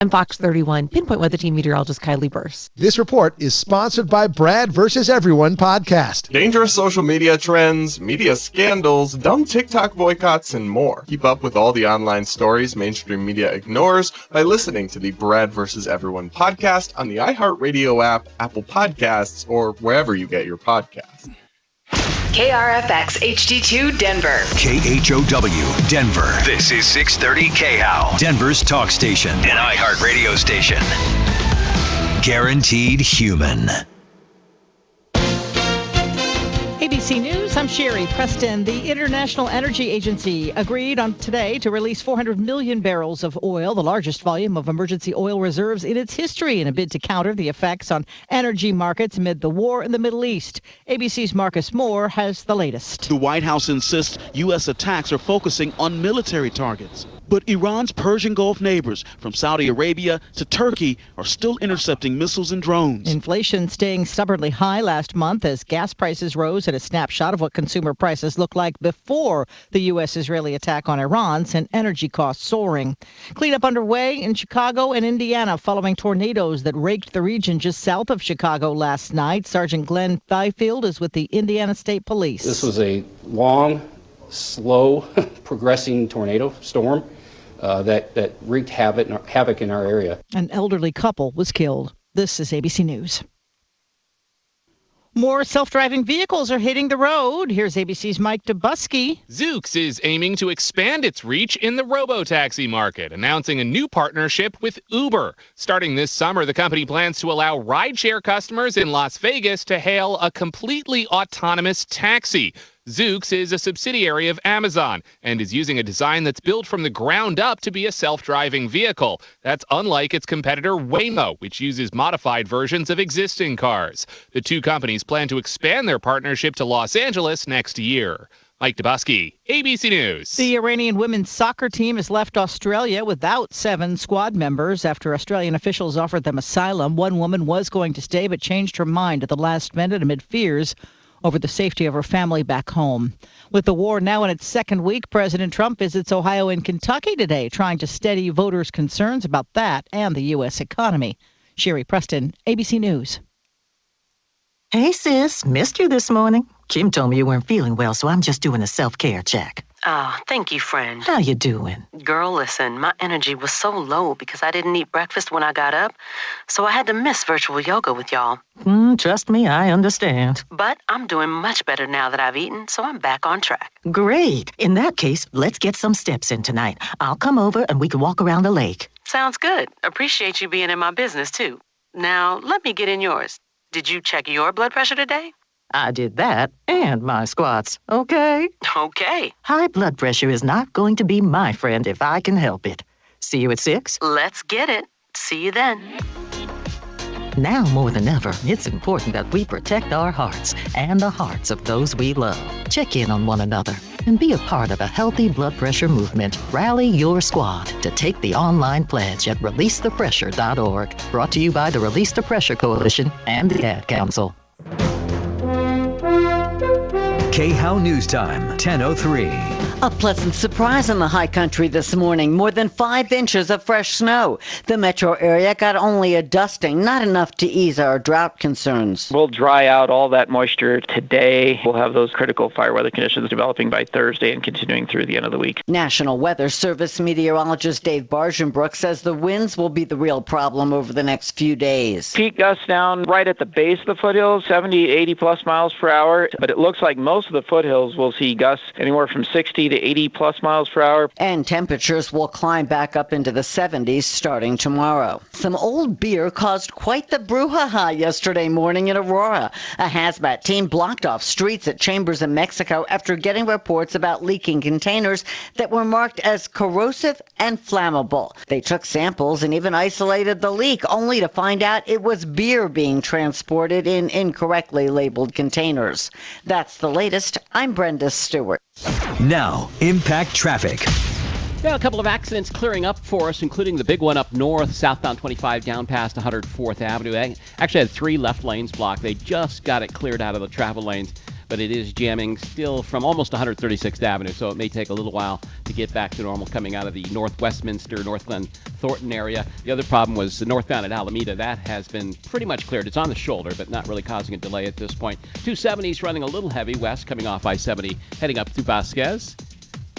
I'm Fox 31 Pinpoint Weather Team meteorologist Kylie Burse. This report is sponsored by Brad vs. Everyone podcast. Dangerous social media trends, media scandals, dumb TikTok boycotts, and more. Keep up with all the online stories mainstream media ignores by listening to the Brad vs. Everyone podcast on the iHeartRadio app, Apple Podcasts, or wherever you get your podcasts. KRFX HD2 Denver. KHOW Denver. This is 630 KHOW, Denver's talk station, an iHeartRadio station. Guaranteed human. ABC News, I'm Sherry Preston. The International Energy Agency agreed on today to release 400 million barrels of oil, the largest volume of emergency oil reserves in its history, in a bid to counter the effects on energy markets amid the war in the Middle East. ABC's Marcus Moore has the latest. The White House insists U.S. attacks are focusing on military targets. But Iran's Persian Gulf neighbors, from Saudi Arabia to Turkey, are still intercepting missiles and drones. Inflation staying stubbornly high last month as gas prices rose, at a snapshot of what consumer prices looked like before the U.S.-Israeli attack on Iran sent energy costs soaring. Cleanup underway in Chicago and Indiana following tornadoes that raked the region just south of Chicago last night. Sergeant Glenn Byfield is with the Indiana State Police. This was a long, slow, progressing tornado storm that wreaked havoc in our area. An elderly couple was killed. This is ABC News. More self-driving vehicles are hitting the road. Here's ABC's Mike Dubusky. Zoox is aiming to expand its reach in the robo-taxi market, announcing a new partnership with Uber. Starting this summer, the company plans to allow rideshare customers in Las Vegas to hail a completely autonomous taxi. Zoox is a subsidiary of Amazon and is using a design that's built from the ground up to be a self-driving vehicle. That's unlike its competitor Waymo, which uses modified versions of existing cars. The two companies plan to expand their partnership to Los Angeles next year. Mike Dubusky, ABC News. The Iranian women's soccer team has left Australia without 7 squad members after Australian officials offered them asylum. One woman was going to stay but changed her mind at the last minute amid fears over the safety of her family back home. With the war now in its second week, President Trump visits Ohio and Kentucky today, trying to steady voters' concerns about that and the U.S. economy. Sherry Preston, ABC News. Hey, sis. Missed you this morning. Kim told me you weren't feeling well, so I'm just doing a self-care check. Oh, thank you, friend. How you doing? Girl, listen, my energy was so low because I didn't eat breakfast when I got up, so I had to miss virtual yoga with y'all. Trust me, I understand. But I'm doing much better now that I've eaten, so I'm back on track. Great. In that case, let's get some steps in tonight. I'll come over and we can walk around the lake. Sounds good. Appreciate you being in my business, too. Now, let me get in yours. Did you check your blood pressure today? I did that and my squats, okay? Okay. High blood pressure is not going to be my friend if I can help it. See you at 6? Let's get it. See you then. Now more than ever, it's important that we protect our hearts and the hearts of those we love. Check in on one another and be a part of a healthy blood pressure movement. Rally your squad to take the online pledge at releasethepressure.org. Brought to you by the Release the Pressure Coalition and the Ad Council. KHOW News Time, 10:03. A pleasant surprise in the high country this morning. More than 5 inches of fresh snow. The metro area got only a dusting, not enough to ease our drought concerns. We'll dry out all that moisture today. We'll have those critical fire weather conditions developing by Thursday and continuing through the end of the week. National Weather Service meteorologist Dave Bargenbrook says the winds will be the real problem over the next few days. Peak gusts down right at the base of the foothills, 70, 80 plus miles per hour. But it looks like most of the foothills will see gusts anywhere from 60 to 80 plus miles per hour. And temperatures will climb back up into the 70s starting tomorrow. Some old beer caused quite the brouhaha yesterday morning in Aurora. A hazmat team blocked off streets at Chambers in Mexico after getting reports about leaking containers that were marked as corrosive and flammable. They took samples and even isolated the leak, only to find out it was beer being transported in incorrectly labeled containers. That's the latest. I'm Brenda Stewart. Now, impact traffic. Yeah, a couple of accidents clearing up for us, including the big one up north, southbound 25 down past 104th Avenue. Actually had 3 left lanes blocked. They just got it cleared out of the travel lanes. but it is jamming still from almost 136th Avenue, so it may take a little while to get back to normal coming out of the North Westminster, North Glen Thornton area. The other problem was northbound at Alameda. That has been pretty much cleared. It's on the shoulder, but not really causing a delay at this point. 270's running a little heavy west coming off I-70, heading up through Vasquez.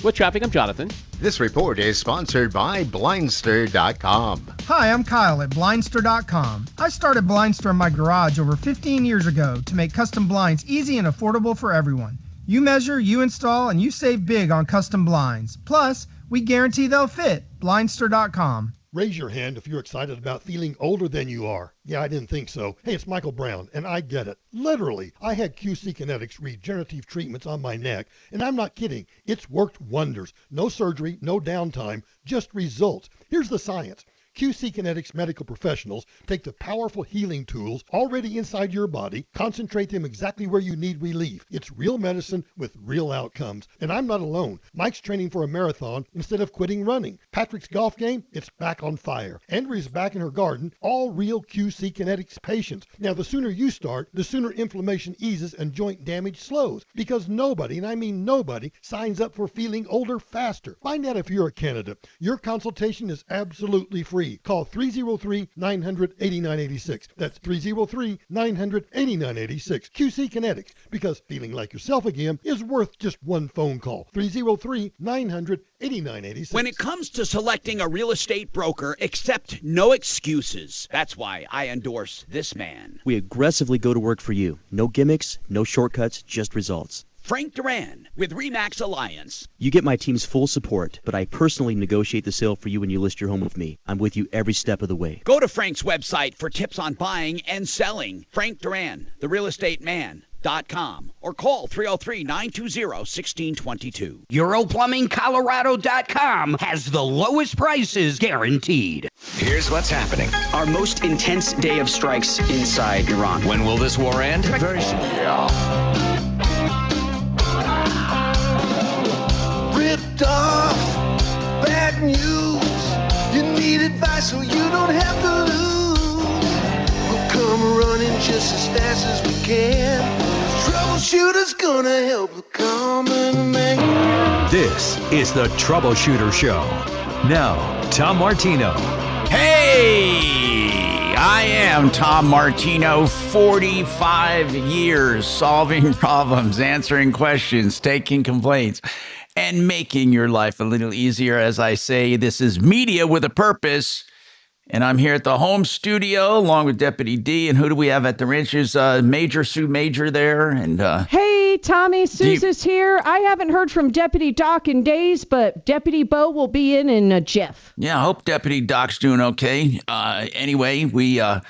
With traffic, I'm Jonathan. This report is sponsored by Blindster.com. Hi, I'm Kyle at Blindster.com. I started Blindster in my garage over 15 years ago to make custom blinds easy and affordable for everyone. You measure, you install, and you save big on custom blinds. Plus, we guarantee they'll fit. Blindster.com. Raise your hand if you're excited about feeling older than you are. Yeah, I didn't think so. Hey, it's Michael Brown, and I get it. Literally, I had QC Kinetics regenerative treatments on my neck, and I'm not kidding. It's worked wonders. No surgery, no downtime, just results. Here's the science. QC Kinetics medical professionals take the powerful healing tools already inside your body, concentrate them exactly where you need relief. It's real medicine with real outcomes. And I'm not alone. Mike's training for a marathon instead of quitting running. Patrick's golf game, it's back on fire. Andrea's back in her garden, all real QC Kinetics patients. Now, the sooner you start, the sooner inflammation eases and joint damage slows. Because nobody, and I mean nobody, signs up for feeling older faster. Find out if you're a candidate. Your consultation is absolutely free. Call 303-900-8986. That's 303-900-8986. QC Kinetics, because feeling like yourself again is worth just one phone call. 303-900-8986. When it comes to selecting a real estate broker, accept no excuses. That's why I endorse this man. We aggressively go to work for you. No gimmicks, no shortcuts, just results. Frank Duran with RE/MAX Alliance. You get my team's full support, but I personally negotiate the sale for you when you list your home with me. I'm with you every step of the way. Go to Frank's website for tips on buying and selling. Frank Duran, therealestateman.com, or call 303-920-1622. EuroPlumbingColorado.com has the lowest prices guaranteed. Here's what's happening. Our most intense day of strikes inside Iran. When will this war end? Very soon. Ripped off, bad news. You need advice so you don't have to lose. We'll come running just as fast as we can. Troubleshooter's gonna help the common man. This is the Troubleshooter Show. Now, Tom Martino. Hey, I am Tom Martino, 45 years solving problems, answering questions, taking complaints, and making your life a little easier. As I say, this is media with a purpose. And I'm here at the home studio along with Deputy D. And who do we have at the ranch? There's Major Sue Major there. And hey, Tommy, Susan's here. I haven't heard from Deputy Doc in days, but Deputy Bo will be in Jeff. Yeah, I hope Deputy Doc's doing okay. Anyway, we're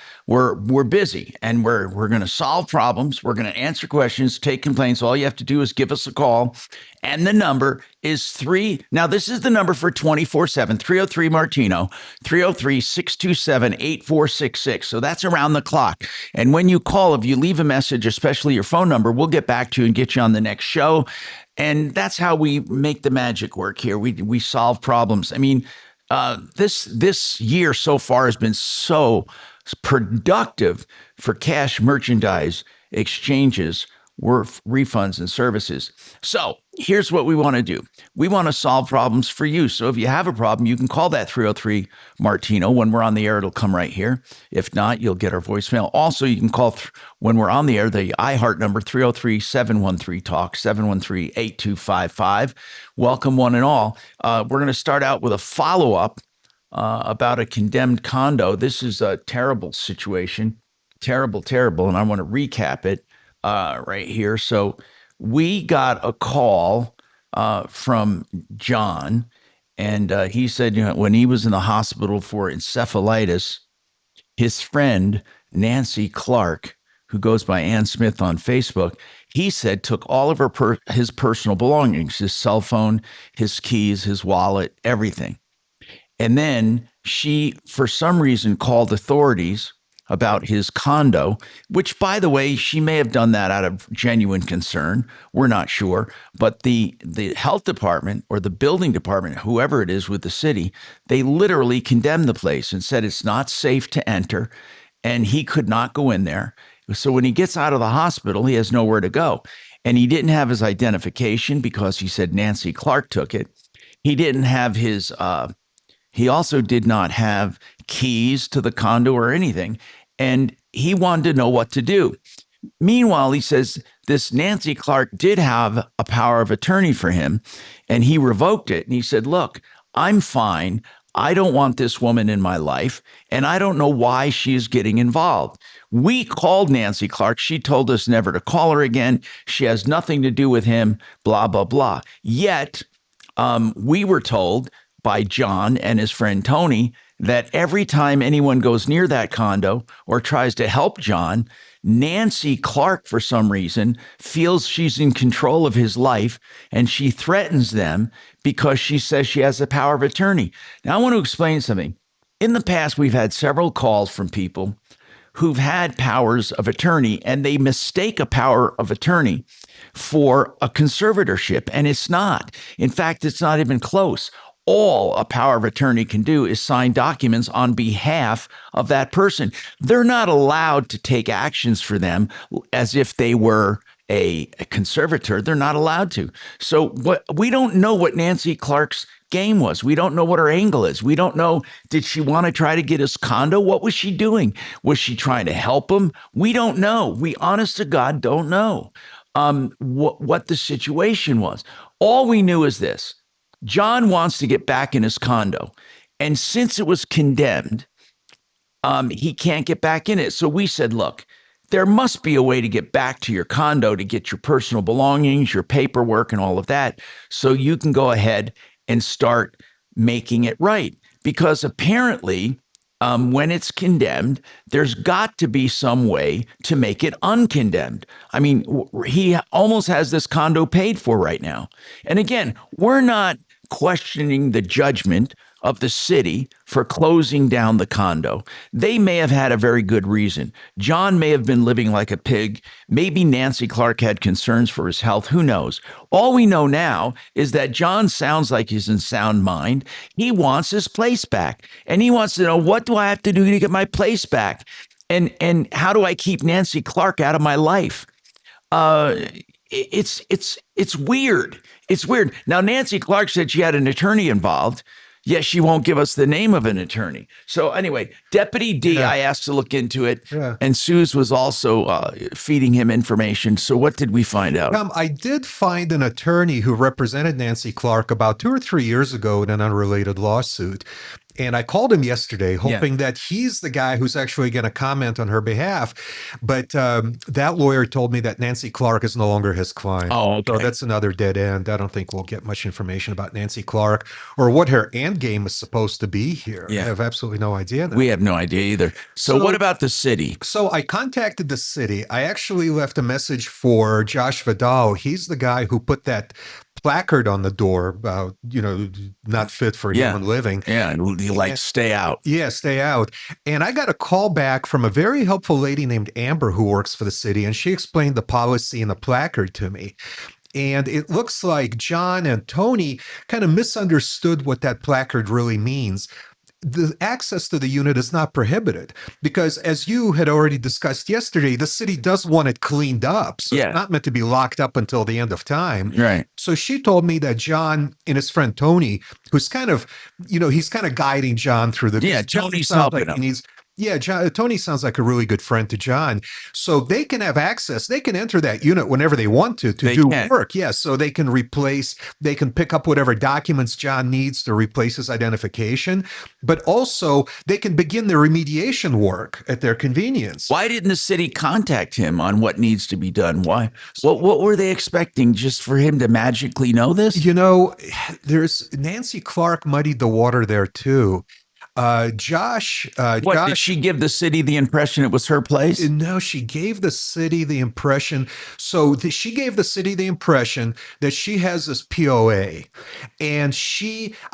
busy, and we're going to solve problems. We're going to answer questions, take complaints. All you have to do is give us a call. And the number is 3. Now, this is the number for 24/7, 303-MARTINO, 303-627-8466. So that's around the clock. And when you call, if you leave a message, especially your phone number, we'll get back to you and get you on the next show. And that's how we make the magic work here. We solve problems. I mean, this year so far has been so productive for cash merchandise exchanges, worth refunds and services. So here's what we want to do. We want to solve problems for you. So if you have a problem, you can call that 303-MARTINO. When we're on the air, it'll come right here. If not, you'll get our voicemail. Also, you can call when we're on the air, the iHeart number, 303-713-TALK, 713-8255. Welcome one and all. We're going to start out with a follow-up about a condemned condo. This is a terrible situation. Terrible. And I want to recap it right here. So we got a call from John, and he said, when he was in the hospital for encephalitis, his friend, Nancy Clark, who goes by Ann Smith on Facebook, he said took all of his personal belongings, his cell phone, his keys, his wallet, everything. And then she, for some reason, called authorities about his condo, which, by the way, she may have done that out of genuine concern. We're not sure. But the health department or the building department, whoever it is with the city, they literally condemned the place and said it's not safe to enter, and he could not go in there. So when he gets out of the hospital, he has nowhere to go. And he didn't have his identification because he said Nancy Clark took it. He didn't have his, he also did not have keys to the condo or anything. And he wanted to know what to do. Meanwhile, he says this Nancy Clark did have a power of attorney for him, and he revoked it. And he said, look, I'm fine. I don't want this woman in my life, and I don't know why she's getting involved. We called Nancy Clark. She told us never to call her again. She has nothing to do with him, blah, blah, blah. Yet, we were told by John and his friend Tony that every time anyone goes near that condo or tries to help John, Nancy Clark, for some reason, feels she's in control of his life, and she threatens them because she says she has the power of attorney. Now, I want to explain something. In the past, we've had several calls from people who've had powers of attorney, and they mistake a power of attorney for a conservatorship, and it's not. In fact, it's not even close. All a power of attorney can do is sign documents on behalf of that person. They're not allowed to take actions for them as if they were a conservator. They're not allowed to. So we don't know what Nancy Clark's game was. We don't know what her angle is. We don't know, did she want to try to get his condo? What was she doing? Was she trying to help him? We don't know. We, honest to God, don't know what the situation was. All we knew is this. John wants to get back in his condo. And since it was condemned, he can't get back in it. So we said, look, there must be a way to get back to your condo to get your personal belongings, your paperwork, and all of that, so you can go ahead and start making it right. Because apparently, when it's condemned, there's got to be some way to make it uncondemned. I mean, he almost has this condo paid for right now. And again, we're not questioning the judgment of the city for closing down the condo. They may have had a very good reason. John may have been living like a pig. Maybe Nancy Clark had concerns for his health. Who knows? All we know now is that John sounds like he's in sound mind. He wants his place back. And he wants to know, what do I have to do to get my place back? And how do I keep Nancy Clark out of my life? It's weird. It's weird. Now, Nancy Clark said she had an attorney involved. Yes, she won't give us the name of an attorney. So anyway, Deputy D, I asked to look into it, and Suze was also feeding him information. So what did we find out? I did find an attorney who represented Nancy Clark about 2 or 3 years ago in an unrelated lawsuit. And I called him yesterday, hoping that he's the guy who's actually going to comment on her behalf. But that lawyer told me that Nancy Clark is no longer his client. Oh, okay. So that's another dead end. I don't think we'll get much information about Nancy Clark or what her end game is supposed to be here. I have absolutely no idea. We have no idea either. So what about the city? So I contacted the city. I actually left a message for Josh Vidal. He's the guy who put that placard on the door about, not fit for human living. Yeah, and stay out. Yeah, stay out. And I got a call back from a very helpful lady named Amber who works for the city, and she explained the policy and the placard to me. And it looks like John and Tony kind of misunderstood what that placard really means. The access to the unit is not prohibited because, as you had already discussed yesterday, the city does want it cleaned up. So it's not meant to be locked up until the end of time. Right. So she told me that John and his friend Tony, who's kind of, he's kind of guiding John through the. Yeah, Tony's helping him. Tony sounds like a really good friend to John. So they can have access. They can enter that unit whenever they want to do work. Yeah, so they can pick up whatever documents John needs to replace his identification. But also, they can begin the remediation work at their convenience. Why didn't the city contact him on what needs to be done? Why? What were they expecting? Just for him to magically know this? There's Nancy Clark muddied the water there too. Josh, did she give the city the impression it was her place? No, she gave the city the impression. So she gave the city the impression that she has this POA, and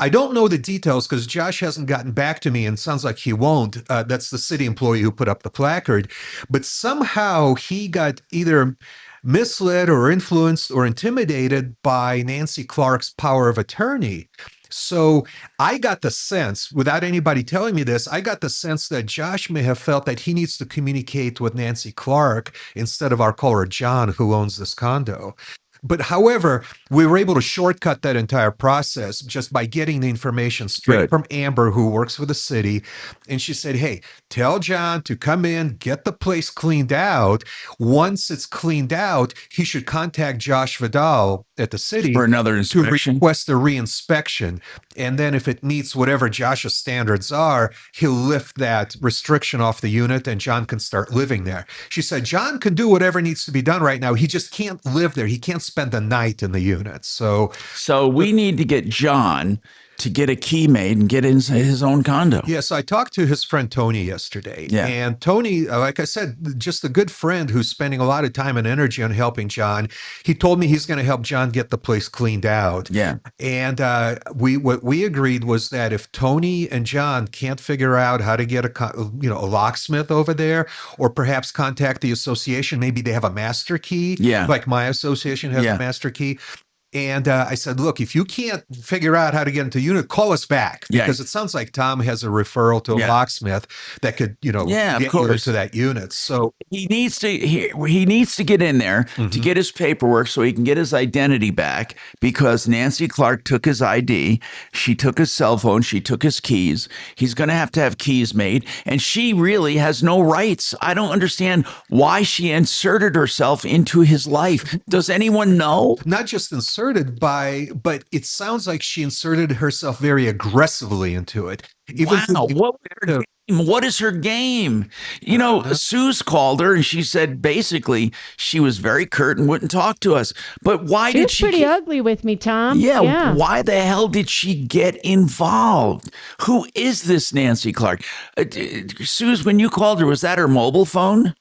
I don't know the details because Josh hasn't gotten back to me, and sounds like he won't. That's the city employee who put up the placard, but somehow he got either misled or influenced or intimidated by Nancy Clark's power of attorney. So I got the sense, without anybody telling me this, I got the sense that Josh may have felt that he needs to communicate with Nancy Clark instead of our caller, John, who owns this condo. But however, we were able to shortcut that entire process just by getting the information straight Good. from Amber, who works for the city. And she said, hey, tell John to come in, get the place cleaned out. Once it's cleaned out, he should contact Josh Vidal at the city For another to inspection. request a reinspection. And then if it meets whatever Josh's standards are, he'll lift that restriction off the unit and John can start living there. She said, John can do whatever needs to be done right now. He just can't live there. He can't spend the night in the unit. So we need to get John to get a key made and get into his own condo. Yes, I talked to his friend Tony yesterday. Yeah. And Tony, like I said, just a good friend who's spending a lot of time and energy on helping John. He told me he's going to help John get the place cleaned out. Yeah. And what we agreed was that if Tony and John can't figure out how to get a locksmith over there, or perhaps contact the association, maybe they have a master key. Yeah. Like my association has a master key. And I said, look, if you can't figure out how to get into unit, call us back, because it sounds like Tom has a referral to a locksmith that could, get you into that unit. So he needs to get in there to get his paperwork so he can get his identity back, because Nancy Clark took his ID. She took his cell phone. She took his keys. He's going to have keys made, and she really has no rights. I don't understand why she inserted herself into his life. Does anyone know? Not just but it sounds like she inserted herself very aggressively into it. What is her game? Sue's called her and she said basically she was very curt and wouldn't talk to us. But why did she? She was pretty ugly with me, Tom. Yeah. Why the hell did she get involved? Who is this Nancy Clark? Suze, when you called her, was that her mobile phone?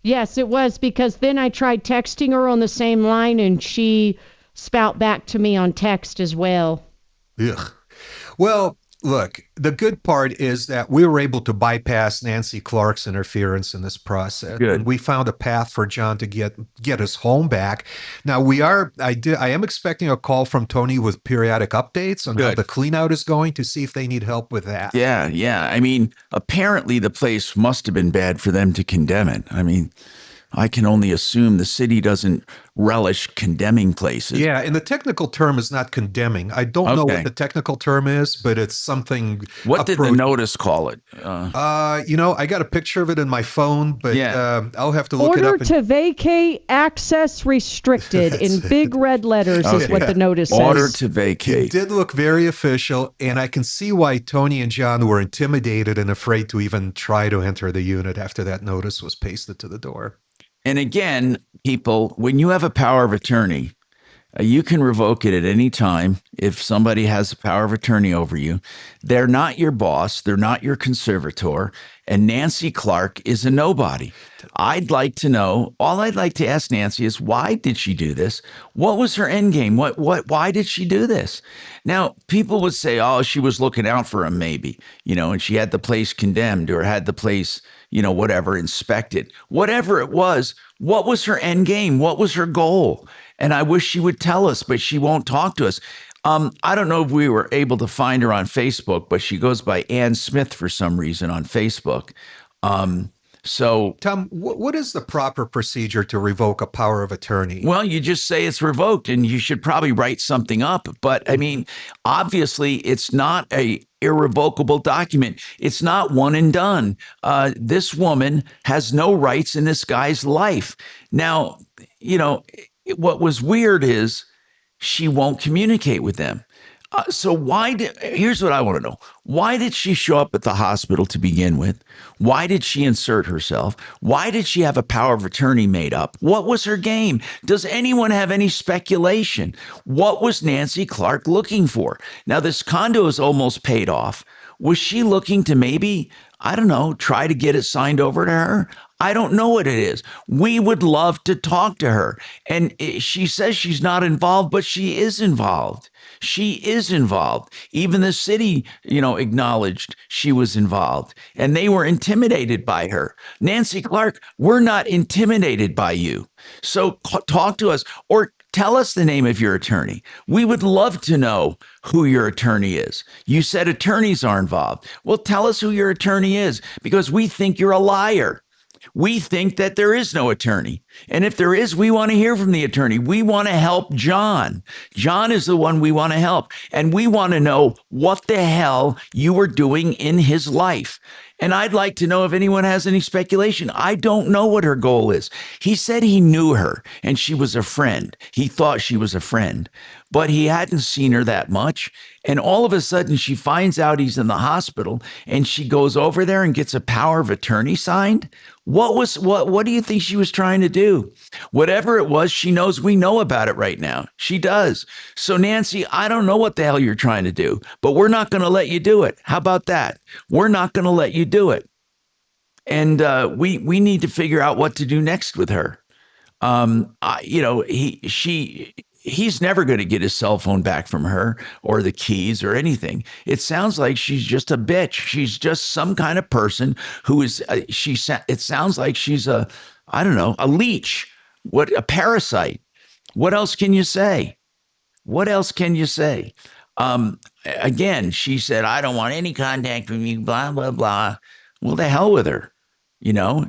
Yes, it was, because then I tried texting her on the same line and she spout back to me on text as well. Ugh. Well, look, the good part is that we were able to bypass Nancy Clark's interference in this process. Good. And we found a path for John to get his home back. Now I am expecting a call from Tony with periodic updates on how the clean out is going, to see if they need help with that. Yeah. I mean, apparently the place must have been bad for them to condemn it. I mean, I can only assume the city doesn't relish condemning places. Yeah, and the technical term is not condemning. I don't know what the technical term is, but it's something. What did the notice call it? I got a picture of it in my phone, but I'll have to look it up. Order to vacate, access restricted in big red letters is what the notice says. Order to vacate. It did look very official, and I can see why Tony and John were intimidated and afraid to even try to enter the unit after that notice was pasted to the door. And again, people, when you have a power of attorney, you can revoke it at any time if somebody has a power of attorney over you. They're not your boss. They're not your conservator. And Nancy Clark is a nobody. I'd like to know, all I'd like to ask Nancy is, why did she do this? What was her end game? Why did she do this? Now, people would say, oh, she was looking out for him, maybe, and she had the place condemned or had the place, whatever, inspected. Whatever it was, what was her end game? What was her goal? And I wish she would tell us, but she won't talk to us. I don't know if we were able to find her on Facebook, but she goes by Ann Smith for some reason on Facebook. So, Tom, what is the proper procedure to revoke a power of attorney? Well, you just say it's revoked, and you should probably write something up. But I mean, obviously, it's not a irrevocable document. It's not one and done. This woman has no rights in this guy's life. Now, what was weird is she won't communicate with them. So here's what I want to know. Why did she show up at the hospital to begin with? Why did she insert herself? Why did she have a power of attorney made up? What was her game? Does anyone have any speculation? What was Nancy Clark looking for? Now, this condo is almost paid off. Was she looking to maybe, I don't know, try to get it signed over to her? I don't know what it is. We would love to talk to her. And she says she's not involved, but she is involved. She is involved. Even the city, acknowledged she was involved, and they were intimidated by her. Nancy Clark, we're not intimidated by you. So talk to us, or Tell us the name of your attorney. We would love to know who your attorney is. You said attorneys are involved. Well, tell us who your attorney is, because we think you're a liar. We think that there is no attorney. And if there is, we want to hear from the attorney. We want to help John. John is the one we want to help. And we want to know what the hell you were doing in his life. And I'd like to know if anyone has any speculation. I don't know what her goal is. He said he knew her and she was a friend. He thought she was a friend, but he hadn't seen her that much. And all of a sudden she finds out he's in the hospital and she goes over there and gets a power of attorney signed. What do you think she was trying to do? Whatever it was, she knows we know about it right now. She does. So Nancy, I don't know what the hell you're trying to do, but we're not going to let you do it. How about that? We're not going to let you do it. And we need to figure out what to do next with her. He's never going to get his cell phone back from her or the keys or anything. It sounds like she's just a bitch. She's just some kind of person who is, it sounds like she's a leech, a parasite. What else can you say? Again, she said, I don't want any contact with you, blah, blah, blah. Well, the hell with her.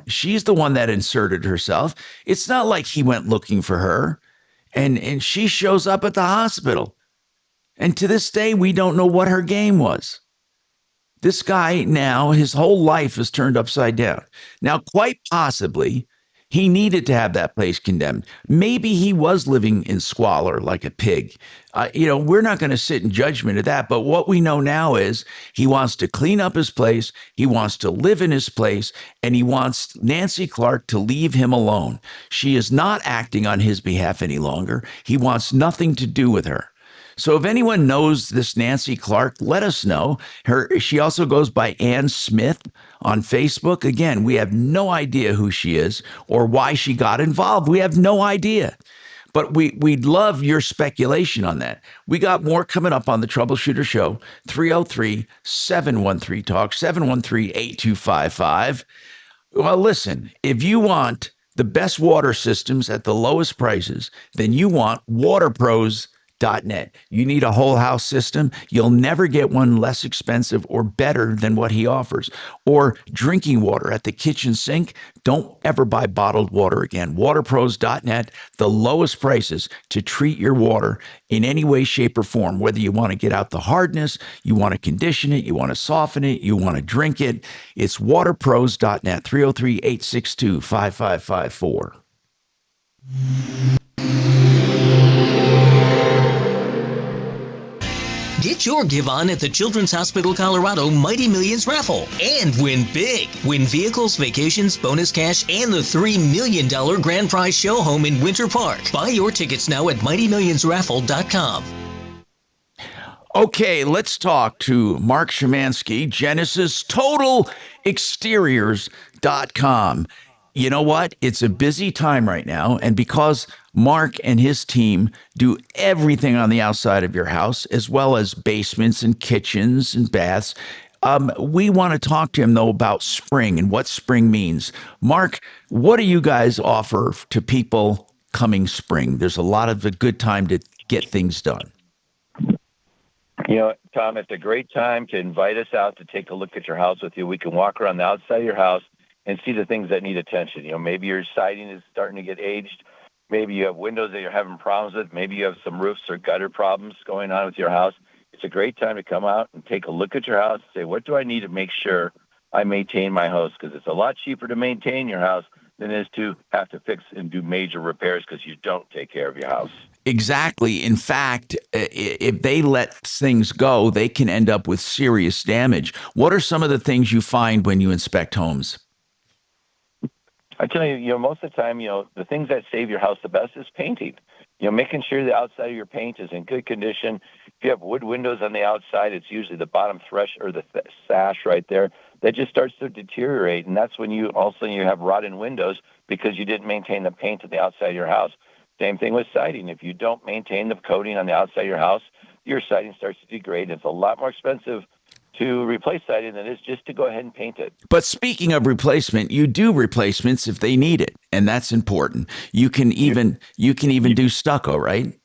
She's the one that inserted herself. It's not like he went looking for her. And she shows up at the hospital. And to this day, we don't know what her game was. This guy now, his whole life is turned upside down. Now, quite possibly, he needed to have that place condemned. Maybe he was living in squalor like a pig. We're not going to sit in judgment of that. But what we know now is he wants to clean up his place. He wants to live in his place. And he wants Nancy Clark to leave him alone. She is not acting on his behalf any longer. He wants nothing to do with her. So if anyone knows this Nancy Clark, let us know. She also goes by Ann Smith on Facebook. Again, we have no idea who she is or why she got involved. We have no idea. But we'd love your speculation on that. We got more coming up on the Troubleshooter Show. 303-713-TALK, 713-8255. Well, listen, if you want the best water systems at the lowest prices, then you want WaterPros.net. You need a whole house system. You'll never get one less expensive or better than what he offers. Or drinking water at the kitchen sink. Don't ever buy bottled water again. WaterPros.net, the lowest prices to treat your water in any way, shape, or form. Whether you want to get out the hardness, you want to condition it, you want to soften it, you want to drink it. It's WaterPros.net, 303-862-5554. Get your give on at the Children's Hospital Colorado Mighty Millions raffle and win big. Win vehicles, vacations, bonus cash, and the $3 million grand prize show home in Winter Park. Buy your tickets now at mightymillionsraffle.com. Okay, let's talk to Mark Szymanski, Genesis Total Exteriors.com. You know what? It's a busy time right now. And because Mark and his team do everything on the outside of your house, as well as basements and kitchens and baths, we want to talk to him, though, about spring and what spring means. Mark, what do you guys offer to people coming spring? There's a lot of a good time to get things done. Tom, it's a great time to invite us out to take a look at your house with you. We can walk around the outside of your house and see the things that need attention. Maybe your siding is starting to get aged. Maybe you have windows that you're having problems with. Maybe you have some roofs or gutter problems going on with your house. It's a great time to come out and take a look at your house and say, what do I need to make sure I maintain my house? Because it's a lot cheaper to maintain your house than it is to have to fix and do major repairs because you don't take care of your house. Exactly. In fact, if they let things go, they can end up with serious damage. What are some of the things you find when you inspect homes? I tell you, most of the time, the things that save your house the best is painting. Making sure the outside of your paint is in good condition. If you have wood windows on the outside, it's usually the bottom thresh or the sash right there that just starts to deteriorate. And that's when you have rotten windows because you didn't maintain the paint on the outside of your house. Same thing with siding. If you don't maintain the coating on the outside of your house, your siding starts to degrade. It's a lot more expensive to replace siding than it is just to go ahead and paint it. But speaking of replacement, you do replacements if they need it, and that's important. You can even do stucco, right?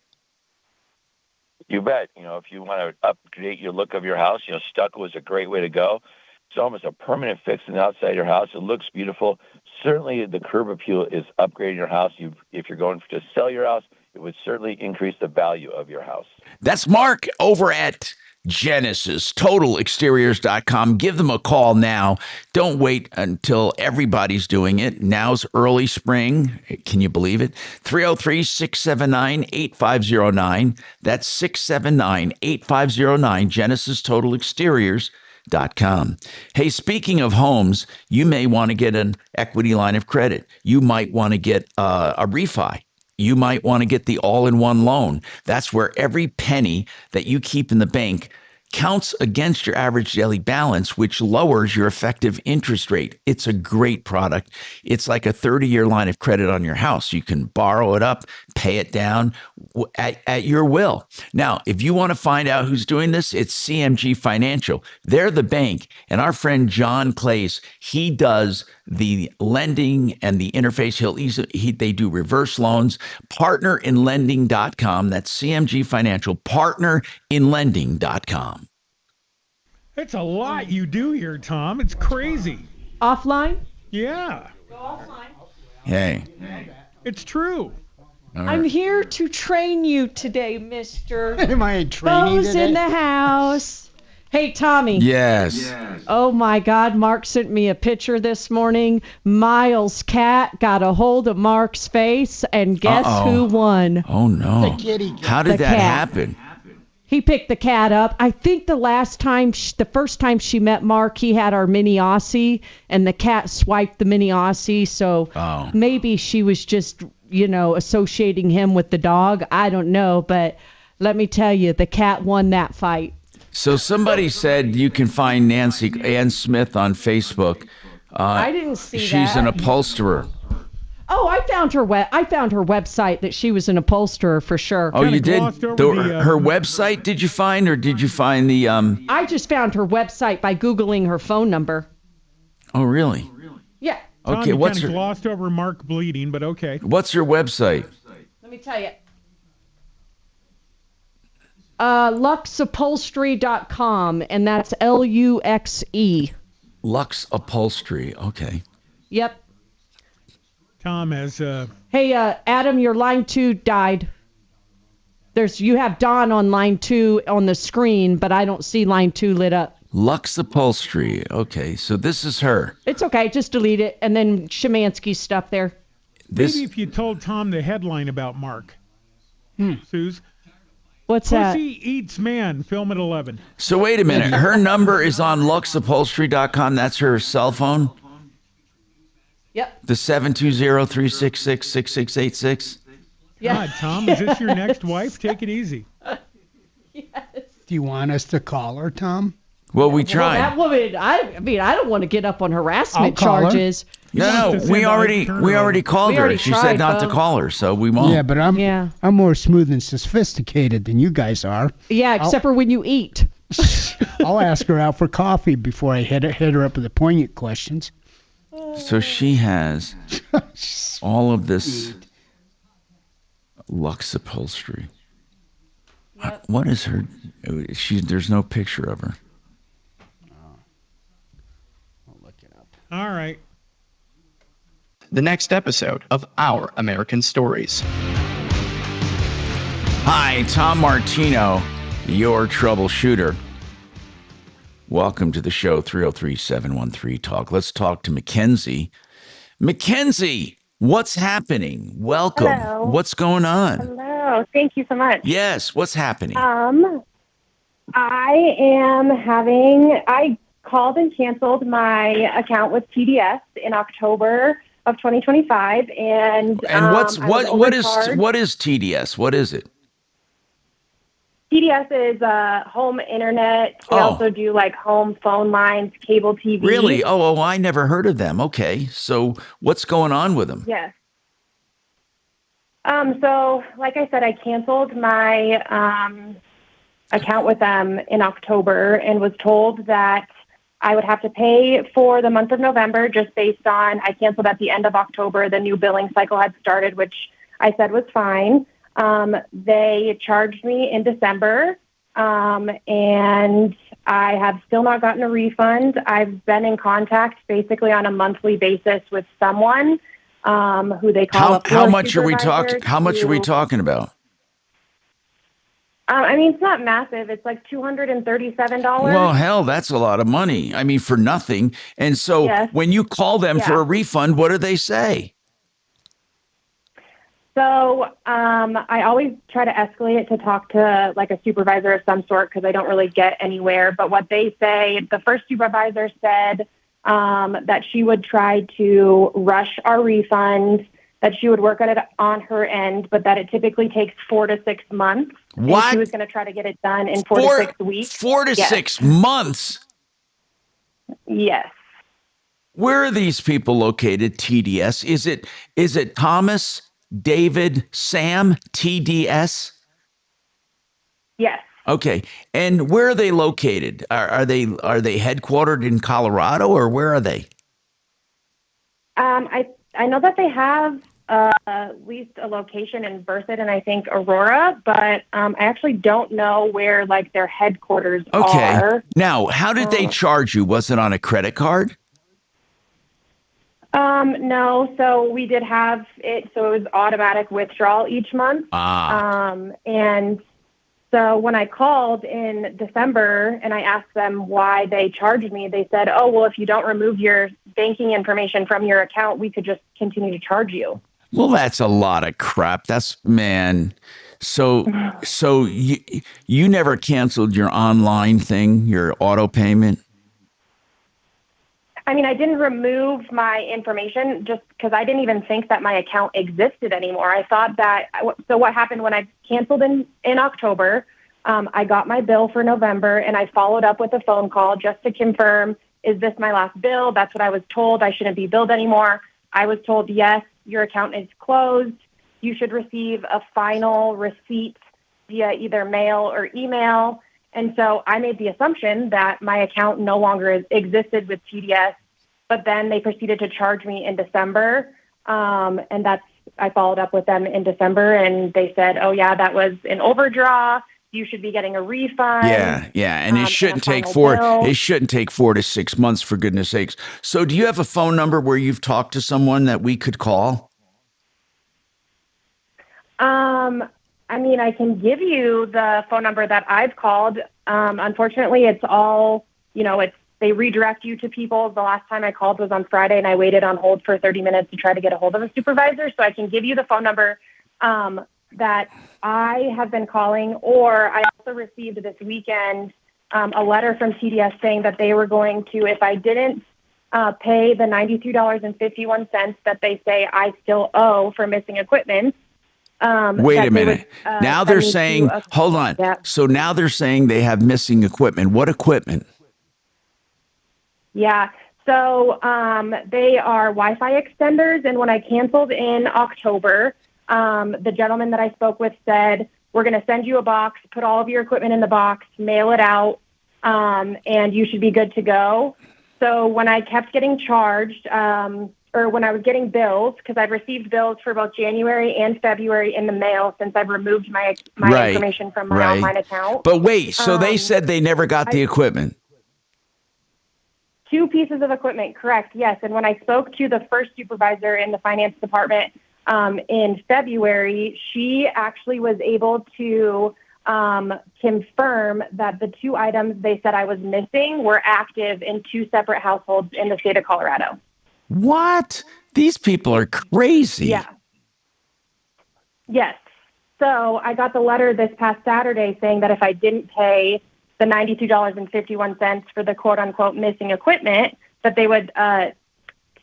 You bet. If you want to update your look of your house, stucco is a great way to go. It's almost a permanent fix on the outside of your house. It looks beautiful. Certainly, the curb appeal is upgrading your house. If you're going to sell your house, it would certainly increase the value of your house. That's Mark over at Genesis, TotalExteriors.com. Give them a call now. Don't wait until everybody's doing it. Now's early spring. Can you believe it? 303-679-8509. That's 679-8509. Genesis Total Exteriors.com. Hey, speaking of homes, you may want to get an equity line of credit. You might want to get a refi. You might want to get the all-in-one loan. That's where every penny that you keep in the bank counts against your average daily balance, which lowers your effective interest rate. It's a great product. It's like a 30-year line of credit on your house. You can borrow it up, pay it down at your will. Now, if you want to find out who's doing this, it's CMG Financial. They're the bank. And our friend John Clays, he does the lending and the interface. They do reverse loans. Partnerinlending.com. That's CMG Financial. Partnerinlending.com. It's a lot you do here, Tom. It's crazy. Offline? Yeah. Go offline. Hey. It's true. I'm here to train you today, mister. Am I training Bo's today? in the house. Hey, Tommy. Yes. Oh, my God. Mark sent me a picture this morning. Miles' cat got a hold of Mark's face, and guess who won? Oh, no. The kitty cat. How did The that cat. happen? He picked the cat up. I think the first time she met Mark, he had our mini Aussie, and the cat swiped the mini Aussie. So maybe she was just, associating him with the dog. I don't know. But let me tell you, the cat won that fight. So somebody said you can find Nancy Ann Smith on Facebook. I didn't see she's that. an upholsterer. Oh, I found her website that she was an upholsterer for sure. Oh, you did? Her website did you find, or did you find the... I just found her website by Googling her phone number. Oh, really? Yeah. Okay, what's her... glossed over Mark bleeding, but okay. What's her website? Let me tell you. Luxupholstery.com, and that's Luxe. Lux Upholstery. Okay. Yep. Tom has Hey, Adam, your line 2 died. You have Dawn on line 2 on the screen, but I don't see line 2 lit up. Lux Upholstery. Okay, so this is her. It's okay, just delete it, and then Szymanski's stuff there. maybe if you told Tom the headline about Mark. Suze. What's Pussy that? Eats Man, film at 11. So wait a minute. Her number is on luxupholstery.com. That's her cell phone? Yep. The 720-366-6686? Yeah. God, Tom, is this your next wife? Take it easy. Do you want us to call her, Tom? Well, we Well, tried. that woman, I don't want to get up on harassment I'll call her. charges. No, we already called her. She said not to call her, so we won't. Yeah, but I'm more smooth and sophisticated than you guys are. Yeah, except for when you eat. I'll ask her out for coffee before I hit her up with the poignant questions. So she has all of this Lux Upholstery. Yep. What is her? There's no picture of her. All right. The next episode of Our American Stories. Hi, Tom Martino, your troubleshooter. Welcome to the show, 303-713-TALK. Let's talk to Mackenzie. Mackenzie, what's happening? Welcome. Hello. What's going on? Hello. Thank you so much. Yes, what's happening? I called and canceled my account with TDS in October of 2025, and what is TDS? What is it? TDS is home internet. We also do like home phone lines, cable TV. Really? Oh, I never heard of them. Okay, so what's going on with them? Yes. So, like I said, I canceled my account with them in October and was told that I would have to pay for the month of November just based on I canceled at the end of October. The new billing cycle had started, which I said was fine. They charged me in December, and I have still not gotten a refund. I've been in contact basically on a monthly basis with someone who they call how much are we talking? How much are we talking about? I mean, it's not massive. It's like $237. Well, hell, that's a lot of money. I mean, for nothing. And so when you call them for a refund, what do they say? So I always try to escalate it to talk to like a supervisor of some sort because I don't really get anywhere. But what they say, the first supervisor said that she would try to rush our refund, that she would work on it on her end, but that it typically takes 4 to 6 months. What? And she was going to try to get it done in 4 to 6 weeks. 4 to 6 months? Yes. Where are these people located, TDS? Is it Thomas, David, Sam, TDS? Yes. Okay. And where are they located? Are they headquartered in Colorado, or where are they? I know that they have at least a location in Berthoud and I think Aurora, but I actually don't know where like their headquarters are. Now, how did they charge you? Was it on a credit card? No, so we did have it, so it was automatic withdrawal each month. And so when I called in December and I asked them why they charged me, they said, oh, well, if you don't remove your banking information from your account, we could just continue to charge you. Well, that's a lot of crap. Man. So you never canceled your online thing, your auto payment? I mean, I didn't remove my information just because I didn't even think that my account existed anymore. I thought that, so what happened when I canceled in October, I got my bill for November and I followed up with a phone call just to confirm, is this my last bill? That's what I was told. I shouldn't be billed anymore. I was told, yes, your account is closed. You should receive a final receipt via either mail or email. And so I made the assumption that my account no longer existed with TDS, but then they proceeded to charge me in December. And I followed up with them in December and they said, oh yeah, that was an overdraw. You should be getting a refund. Yeah. And it shouldn't take 4 to 6 months, for goodness sakes. So do you have a phone number where you've talked to someone that we could call? I mean, I can give you the phone number that I've called. Unfortunately, it's all, they redirect you to people. The last time I called was on Friday and I waited on hold for 30 minutes to try to get a hold of a supervisor. So I can give you the phone number that I have been calling, or I also received this weekend a letter from TDS saying that they were going to, if I didn't pay the $93.51 that they say I still owe for missing equipment. Wait a minute. Now they're saying, hold on. Yeah. So now they're saying they have missing equipment. What equipment? Yeah. So they are Wi-Fi extenders. And when I canceled in October, the gentleman that I spoke with said, we're going to send you a box, put all of your equipment in the box, mail it out, and you should be good to go. So when I kept getting charged, or when I was getting bills, because I've received bills for both January and February in the mail since I've removed my information from my online account. But wait, so they said they never got the equipment. 2 pieces of equipment, correct, yes. And when I spoke to the first supervisor in the finance department in February, she actually was able to confirm that the 2 items they said I was missing were active in 2 separate households in the state of Colorado. What? These people are crazy. Yeah. Yes. So I got the letter this past Saturday saying that if I didn't pay the $92.51 for the quote-unquote missing equipment, that they would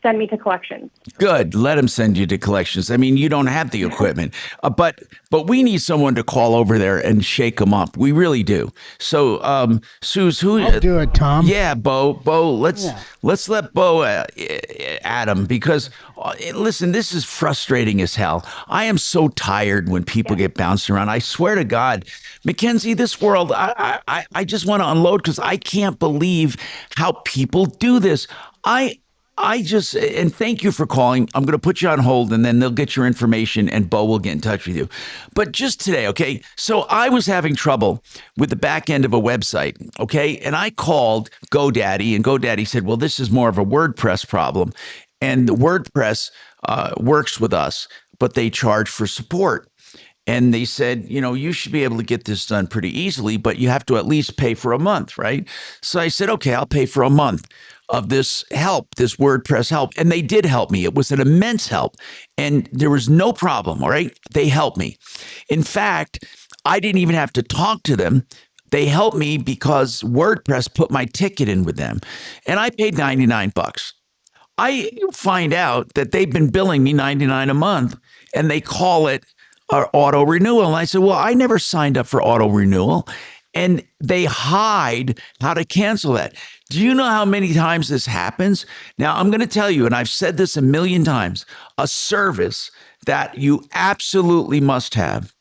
send me to collections. Good. Let them send you to collections. I mean, you don't have the equipment, but we need someone to call over there and shake them up. We really do. So, Suze, who? I'll do it, Tom. Yeah, Bo. Let's let Bo Adam, because listen, this is frustrating as hell. I am so tired when people get bounced around. I swear to God, Mackenzie, this world, I just want to unload because I can't believe how people do this. And thank you for calling. I'm going to put you on hold and then they'll get your information and Bo will get in touch with you. But just today, okay, so I was having trouble with the back end of a website, okay, and I called GoDaddy and GoDaddy said, well, this is more of a WordPress problem. And the WordPress works with us, but they charge for support. And they said, you should be able to get this done pretty easily, but you have to at least pay for a month, right? So I said, okay, I'll pay for a month of this help, this WordPress help. And they did help me. It was an immense help. And there was no problem, all right? They helped me. In fact, I didn't even have to talk to them. They helped me because WordPress put my ticket in with them. And I paid $99. I find out that they've been billing me $99 a month and they call it auto renewal. And I said, well, I never signed up for auto renewal. And they hide how to cancel that. Do you know how many times this happens? Now, I'm going to tell you, and I've said this a million times, a service that you absolutely must have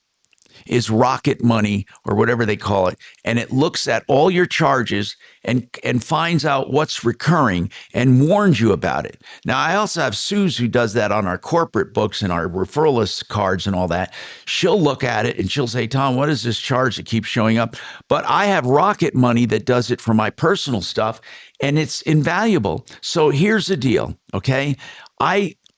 is Rocket Money or whatever they call it. And it looks at all your charges and finds out what's recurring and warns you about it. Now, I also have Suze who does that on our corporate books and our referral list cards and all that. She'll look at it and she'll say, Tom, what is this charge that keeps showing up? But I have Rocket Money that does it for my personal stuff and it's invaluable. So here's the deal, okay?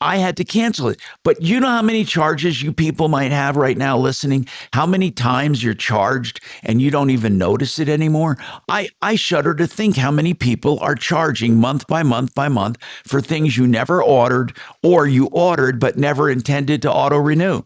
I had to cancel it. But you know how many charges you people might have right now listening? How many times you're charged and you don't even notice it anymore? I shudder to think how many people are charging month by month by month for things you never ordered or you ordered but never intended to auto renew.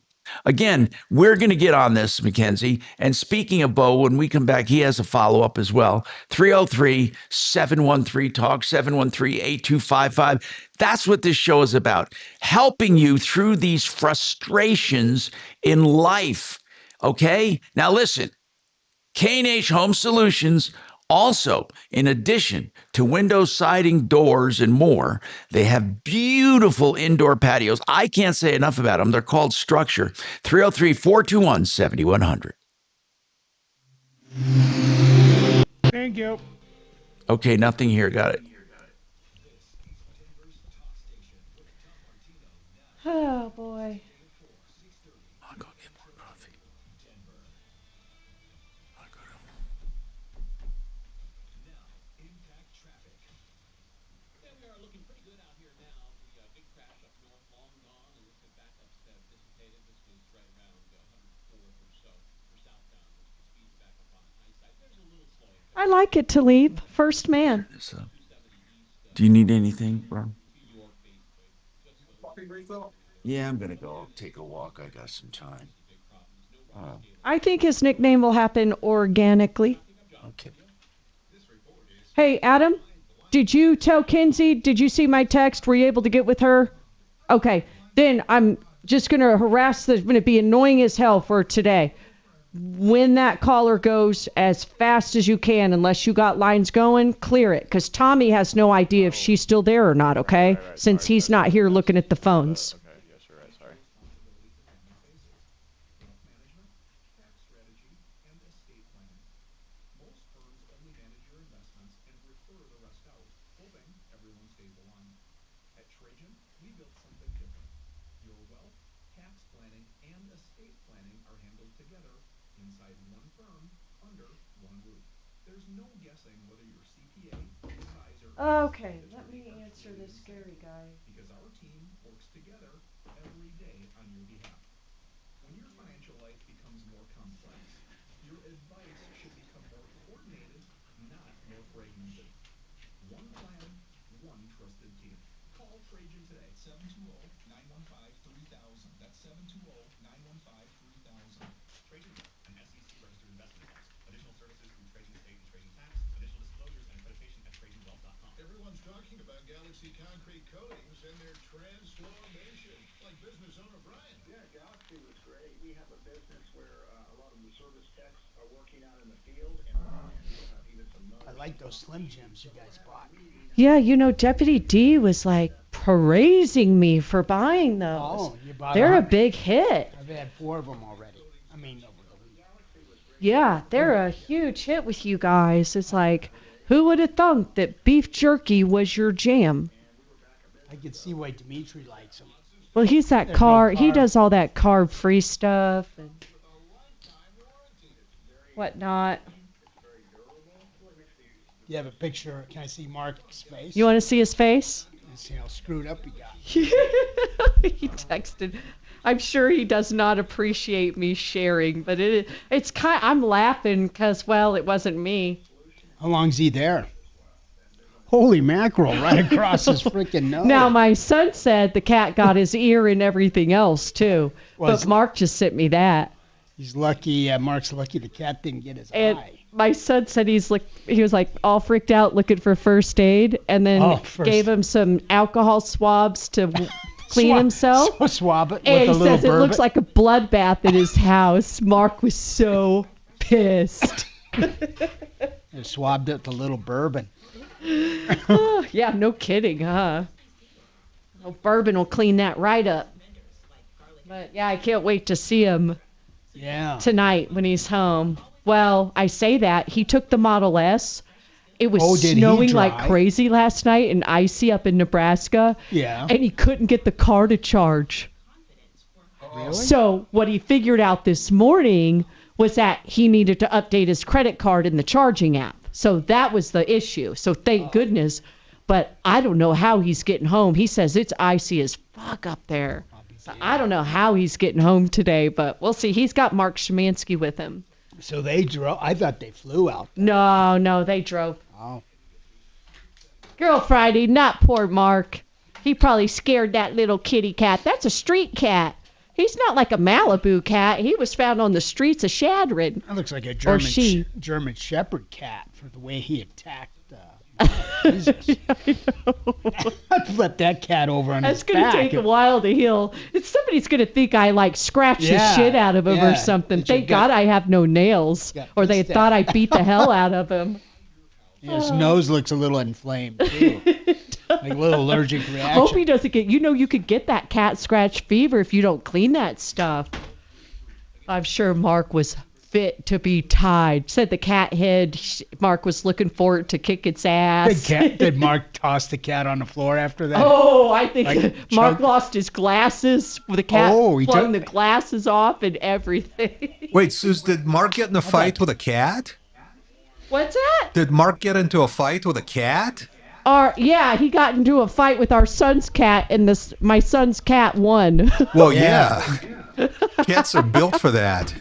Again, we're going to get on this, Mackenzie. And speaking of Bo, when we come back, he has a follow-up as well. 303-713-TALK, 713-8255. That's what this show is about, helping you through these frustrations in life. Okay? Now listen, K&H Home Solutions also, in addition to window siding, doors, and more, they have beautiful indoor patios. I can't say enough about them. They're called Structure. 303-421-7100. Thank you. Okay, nothing here. Got it. Oh, boy. I like it to leave. First man. Do you need anything, bro? Yeah, I'm going to go take a walk. I got some time. I think his nickname will happen organically. Okay. Hey, Adam, did you tell Kinsey? Did you see my text? Were you able to get with her? Okay. Then I'm just going to harass I'm going to be annoying as hell for today. When that caller goes as fast as you can, unless you got lines going, clear it. Because Tommy has no idea if she's still there or not, okay? Since he's not here looking at the phones. Okay, yes, you're right, sorry. Okay, let me answer this scary guy. Because our team works together every day on your behalf. When your financial life becomes more complex, your advice should become more coordinated, not more fragmented. One plan, one trusted team. Call Trajan today, 720-915-3000. That's 720-915-3000. Trajan, an SEC-registered investment advisor. Additional services through Trajan State and Trajan Tax. Additional disclosures and accreditation at Everyone's talking about Galaxy Concrete Coatings and their transformation. Like business owner Brian. Yeah, Galaxy was great. We have a business where a lot of the service techs are working out in the field, and even some. I like those Slim Jims you guys bought. Yeah, Deputy D was like praising me for buying those. Oh, you bought They're a 100. big hit. I've had 4 of them already. I mean, Yeah, they're a huge hit with you guys. It's like, who would have thunk that beef jerky was your jam? I can see why Dimitri likes them. Well, he's that There's no carb. He carb. does all that carb-free stuff and whatnot. You have a picture. Can I see Mark's face? You want to see his face? And see how screwed up he got. He texted. I'm sure he does not appreciate me sharing, but it's kind. I'm laughing because, well, it wasn't me. How long's he there? Holy mackerel, right across his freaking nose. Now, my son said the cat got his ear and everything else, too. Well, But Mark just sent me that. He's lucky. Mark's lucky the cat didn't get his And eye. my son said he was like all freaked out looking for first aid, and gave him some alcohol swabs to clean himself. Swab it with And a he little says it bourbon. looks like a bloodbath in his house. Mark was so pissed. They swabbed it with a little bourbon. Oh, yeah, no kidding, huh? Oh, bourbon will clean that right up. But yeah, I can't wait to see him tonight when he's home. Well, I say that. He took the Model S. It was did he snowing like drive? crazy last night and icy up in Nebraska. Yeah. And he couldn't get the car to charge. Really? So what he figured out this morning was that he needed to update his credit card in the charging app. So that was the issue. So thank goodness. But I don't know how he's getting home. He says it's icy as fuck up there. So I don't know how he's getting home today, but we'll see. He's got Mark Szymanski with him. So they drove. I thought they flew out. No, they drove. Oh. Girl Friday, not poor Mark. He probably scared that little kitty cat. That's a street cat. He's not like a Malibu cat. He was found on the streets of Shadron. That looks like a Or German she. German Shepherd cat for the way he attacked. Jesus. I'd let that cat over on That's his going to back. take a while to heal. Somebody's going to think I like scratched the Yeah, shit out of him or yeah. something. That you Thank got- God I have no nails. Or they thought I beat the hell out of him. His nose looks a little inflamed too. Like a little allergic Hope reaction. he doesn't get, you could get that cat scratch fever if you don't clean that stuff. I'm sure Mark was fit to be tied. Said the cat head, Mark was looking for it to kick its ass. Did Mark toss the cat on the floor after that? Oh, I think Like Mark chunk- lost his glasses. The cat he flung took- the glasses off and everything. Wait, Suze, did Mark get in a fight with a cat? What's that? Did Mark get into a fight with a cat? Yeah, he got into a fight with our son's cat, and my son's cat won. Well, yeah. Cats are built for that.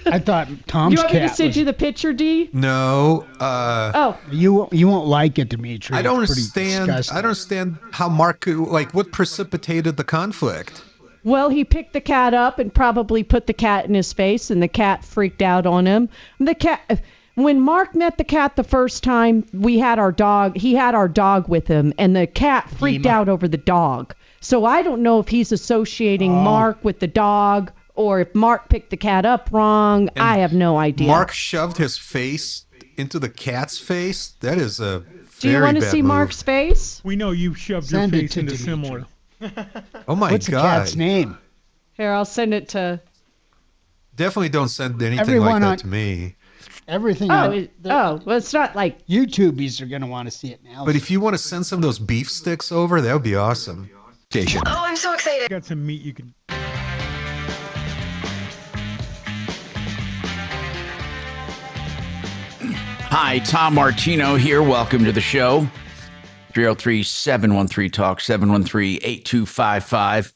I thought Tom's You want me to cat send was. you the picture, D? No. Oh. You won't like it, Dimitri. I don't It's pretty understand. disgusting. I don't understand how Mark, what precipitated the conflict. Well, he picked the cat up and probably put the cat in his face, and the cat freaked out on him. When Mark met the cat the first time, we had our dog. He had our dog with him, and the cat freaked out over the dog. So I don't know if he's associating Mark with the dog or if Mark picked the cat up wrong. I have no idea. Mark shoved his face into the cat's face. That is a Do you very want to bad see move. Mark's face? We know you shoved Send your it face to into Dimitri. similar. Oh my What's the God. cat's name? Here, I'll send it to. Definitely don't send anything Everyone like that on- to me. Everything. Well, it's not like YouTubies are gonna want to see it now. But if you want to send some of those beef sticks over, that would be awesome. Station. Oh, I'm so excited. Got some meat you can. Hi, Tom Martino here. Welcome to the show. 303-713-TALK, 713-8255.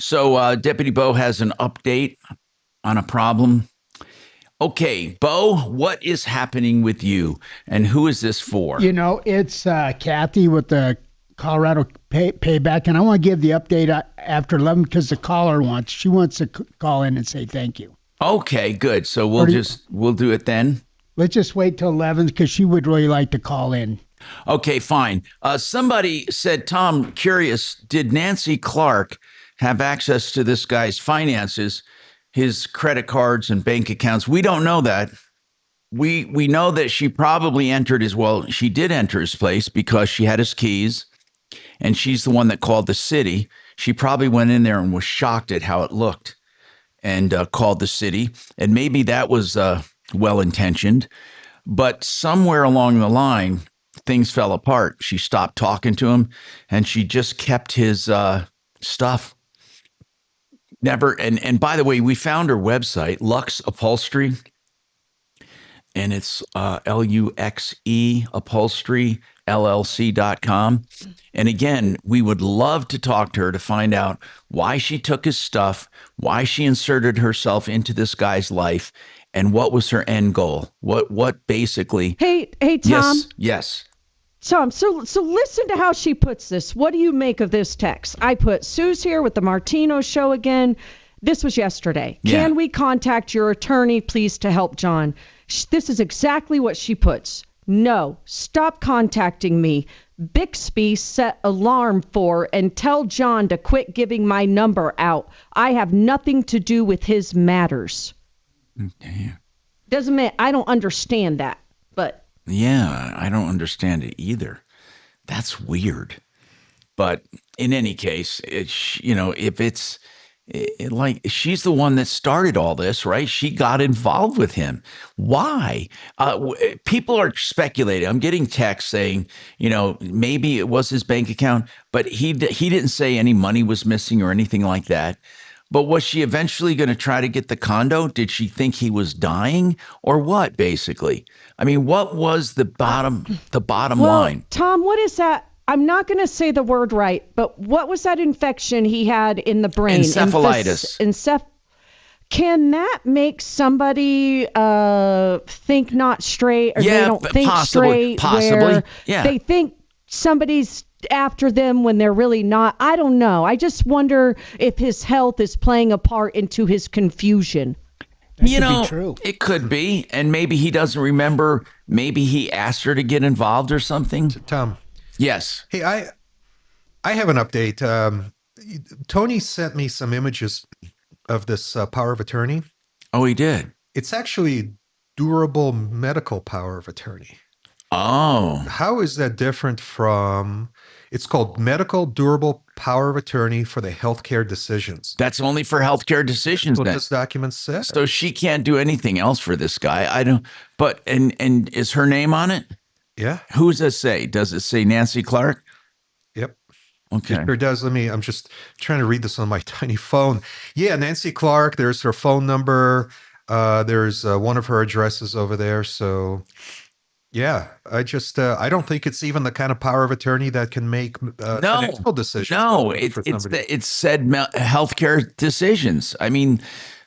So Deputy Bo has an update on a problem. Okay, Bo, what is happening with you, and who is this for? You know, it's Kathy with the Colorado payback, and I want to give the update after 11 because the caller she wants to call in and say thank you. Okay, good. So we'll do it then. Let's just wait till 11 because she would really like to call in. Okay, fine. Somebody said, Tom, curious, did Nancy Clark have access to this guy's finances, his credit cards and bank accounts? We don't know that. We know that she probably entered his, well, she did enter his place because she had his keys, and she's the one that called the city. She probably went in there and was shocked at how it looked and called the city. And maybe that was well-intentioned. But somewhere along the line, things fell apart. She stopped talking to him, and she just kept his stuff. Never. And by the way, we found her website, Lux Upholstery, and it's LUXE Upholstery LLC.com. And again, we would love to talk to her to find out why she took his stuff, why she inserted herself into this guy's life, and what was her end goal. What basically. Hey, Tom. Yes. Tom, so listen to how she puts this. What do you make of this text? I put, Sue's here with the Martino Show again. This was yesterday. Yeah. Can we contact your attorney, please, to help John? This is exactly what she puts. No, stop contacting me. Bixby set alarm for and tell John to quit giving my number out. I have nothing to do with his matters. Damn. Doesn't mean I don't understand that, but. Yeah, I don't understand it either. That's weird. But in any case, if it's like she's the one that started all this, right? She got involved with him. Why? People are speculating. I'm getting texts saying, maybe it was his bank account, but he didn't say any money was missing or anything like that. But was she eventually going to try to get the condo? Did she think he was dying or what, basically? I mean, what was the bottom line? Tom, what is that? I'm not going to say the word right, but what was that infection he had in the brain? Encephalitis. Can that make somebody think not straight, or they don't think straight? Possibly. Yeah. They think somebody's after them when they're really not. I don't know. I just wonder if his health is playing a part into his confusion. That could be true. It could be, and maybe he doesn't remember. Maybe he asked her to get involved or something. Tom. Yes. Hey, I have an update. Tony sent me some images of this power of attorney. Oh, he did? It's actually durable medical power of attorney. Oh. How is that different from, it's called medical durable power of attorney for the healthcare decisions. That's only for healthcare decisions. That's what this document says. So she can't do anything else for this guy. I don't, but, and is her name on it? Yeah. Who does it say? Does it say Nancy Clark? Yep. Okay. It sure does. I'm just trying to read this on my tiny phone. Yeah, Nancy Clark, there's her phone number. There's one of her addresses over there. So yeah, I don't think it's even the kind of power of attorney that can make financial decisions. No, it said healthcare decisions. I mean,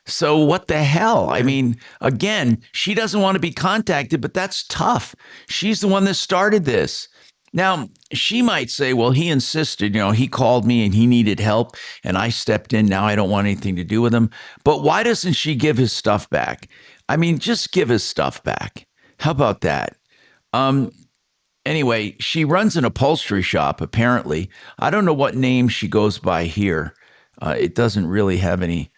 so what the hell? I mean, again, she doesn't want to be contacted, but that's tough. She's the one that started this. Now, she might say, well, he insisted, he called me and he needed help and I stepped in. Now I don't want anything to do with him. But why doesn't she give his stuff back? I mean, just give his stuff back. How about that? Anyway, she runs an upholstery shop, apparently. I don't know what name she goes by here. It doesn't really have any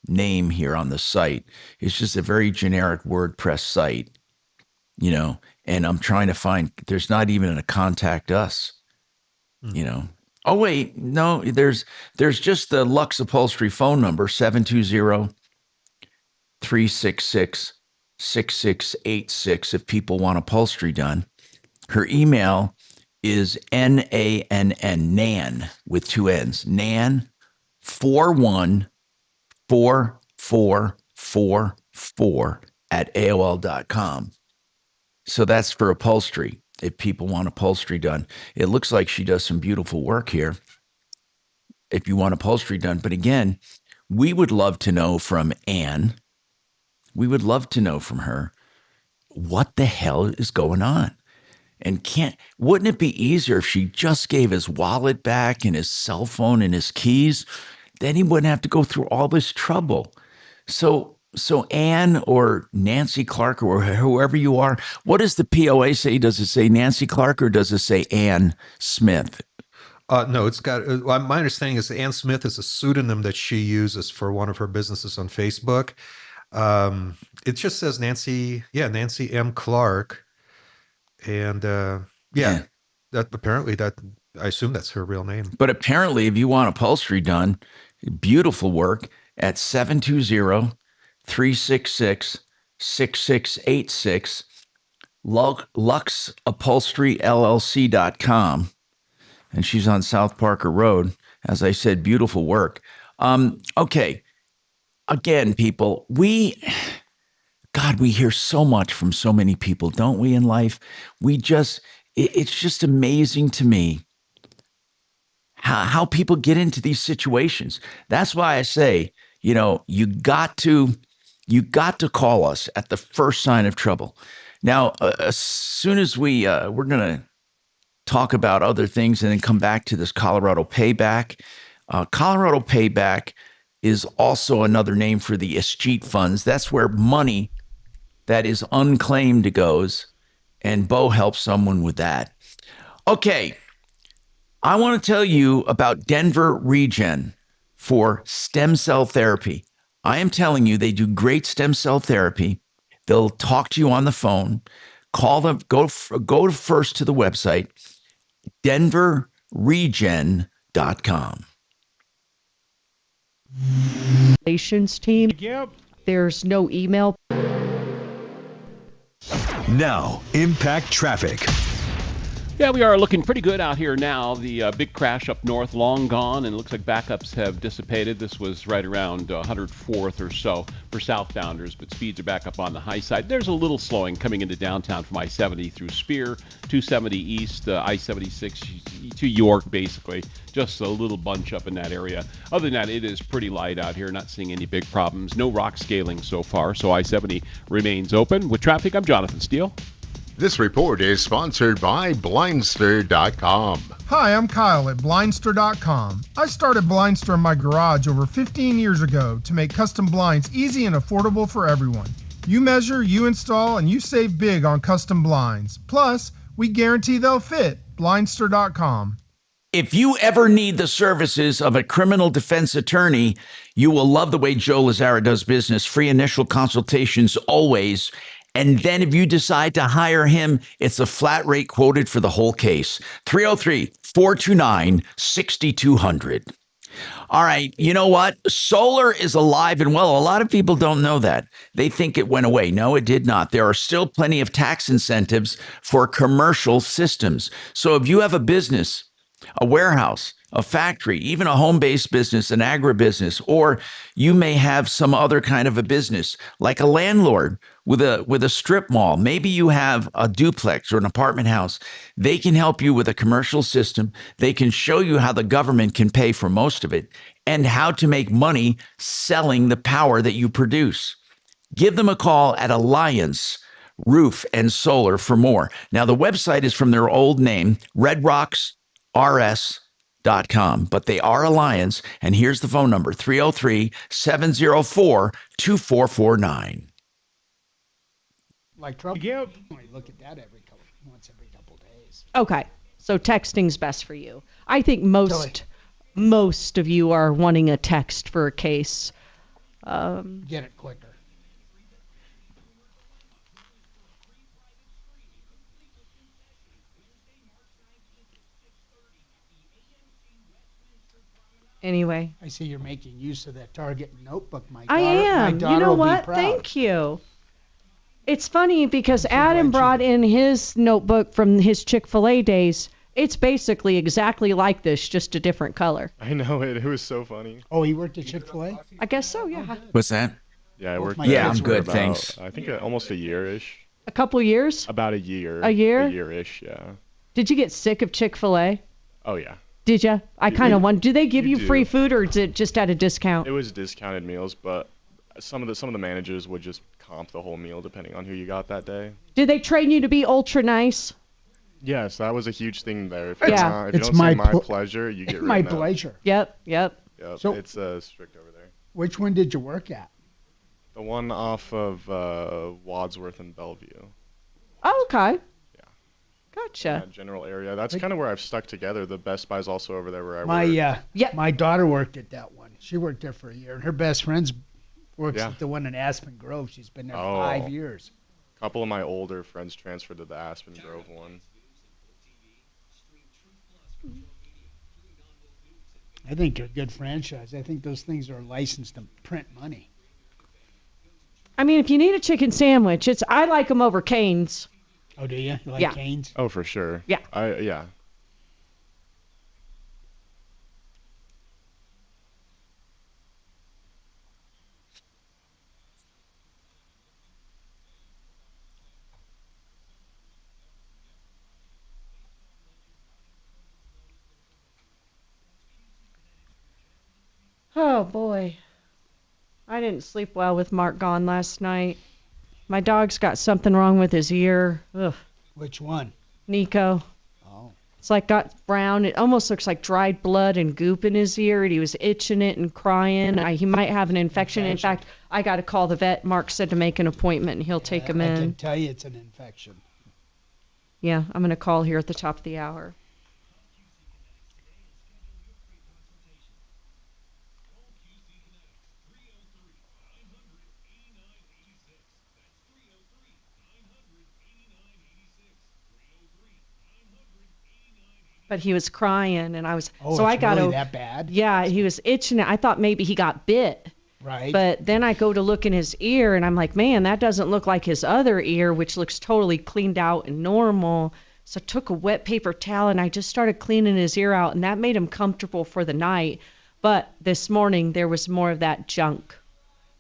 name here on the site. It's just a very generic WordPress site, and I'm trying to find, there's not even a contact us, Oh, wait, no, there's just the Lux Upholstery phone number, 720-366-6686 if people want upholstery done. Her email is Nan with two N's, Nan 414444 at AOL.com. So that's for upholstery, if people want upholstery done. It looks like she does some beautiful work here if you want upholstery done. But again, we would love to know from Anne. We would love to know from her what the hell is going on. And wouldn't it be easier if she just gave his wallet back and his cell phone and his keys? Then he wouldn't have to go through all this trouble. So So Ann or Nancy Clark or whoever you are, what does the POA say? Does it say Nancy Clark or does it say Ann Smith? No, it's got. My understanding is Ann Smith is a pseudonym that she uses for one of her businesses on Facebook. It just says Nancy M. Clark, and that apparently that I assume that's her real name. But apparently, if you want upholstery done, beautiful work at 720-366-6686, luxupholsteryllc.com. And she's on South Parker Road. As I said, beautiful work. Okay. Again, people, we hear so much from so many people, don't we, in life? It's just amazing to me how people get into these situations. That's why I say, you got to call us at the first sign of trouble. Now, as soon as we're going to talk about other things and then come back to this Colorado payback. Colorado payback is also another name for the escheat funds. That's where money that is unclaimed goes, and Bo helps someone with that. Okay, I want to tell you about Denver Regen for stem cell therapy. I am telling you, they do great stem cell therapy. They'll talk to you on the phone. Call them, go first to the website, denverregen.com. Relations team. Yep. There's no email. Now, impact traffic. Yeah, we are looking pretty good out here now. The big crash up north, long gone, and it looks like backups have dissipated. This was right around 104th or so for southbounders, but speeds are back up on the high side. There's a little slowing coming into downtown from I-70 through Spear, 270 east, I-76 to York, basically. Just a little bunch up in that area. Other than that, it is pretty light out here. Not seeing any big problems. No rock scaling so far, so I-70 remains open. With traffic, I'm Jonathan Steele. This report is sponsored by Blindster.com. Hi, I'm Kyle at Blindster.com. I started Blindster in my garage over 15 years ago to make custom blinds easy and affordable for everyone. You measure, you install, and you save big on custom blinds. Plus, we guarantee they'll fit. Blindster.com. If you ever need the services of a criminal defense attorney, you will love the way Joe Lazara does business. Free initial consultations always. And then if you decide to hire him, it's a flat rate quoted for the whole case. 303-429-6200. All right, you know what? Solar is alive and well. A lot of people don't know that. They think it went away. No, it did not. There are still plenty of tax incentives for commercial systems. So if you have a business, a warehouse, a factory, even a home-based business, an agribusiness, or you may have some other kind of a business, like a landlord with a strip mall. Maybe you have a duplex or an apartment house. They can help you with a commercial system. They can show you how the government can pay for most of it and how to make money selling the power that you produce. Give them a call at Alliance Roof and Solar for more. Now, the website is from their old name, redrocksrs.com, but they are Alliance, and here's the phone number, 303-704-2449. Like trouble. Yep. I look at that once every couple days. Okay, so texting's best for you. I think most of you are wanting a text for a case. Get it quicker. Anyway. I see you're making use of that Target notebook, my I am. My you know will what? Be proud. Thank you. It's funny because Adam brought in his notebook from his Chick-fil-A days. It's basically exactly like this, just a different color. I know it. It was so funny. Oh, he worked at Chick-fil-A? I guess so, yeah. What's that? Yeah, I worked Yeah, there I'm for good, about, thanks. I think almost a year-ish. A couple years? About a year. A year? A year-ish, yeah. Did you get sick of Chick-fil-A? Oh, yeah. Did you? I kind of wonder. Do they give you do. free food, or is it just at a discount? It was discounted meals, but some of the managers would just comp the whole meal depending on who you got that day. Did they train you to be ultra nice? Yes, that was a huge thing there. If, Yeah. if you It's don't my say my pl- pleasure, you get My written out. pleasure. Yep. Yep, So- it's strict over there. Which one did you work at? The one off of Wadsworth and Bellevue. Oh, okay. Gotcha. That general area. That's kind of where I've stuck together. The Best Buy's also over there where I My work. my daughter worked at that one. She worked there for a year, and her best friend works at the one in Aspen Grove. She's been there 5 years. A couple of my older friends transferred to the Aspen Grove one. I think they're a good franchise. I think those things are licensed to print money. I mean, if you need a chicken sandwich, I like them over Cane's. Oh, do you? You like Yeah. Cane's? Oh, for sure. Yeah. Yeah. Oh boy. I didn't sleep well with Mark gone last night. My dog's got something wrong with his ear. Ugh. Which one? Nico. Oh. It's like got brown. It almost looks like dried blood and goop in his ear, and he was itching it and crying. He might have an infection. In fact, I got to call the vet. Mark said to make an appointment, and he'll take him I in. can tell you it's an infection. Yeah, I'm going to call here at the top of the hour. But he was crying, and I was Oh, it's really that bad? Yeah, he was itching. I thought maybe he got bit. Right. But then I go to look in his ear, and I'm like, man, that doesn't look like his other ear, which looks totally cleaned out and normal. So I took a wet paper towel, and I just started cleaning his ear out, and that made him comfortable for the night. But this morning, there was more of that junk.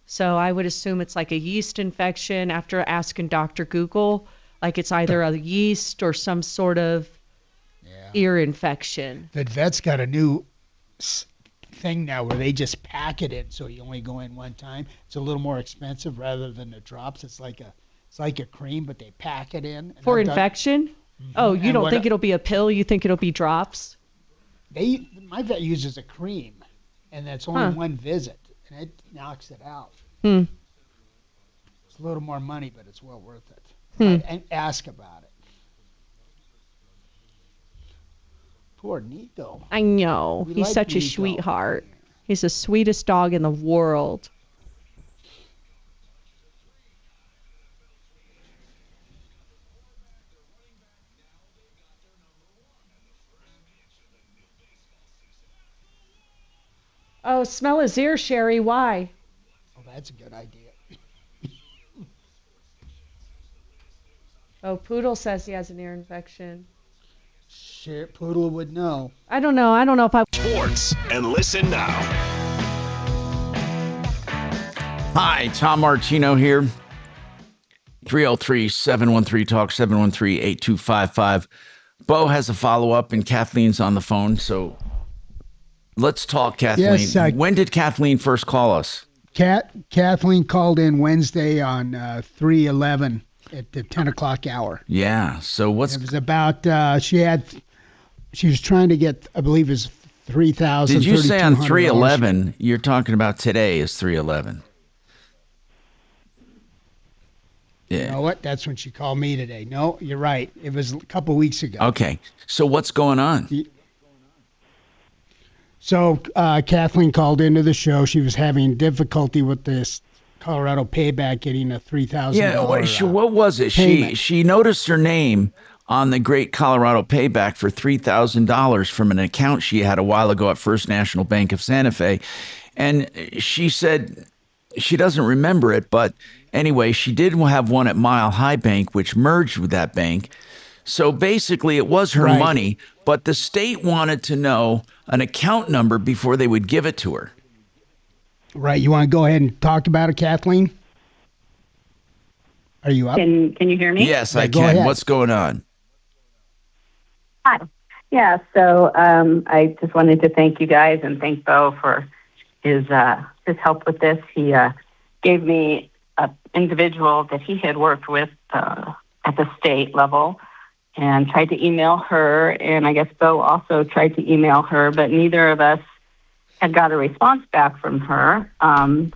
So I would assume it's like a yeast infection after asking Dr. Google. Like it's either a yeast or some sort of ear infection. The vet's got a new thing now where they just pack it in, so you only go in one time. It's a little more expensive rather than the drops. It's like a cream, but they pack it in. For infection? Oh, you And don't what think it'll be a pill? You think it'll be drops? My vet uses a cream, and that's only Huh. one visit, and it knocks it out. Hmm. It's a little more money, but it's well worth it. Hmm. And ask about it. Poor Nico. I know. We He's like such a Nico. sweetheart. He's the sweetest dog in the world. Oh, smell his ear, Sherry. Why? Oh, that's a good idea. Oh, Poodle says he has an ear infection. Sure, Poodle would know. I don't know. I don't know if I... Sports, and listen now. Hi, Tom Martino here. 303-713-TALK, 713-8255. Bo has a follow-up, and Kathleen's on the phone, so let's talk, Kathleen. Yes, when did Kathleen first call us? Kathleen called in Wednesday on 3/11 at the 10 o'clock hour. Yeah, so what's... It was about, she was trying to get, I believe it was $3,000. Did you say on 3/11, you're talking about today is 3/11? You know what? That's when she called me today. No, you're right. It was a couple weeks ago. Okay, so what's going on? So Kathleen called into the show. She was having difficulty with this Colorado payback getting a $3,000. Yeah, what was it? payment. She noticed her name on the Great Colorado Payback for $3,000 from an account she had a while ago at First National Bank of Santa Fe. And she said she doesn't remember it, but anyway, she did have one at Mile High Bank, which merged with that bank. So basically, it was her money, but the state wanted to know an account number before they would give it to her. Right. You want to go ahead and talk about it, Kathleen? Are you up? Can you hear me? Yes, Yeah, I go can. ahead. What's going on? Hi. Yeah, so I just wanted to thank you guys and thank Bo for his help with this. He gave me an individual that he had worked with at the state level and tried to email her, and I guess Bo also tried to email her, but neither of us had got a response back from her.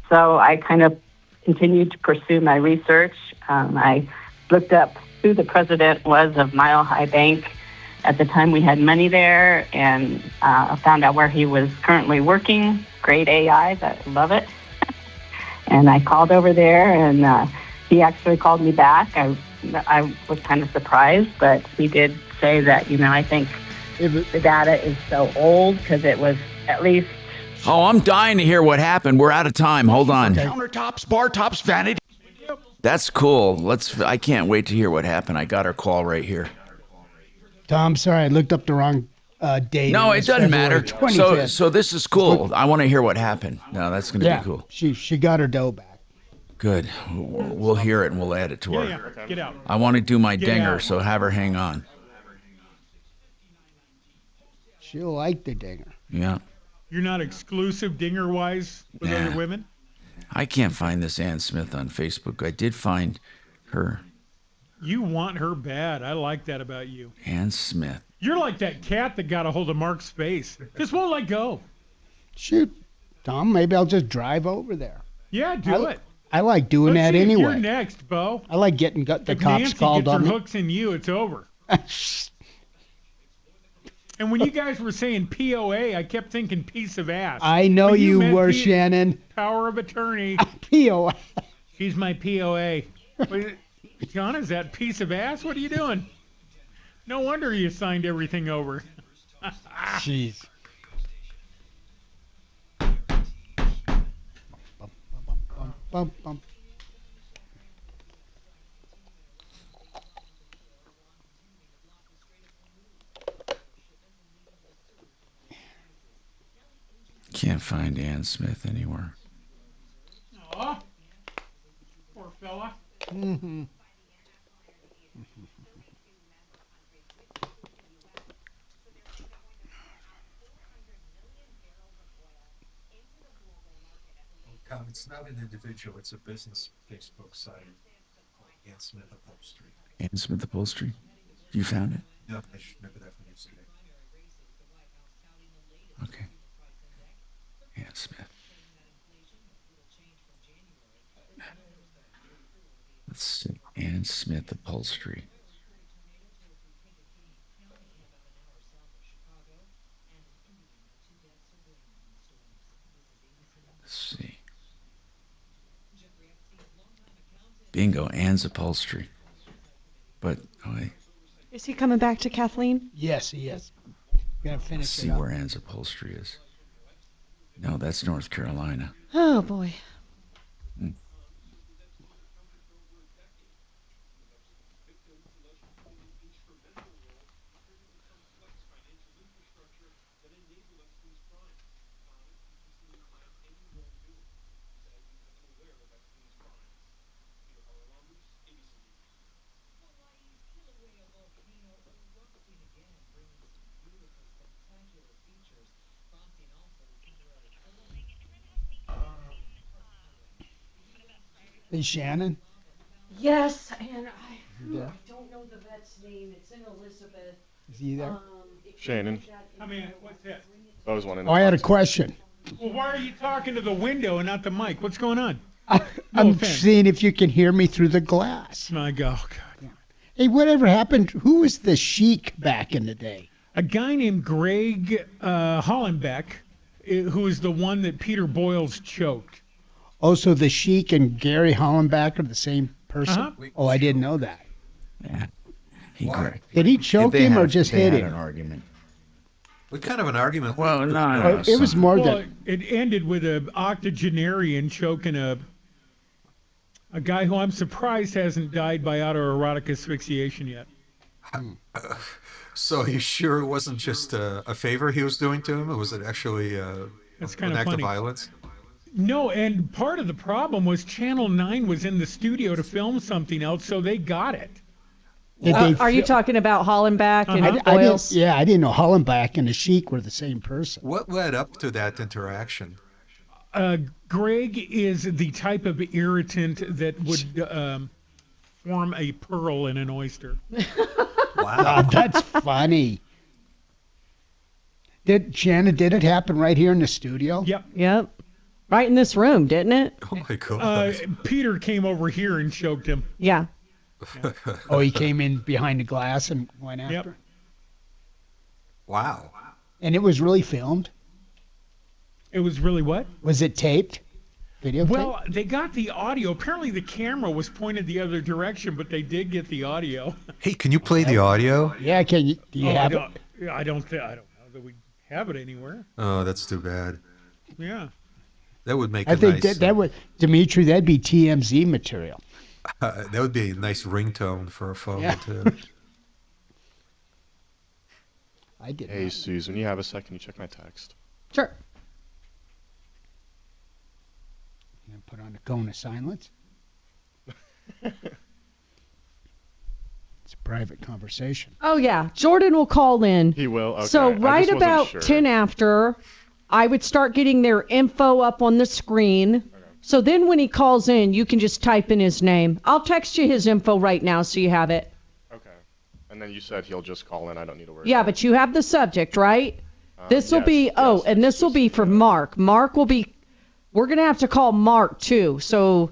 So I kind of continued to pursue my research. I looked up who the president was of Mile High Bank. At the time, we had money there, and found out where he was currently working. Great AI, I love it. And I called over there, and he actually called me back. I was kind of surprised, but he did say that, I think the data is so old because it was at least... Oh, I'm dying to hear what happened. We're out of time. Hold on. Countertops, bar tops, vanity. That's cool. I can't wait to hear what happened. I got our call right here. Tom, sorry, I looked up the wrong date. No, it doesn't matter. 25th. So this is cool. I want to hear what happened. No, that's going to be cool. She got her dough back. Good. We'll hear it and we'll add it to her. Yeah. Get out. I want to do my Get dinger, out. so have her hang on. She'll like the dinger. Yeah. You're not exclusive dinger-wise with other women? I can't find this Ann Smith on Facebook. I did find her. You want her bad. I like that about you. Ann Smith. You're like that cat that got a hold of Mark's face. Just won't let go. Shoot, Tom, maybe I'll just drive over there. Yeah, do it. I like doing Let's that see if anyway. You're next, Bo. I like getting the If cops Nancy called gets her on me. hooks in you, it's over. And when you guys were saying POA, I kept thinking piece of ass. I know But you meant were, Shannon. Power of attorney. POA. He's my POA. Wait, John, is that piece of ass? What are you doing? No wonder you signed everything over. Jeez. Bum, bum. Can't find Ann Smith anywhere. Aw, poor fella. Mm-hmm. It's not an individual, it's a business Facebook site called Ann Smith Upholstery. Ann Smith Upholstery. You found it? No, I should remember that from yesterday. Okay. Ann Smith. Let's see. Ann Smith Upholstery. Let's see. Bingo, Ann's Upholstery. But, wait. Is he coming back to Kathleen? Yes, he is. Gonna Let's finish see it up. where Ann's Upholstery is. No, that's North Carolina. Oh, boy. Hey, Shannon. Yes, and I Yeah. don't know the vet's name. It's in Elizabeth. Is he there? Shannon. I mean, what's that? I was wanting. Oh, I had a question. Well, why are you talking to the window and not the mic? What's going on? I'm offense. seeing if you can hear me through the glass. My God. Hey, whatever happened? Who was the Sheik back in the day? A guy named Greg Hollenbeck, who is the one that Peter Boyles choked. Oh, so the Sheik and Gary Hollenbach are the same person? Uh-huh. Oh, I didn't know that. Yeah. Did he choke him or just hit They had him? an argument. What kind of an argument? Well, no, Oh, it was more Well, than... it ended with an octogenarian choking a guy who I'm surprised hasn't died by autoerotic asphyxiation yet. So you sure it wasn't just a favor he was doing to him? Or was it actually That's an kind of act funny. of violence? No, and part of the problem was Channel 9 was in the studio to film something else, so they got it. Are you talking about Hollenbach and Boyles? I didn't know Hollenbach and the Sheik were the same person. What led up to that interaction? Greg is the type of irritant that would form a pearl in an oyster. Wow, that's funny. Shannon, did it happen right here in the studio? Yep. Yep. Right in this room, didn't it? Oh my God. Peter came over here and choked him. Yeah. Oh, he came in behind the glass and went after. Yep. Wow. And it was really filmed. It was really what? Was it taped? Video Well, they got the audio. Apparently the camera was pointed the other direction, but they did get the audio. Hey, can you play the audio? Yeah, can you? Do you have it? I don't know that we have it anywhere. Oh, that's too bad. Yeah. That would make I a think nice. that would, Dimitri, that'd be TMZ material. That would be a nice ringtone for a phone, Yeah. too. I did. Hey, Suze, when you have a second, you check my text. Sure. You gonna put on the cone of silence? It's a private conversation. Oh, yeah. Jordan will call in. He will? Okay. So I right just wasn't about sure. 10 after, I would start getting their info up on the screen. So then when he calls in, you can just type in his name. I'll text you his info right now so you have it. Okay. And then you said he'll just call in. I don't need to worry. Yeah, but you have the subject, right? This will be, and this will be for Mark. Mark will be, we're going to have to call Mark too. So,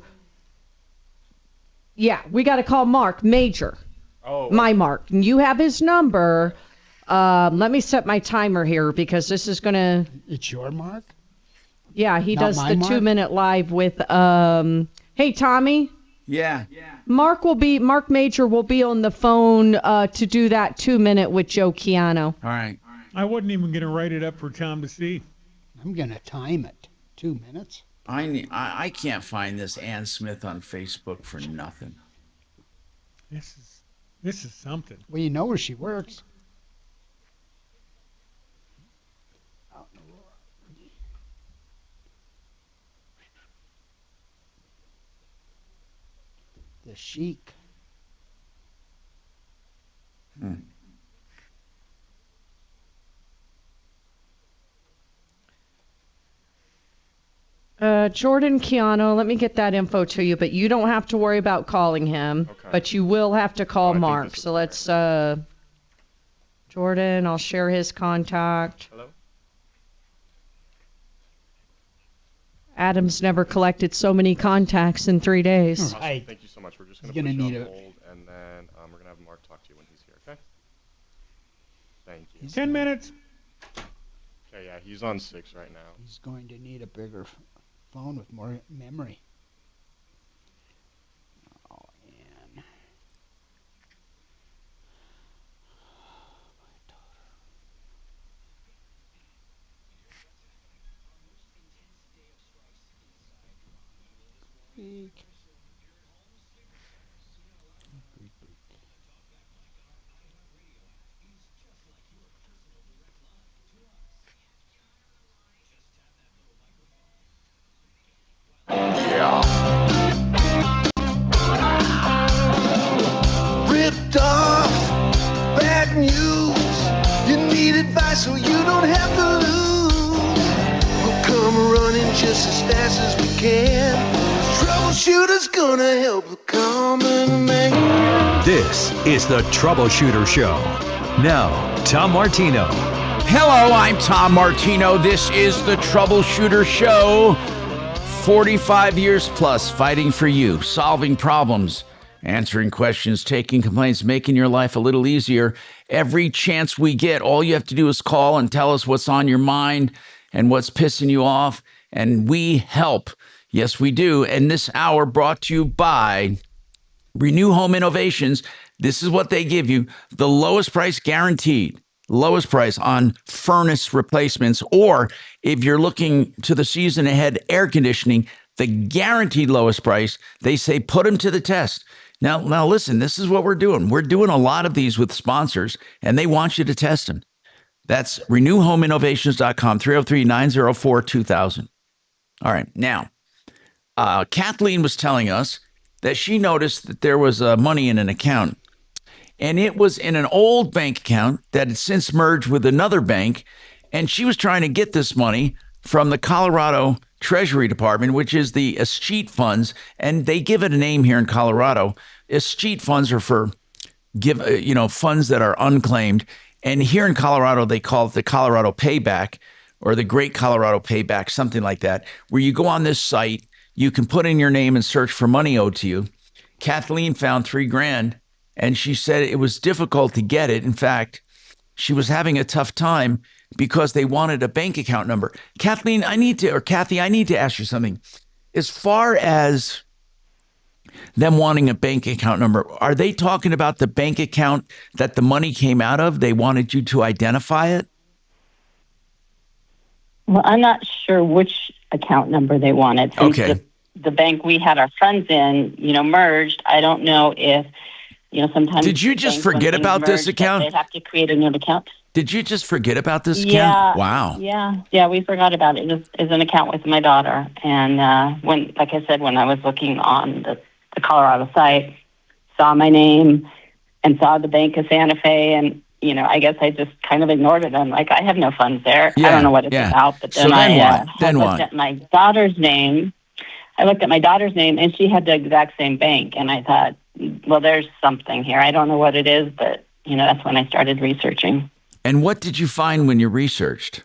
yeah, we got to call Marc Mager. Oh. My Mark. And you have his number. Let me set my timer here because this is going to. It's your Mark? Yeah, he Not does my the Mark? 2-minute live with, hey, Tommy. Yeah. Mark Mager will be on the phone to do that 2-minute with Joe Chiano. All right. I wasn't even going to write it up for Tom to see. I'm going to time it. 2 minutes. I can't find this Ann Smith on Facebook for nothing. This is something. Well, you know where she works. The Chic. Jordan Chiano, let me get that info to you, but you don't have to worry about calling him. Okay. But you will have to call Mark. So let's, Jordan, I'll share his contact. Hello? Adam's never collected so many contacts in 3 days. Right. Thank you so much. We're just He's going to gonna put you need on a- hold, and then we're going to have Mark talk to you when he's here, okay? Thank you. 10 minutes. Okay, yeah, he's on 6 right now. He's going to need a bigger phone with more memory. Oh, Ann. Week. Ripped off, bad news. You need advice so you don't have to lose. We'll come running just as fast as we can. Troubleshooter's gonna help the common man. This is the Troubleshooter Show. Now, Tom Martino. Hello, I'm Tom Martino. This is the Troubleshooter Show. 45 years plus fighting for you, solving problems, answering questions, taking complaints, making your life a little easier. Every chance we get, all you have to do is call and tell us what's on your mind and what's pissing you off, and we help. Yes, we do. And this hour brought to you by Renew Home Innovations. This is what they give you: the lowest price guaranteed. Lowest price on furnace replacements, or if you're looking to the season ahead, air conditioning, the guaranteed lowest price. They say put them to the test. Now listen, this is what we're doing. We're doing a lot of these with sponsors, and they want you to test them. That's renewhomeinnovations.com, 303-904-2000. All right, now, Kathleen was telling us that she noticed that there was money in an account, and it was in an old bank account that had since merged with another bank, and she was trying to get this money from the Colorado Treasury Department, which is the escheat funds, and they give it a name here in Colorado. Escheat funds are for funds that are unclaimed, and here in Colorado they call it the Colorado Payback, or the Great Colorado Payback, something like that, where you go on this site, you can put in your name and search for money owed to you. Kathleen found $3,000, and she said it was difficult to get it. In fact, she was having a tough time because they wanted a bank account number. Kathy, I need to ask you something. As far as them wanting a bank account number, are they talking about the bank account that the money came out of? They wanted you to identify it? Well, I'm not sure which account number they wanted. Since Okay. The bank we had our funds in, merged. I don't know if, sometimes. Did you just banks, when forget things about this merge, that account? They have to create a new account. Did you just forget about this Yeah. account? Wow. Yeah, we forgot about it. It's an account with my daughter. And like I said, when I was looking on the Colorado site, saw my name and saw the Bank of Santa Fe, and I guess I just kind of ignored it. I'm like, I have no funds there. I don't know what it's about. But then, I looked at my daughter's name. I looked at my daughter's name, and she had the exact same bank. And I thought, well, there's something here. I don't know what it is, but that's when I started researching. And what did you find when you researched?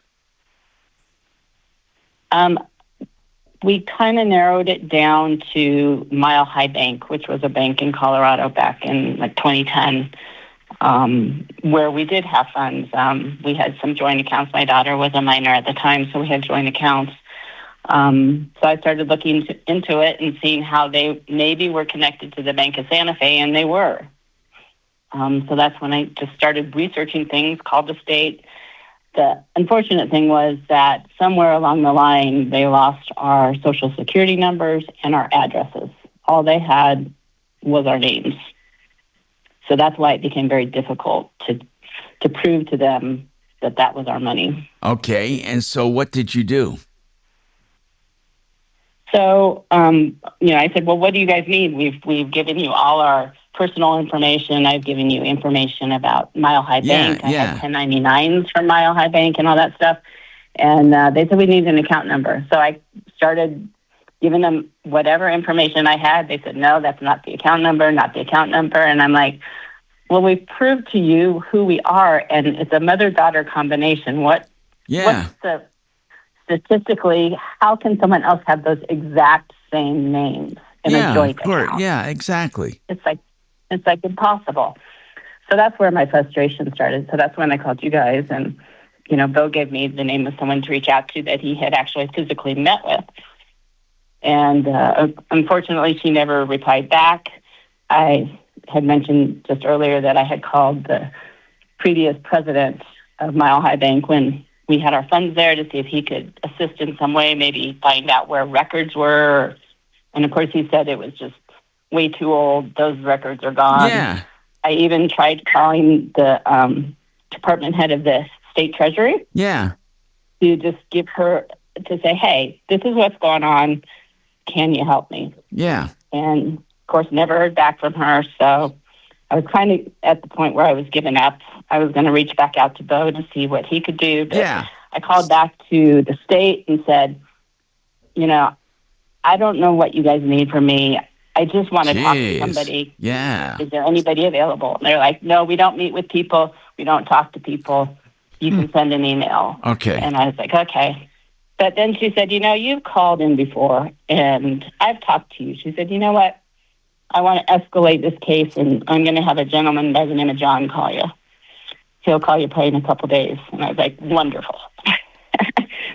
We kind of narrowed it down to Mile High Bank, which was a bank in Colorado back in 2010, where we did have funds. We had some joint accounts. My daughter was a minor at the time, so we had joint accounts. So I started looking into it and seeing how they maybe were connected to the Bank of Santa Fe, and they were. So that's when I just started researching things, called the state. The unfortunate thing was that somewhere along the line, they lost our social security numbers and our addresses. All they had was our names. So that's why it became very difficult to prove to them that was our money. Okay, and so what did you do? So, I said, well, what do you guys need? We've given you all our personal information. I've given you information about Mile High Bank. I had 1099s from Mile High Bank and all that stuff. And they said, we need an account number. So I started giving them whatever information I had. They said, no, that's not the account number, not the account number. And I'm like, well, we've proved to you who we are, and it's a mother-daughter combination. What's the statistically, how can someone else have those exact same names in a joint account? Yeah, exactly. It's like impossible. So that's where my frustration started. So that's when I called you guys, and Bill gave me the name of someone to reach out to that he had actually physically met with. And unfortunately, she never replied back. I had mentioned just earlier that I had called the previous president of Mile High Bank when we had our funds there to see if he could assist in some way, maybe find out where records were. And of course, he said it was just way too old. Those records are gone. Yeah. I even tried calling the department head of the state treasury. Yeah. To just give her, to say, hey, this is what's going on. Can you help me? Yeah. And of course, never heard back from her. So I was kind of at the point where I was giving up. I was going to reach back out to Bo to see what he could do. But I called back to the state and said, I don't know what you guys need from me. I just want to talk to somebody. Yeah. Is there anybody available? And they're like, no, we don't meet with people. We don't talk to people. You can send an email. Okay. And I was like, okay. But then she said, you've called in before, and I've talked to you. She said, you know what? I want to escalate this case, and I'm going to have a gentleman by the name of John call you. He'll call you probably in a couple of days. And I was like, wonderful.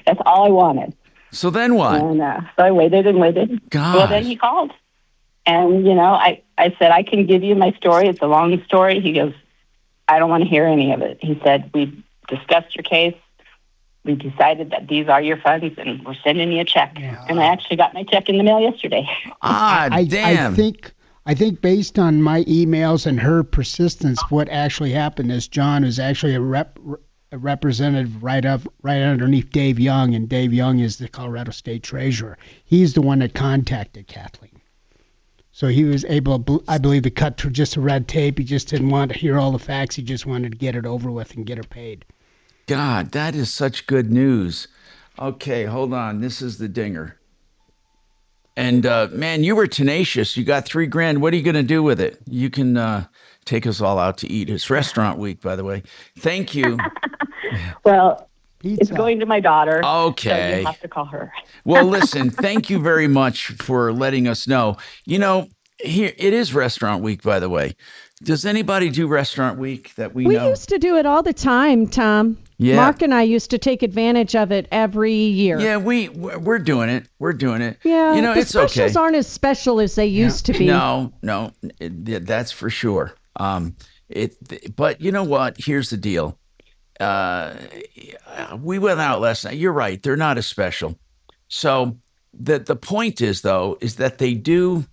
That's all I wanted. So then what? And so I waited and waited. God. Well, then he called. And, I said, I can give you my story. It's a long story. He goes, I don't want to hear any of it. He said, we've discussed your case. We decided that these are your funds, and we're sending you a check. Yeah. And I actually got my check in the mail yesterday. Damn. I think based on my emails and her persistence, what actually happened is John is actually a representative right underneath Dave Young, and Dave Young is the Colorado State Treasurer. He's the one that contacted Kathleen. So he was able, I believe, to cut through just the red tape. He just didn't want to hear all the facts. He just wanted to get it over with and get her paid. God, that is such good news. Okay, hold on. This is the dinger. And man, you were tenacious. You got $3,000. What are you going to do with it? You can take us all out to eat. It's restaurant week, by the way. Thank you. Well, It's going to my daughter. So Okay. you have to call her. Well, listen, thank you very much for letting us know. You know, here it is Restaurant Week, by the way. Does anybody do Restaurant Week that we We know? used to do it all the time, Tom. Yeah. Mark and I used to take advantage of it every year. Yeah, we're doing it. We're doing it. Yeah, you know, the it's okay. specials aren't as special as they used to be. No, that's for sure. But you know what? Here's the deal. We went out last night. You're right. They're not as special. So the point is, though, is that they do,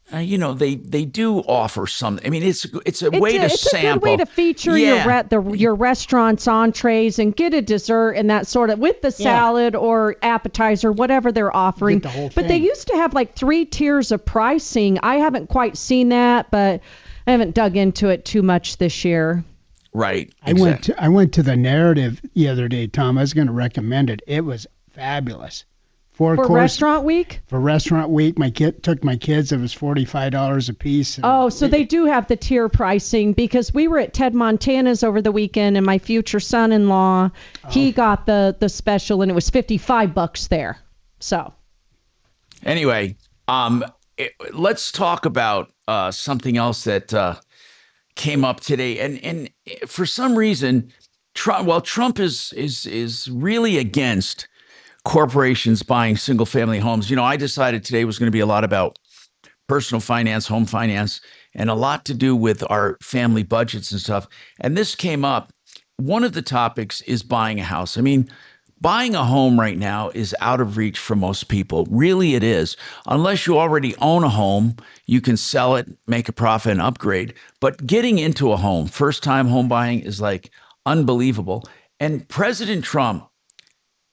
they do offer some. I mean, it's a way to it's sample. a good way to feature your restaurant's entrees and get a dessert and that sort of with the salad or appetizer, whatever they're offering. the whole But they thing. used to have like 3 tiers of pricing. I haven't quite seen that, but I haven't dug into it too much this year. Right. I went to the Narrative the other day, Tom. I was going to recommend it. It was fabulous. For course, Restaurant Week? For Restaurant Week, took my kids. It was $45 a piece. Oh, so they do have the tier pricing because we were at Ted Montana's over the weekend and my future son-in-law, he got the special and it was $55 there. So Anyway, let's talk about something else that came up today, and for some reason, Trump is really against corporations buying single-family homes. You know, I decided today was going to be a lot about personal finance, home finance, and a lot to do with our family budgets and stuff. And this came up. One of the topics is buying a house. I mean, buying a home right now is out of reach for most people. Really, it is. Unless you already own a home, you can sell it, make a profit, and upgrade. But getting into a home, first-time home buying, is like unbelievable. And President Trump,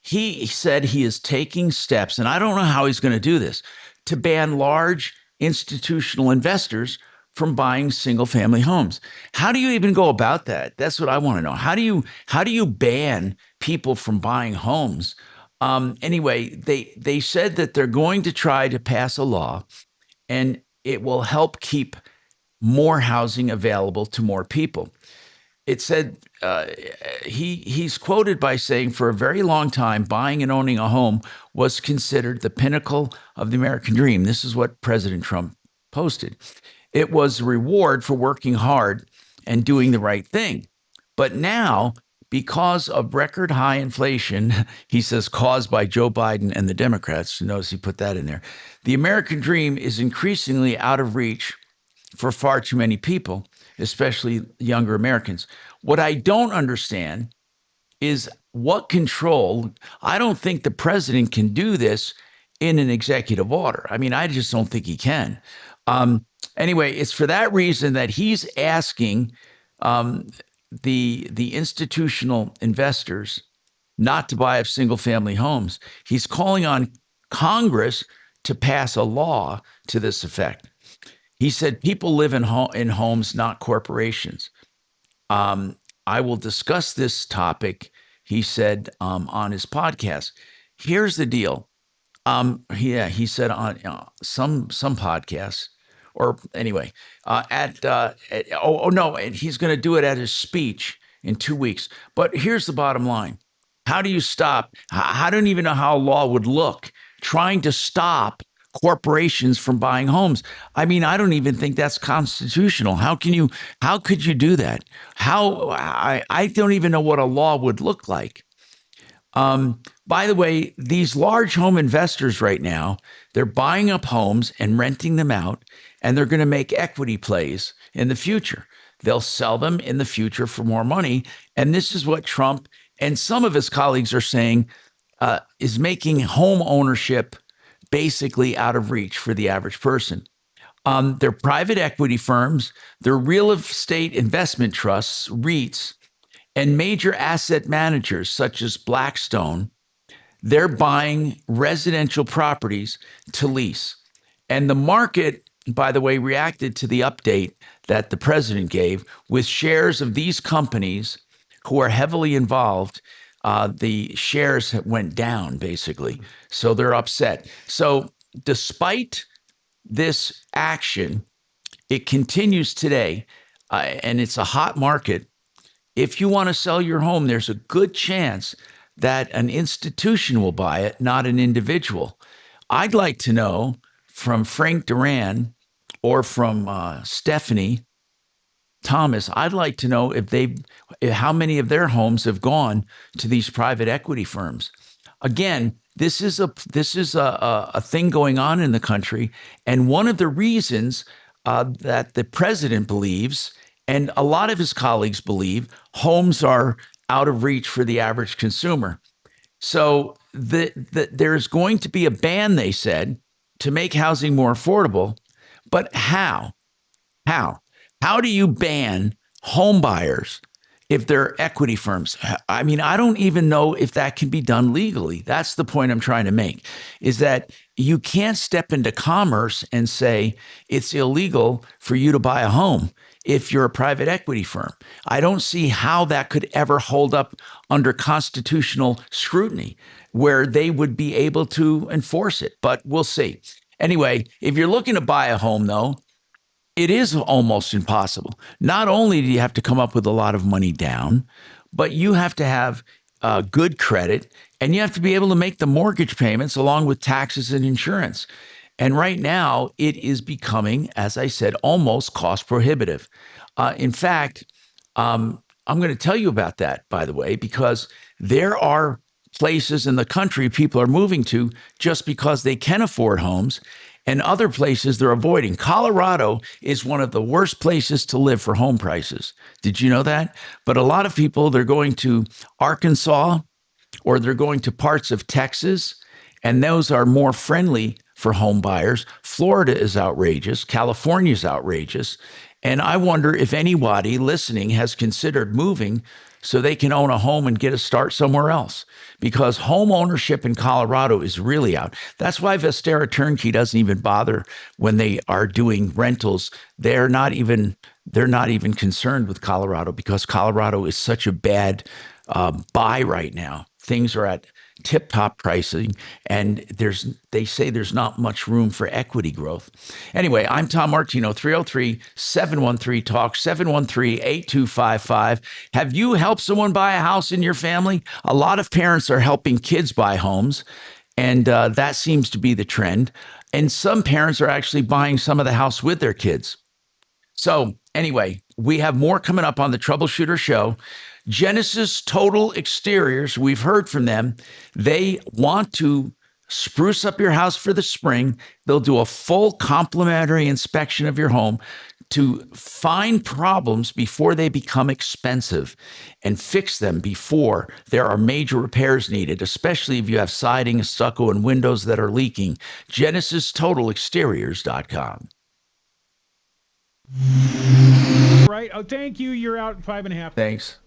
he said he is taking steps, and I don't know how he's going to do this, to ban large institutional investors from buying single-family homes. How do you even go about that? That's what I want to know. How do you ban people from buying homes? Anyway, they said that they're going to try to pass a law, and it will help keep more housing available to more people. It said he's quoted by saying, for a very long time, buying and owning a home was considered the pinnacle of the American dream. This is what President Trump posted. It was a reward for working hard and doing the right thing. But now, because of record high inflation, he says, caused by Joe Biden and the Democrats, notice he put that in there, the American dream is increasingly out of reach for far too many people, especially younger Americans. What I don't understand is what control. I don't think the president can do this in an executive order. I mean, I just don't think he can. Anyway, it's for that reason that he's asking the institutional investors not to buy up single-family homes. He's calling on Congress to pass a law to this effect. He said people live in homes, not corporations. I will discuss this topic, he said on his podcast. Here's the deal. He said on some podcasts, or anyway, and he's going to do it at his speech in 2 weeks. But here's the bottom line. How do you stop? I don't even know how a law would look trying to stop corporations from buying homes. I mean, I don't even think that's constitutional. How could you do that? I don't even know what a law would look like. By the way, these large home investors right now, they're buying up homes and renting them out, and they're going to make equity plays in the future. They'll sell them in the future for more money. And this is what Trump and some of his colleagues are saying is making home ownership basically out of reach for the average person. They're private equity firms, they're real estate investment trusts, REITs, and major asset managers such as Blackstone. They're buying residential properties to lease. And the market, by the way, reacted to the update that the president gave with shares of these companies who are heavily involved. The shares went down, basically. So they're upset. So despite this action, it continues today, and it's a hot market. If you want to sell your home, there's a good chance that an institution will buy it, not an individual. I'd like to know from Frank Duran or from Stephanie Thomas, I'd like to know how many of their homes have gone to these private equity firms. Again, this is a thing going on in the country, and one of the reasons that the president believes, and a lot of his colleagues believe, homes are out of reach for the average consumer. So there's going to be a ban, they said, to make housing more affordable. But how? How do you ban home buyers if they're equity firms? I mean, I don't even know if that can be done legally. That's the point I'm trying to make, is that you can't step into commerce and say it's illegal for you to buy a home if you're a private equity firm. I don't see how that could ever hold up under constitutional scrutiny where they would be able to enforce it, but we'll see. Anyway, if you're looking to buy a home, though, it is almost impossible. Not only do you have to come up with a lot of money down, but you have to have good credit, and you have to be able to make the mortgage payments along with taxes and insurance. And right now, it is becoming, as I said, almost cost prohibitive. In fact, I'm going to tell you about that, by the way, because there are places in the country people are moving to just because they can afford homes, and other places they're avoiding. Colorado is one of the worst places to live for home prices. Did you know that? But a lot of people, they're going to Arkansas or they're going to parts of Texas, and those are more friendly for home buyers. Florida is outrageous. California is outrageous. And I wonder if anybody listening has considered moving so they can own a home and get a start somewhere else, because home ownership in Colorado is really out. That's why Vestera Turnkey doesn't even bother when they are doing rentals. They're not even concerned with Colorado because Colorado is such a bad buy right now. Things are at tip-top pricing, and they say there's not much room for equity growth. Anyway, I'm Tom Martino, 303-713-TALK, 713-8255. Have you helped someone buy a house in your family? A lot of parents are helping kids buy homes, and that seems to be the trend. And some parents are actually buying some of the house with their kids. So anyway, we have more coming up on the Troubleshooter Show. Genesis Total Exteriors, we've heard from them. They want to spruce up your house for the spring. They'll do a full complimentary inspection of your home to find problems before they become expensive and fix them before there are major repairs needed, especially if you have siding, stucco, and windows that are leaking. GenesisTotalExteriors.com. Right. Oh, thank you. You're out 5.5. Thanks.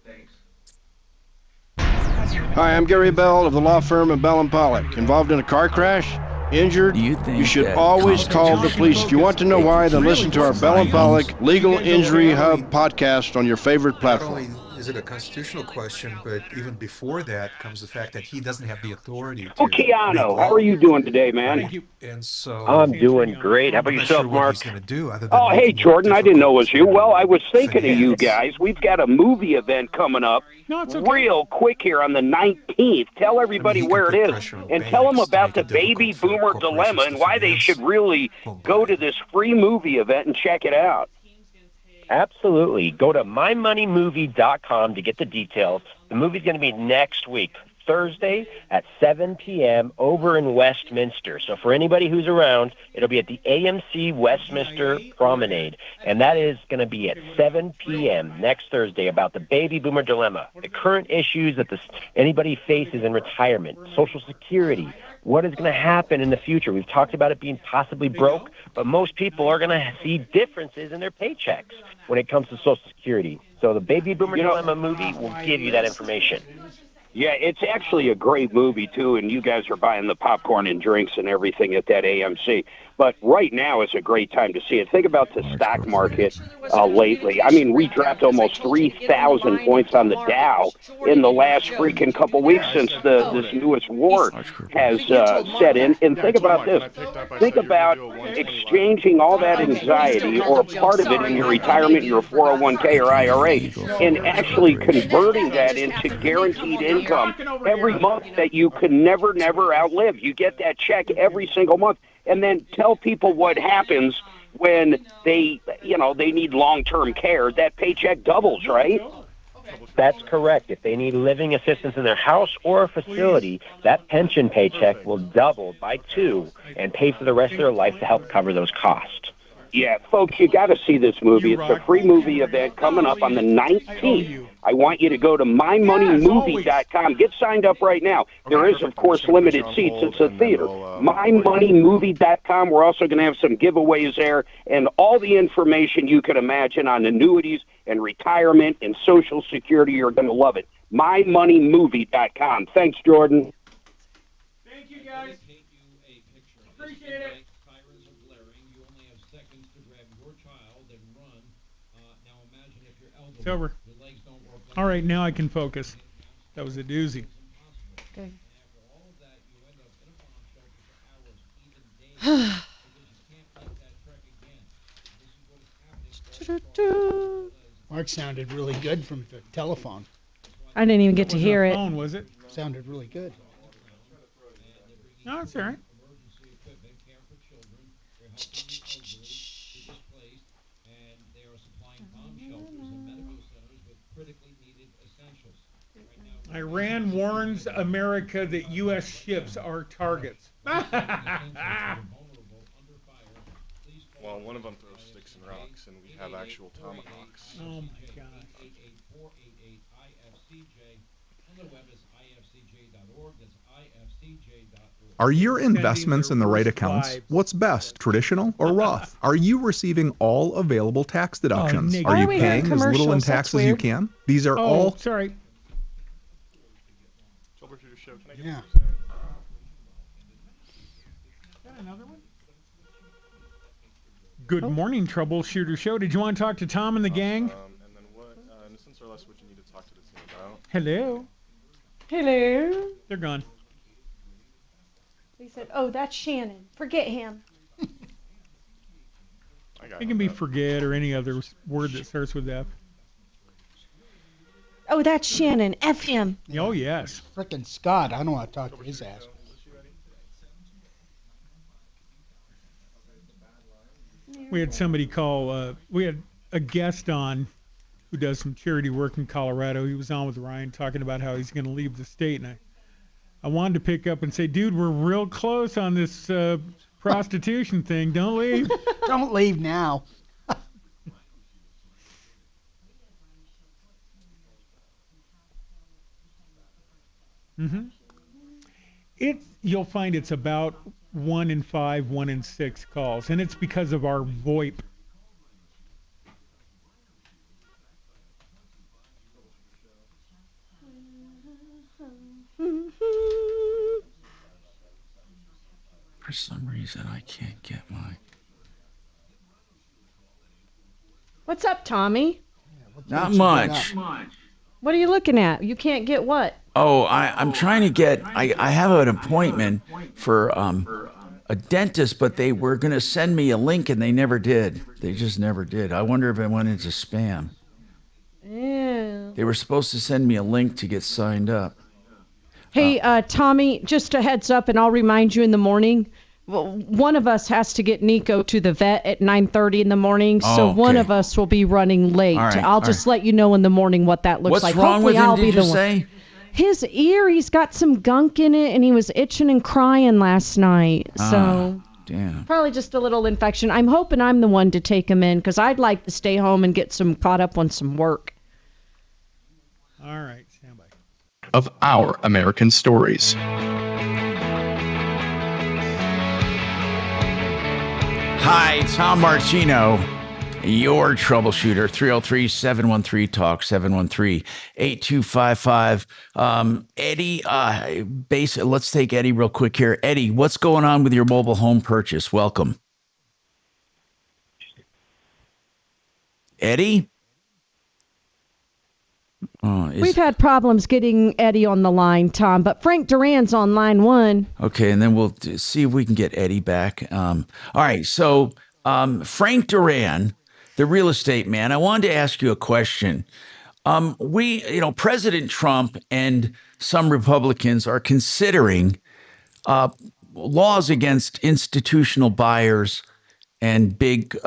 Hi, I'm Gary Bell of the law firm of Bell & Pollock. Involved in a car crash? Injured? You should always call the police. If you want to know why, then listen to our Bell & Pollock Legal Injury Hub podcast on your favorite platform. Not only is it a constitutional question, but even before that comes the fact that he doesn't have the authority to. Oh, Keanu, how are you doing today, man? Thank you. And so I'm doing great. How about I'm not yourself, sure what Mark? he's gonna do other than Oh, hey, making it Jordan, I didn't know it was you. Well, I was thinking of you finance. guys. We've got a movie event coming up real quick here on the 19th. Tell everybody where it is and tell them about the baby boomer dilemma and why they should really go to this free movie event and check it out. Absolutely. Go to mymoneymovie.com to get the details. The movie's going to be next week, Thursday at 7 p.m. over in Westminster. So for anybody who's around, it'll be at the AMC Westminster Promenade. And that is going to be at 7 p.m. next Thursday about the baby boomer dilemma, the current issues that anybody faces in retirement, Social Security, what is going to happen in the future. We've talked about it being possibly broke, but most people are going to see differences in their paychecks when it comes to Social Security. So the Baby Boomer Dilemma movie will give you that information. Yeah, it's actually a great movie, too, and you guys are buying the popcorn and drinks and everything at that AMC. But right now is a great time to see it. Think about the stock market lately. I mean, we dropped almost 3,000 points on the Dow in the last freaking couple weeks since this newest war has set in. And think about this. Think about exchanging all that anxiety or part of it in your retirement, your 401k or IRA, and actually converting that into guaranteed income every month that you can never outlive. You get that check every single month. And then tell people what happens when they need long-term care. That paycheck doubles, right? That's correct. If they need living assistance in their house or a facility, that pension paycheck will double by 2 and pay for the rest of their life to help cover those costs. Yeah, folks, you got to see this movie. It's a free movie event coming up on the 19th. I want you to go to mymoneymovie.com. Get signed up right now. There is, of course, limited seats. It's a theater. mymoneymovie.com. We're also going to have some giveaways there and all the information you could imagine on annuities and retirement and Social Security. You're going to love it. mymoneymovie.com. Thanks, Jordan. Thank you, guys. Appreciate it. It's over. All right, now I can focus. That was a doozy. Okay. Mark sounded really good from the telephone. I didn't even get to hear it. Phone, was it? Sounded really good. No, it's all right. Iran warns America that U.S. ships are targets. Well, one of them throws sticks and rocks, and we have actual tomahawks. Oh my gosh. Are your investments in the right accounts? What's best, traditional or Roth? Are you receiving all available tax deductions? Are you paying as little in tax as you can? These are all... Sorry. Troubleshooter Show. Can I get Yeah. Is that another one? Good morning, Troubleshooter Show. Did you want to talk to Tom and the gang? And then what, in a sense or less, would you need to talk to the team about? Hello. Hello. They're gone. He said, "Oh, that's Shannon. Forget him." It can be forget or any other word that starts with F. Oh, that's Shannon. F him. Oh, yes. Frickin' Scott. I don't want to talk to his ass. We had somebody call, we had a guest on who does some charity work in Colorado. He was on with Ryan talking about how he's going to leave the state. And I wanted to pick up and say, dude, we're real close on this prostitution thing. Don't leave. Don't leave now. You'll find it's about 1 in 5, 1 in 6 calls, and it's because of our VoIP. For some reason, I can't get my... What's up, Tommy? Not much. What are you looking at? You can't get what? Oh, I'm trying to get... I have an appointment for a dentist, but they were going to send me a link, and they never did. They just never did. I wonder if it went into spam. Yeah. They were supposed to send me a link to get signed up. Hey, Tommy, just a heads up, and I'll remind you in the morning. One of us has to get Nico to the vet at 9:30 in the morning, so one of us will be running late. All right, I'll just let you know in the morning what that looks like. What's wrong Hopefully with him, I'll did be you the say? one. His ear, he's got some gunk in it, and he was itching and crying last night. So damn. Probably just a little infection. I'm hoping I'm the one to take him in, because I'd like to stay home and get some caught up on some work. All right, stand by. Of our American stories. Hi, Tom Martino, your troubleshooter. 303-713-TALK, 713-8255. Eddie, let's take Eddie real quick here. Eddie, what's going on with your mobile home purchase? Welcome. Eddie? We've had problems getting Eddie on the line, Tom, but Frank Duran's on line 1. Okay, and then we'll see if we can get Eddie back. All right, so Frank Duran, the real estate man, I wanted to ask you a question. President Trump and some Republicans are considering laws against institutional buyers and big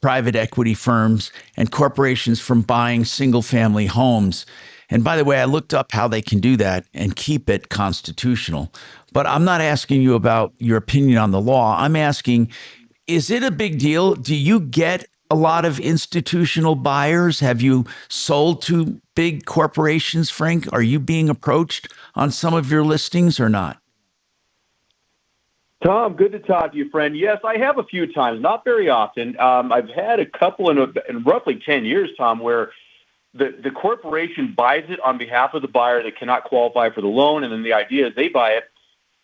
private equity firms and corporations from buying single-family homes. And by the way, I looked up how they can do that and keep it constitutional. But I'm not asking you about your opinion on the law. I'm asking, is it a big deal? Do you get a lot of institutional buyers? Have you sold to big corporations, Frank? Are you being approached on some of your listings or not? Tom, good to talk to you, friend. Yes, I have a few times, not very often. I've had a couple in roughly 10 years, Tom, where the corporation buys it on behalf of the buyer that cannot qualify for the loan, and then the idea is they buy it.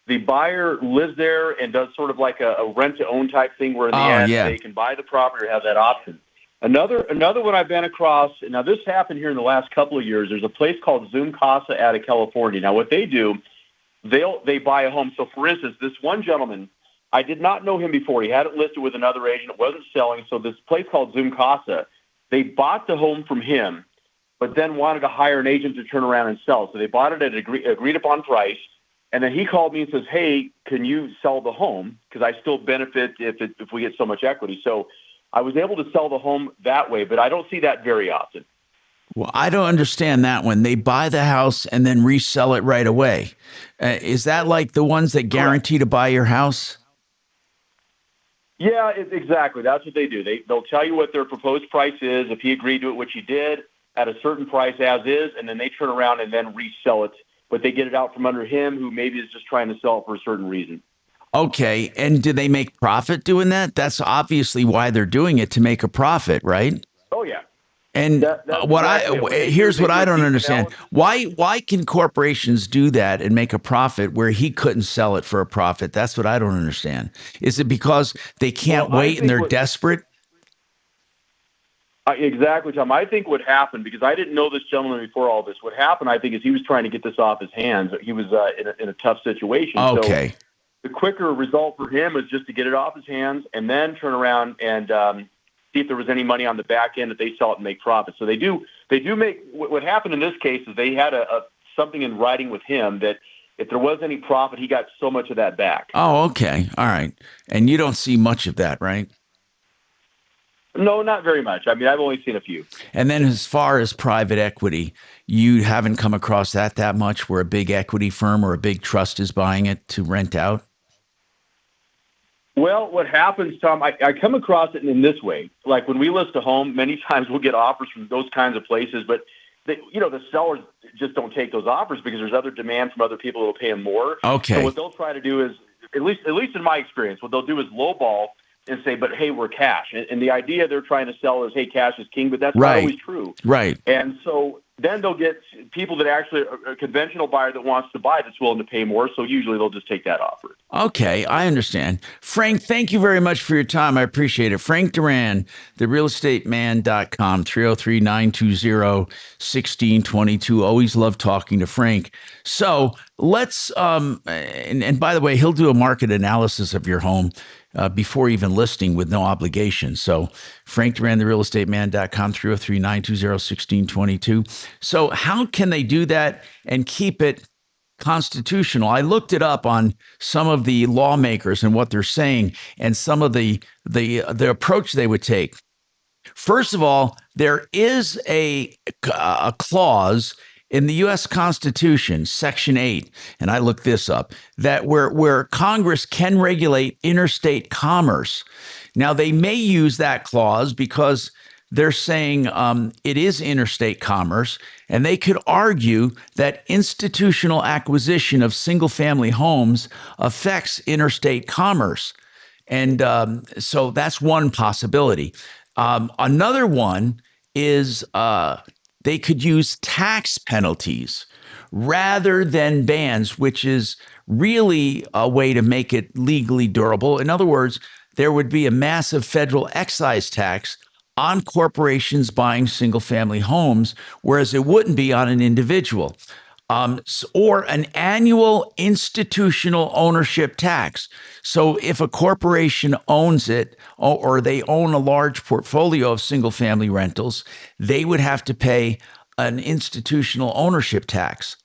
The buyer lives there and does sort of like a rent-to-own type thing where in the end they can buy the property or have that option. Another one I've been across, now this happened here in the last couple of years, there's a place called Zoom Casa out of California. Now what they do, they buy a home. So for instance, this one gentleman, I did not know him before. He had it listed with another agent. It wasn't selling. So this place called Zoom Casa, they bought the home from him, but then wanted to hire an agent to turn around and sell. So they bought it at an agreed upon price. And then he called me and says, hey, can you sell the home? Because I still benefit if we get so much equity. So I was able to sell the home that way, but I don't see that very often. Well, I don't understand that one. They buy the house and then resell it right away. Is that like the ones that guarantee to buy your house? Yeah, exactly. That's what they do. They'll tell you what their proposed price is, if he agreed to it, which he did, at a certain price as is, and then they turn around and then resell it. But they get it out from under him, who maybe is just trying to sell it for a certain reason. Okay, and do they make profit doing that? That's obviously why they're doing it, to make a profit, right? Oh, yeah. And here's what I don't understand. Why can corporations do that and make a profit where he couldn't sell it for a profit? That's what I don't understand. Is it because they can't wait and they're desperate? Exactly, Tom. I think what happened, because I didn't know this gentleman before all this, what happened, I think, is he was trying to get this off his hands. He was in a tough situation. Okay. So the quicker result for him was just to get it off his hands and then turn around and see if there was any money on the back end that they sell it and make profit. So they do make. What happened in this case is they had something in writing with him that if there was any profit, he got so much of that back. Oh, okay. All right. And you don't see much of that, right? No, not very much. I mean, I've only seen a few. And then as far as private equity, you haven't come across that much where a big equity firm or a big trust is buying it to rent out? Well, what happens, Tom, I come across it in this way. Like when we list a home, many times we'll get offers from those kinds of places, but the sellers just don't take those offers because there's other demand from other people who will pay them more. Okay. So what they'll try to do is, at least in my experience, what they'll do is lowball and say, but hey, we're cash. And the idea they're trying to sell is, hey, cash is king, but that's not always true. Right. And so then they'll get people that actually a conventional buyer that wants to buy that's willing to pay more. So usually they'll just take that offer. Okay, I understand. Frank, thank you very much for your time. I appreciate it. Frank Duran, therealestateman.com, 303-920-1622. Always love talking to Frank. So let's, and by the way, he'll do a market analysis of your home before even listing with no obligation. So Frank Duran, therealestateman.com, 303-920-1622. So how can they do that and keep it constitutional? I looked it up on some of the lawmakers and what they're saying and some of the approach they would take. First of all, there is a clause in the U.S. Constitution, Section 8, and I looked this up, that where Congress can regulate interstate commerce. Now, they may use that clause because they're saying it is interstate commerce, and they could argue that institutional acquisition of single-family homes affects interstate commerce. And so that's one possibility. Another one is they could use tax penalties rather than bans, which is really a way to make it legally durable. In other words, there would be a massive federal excise tax on corporations buying single-family homes, whereas it wouldn't be on an individual. Or an annual institutional ownership tax. So if a corporation owns it or they own a large portfolio of single-family rentals, they would have to pay an institutional ownership tax.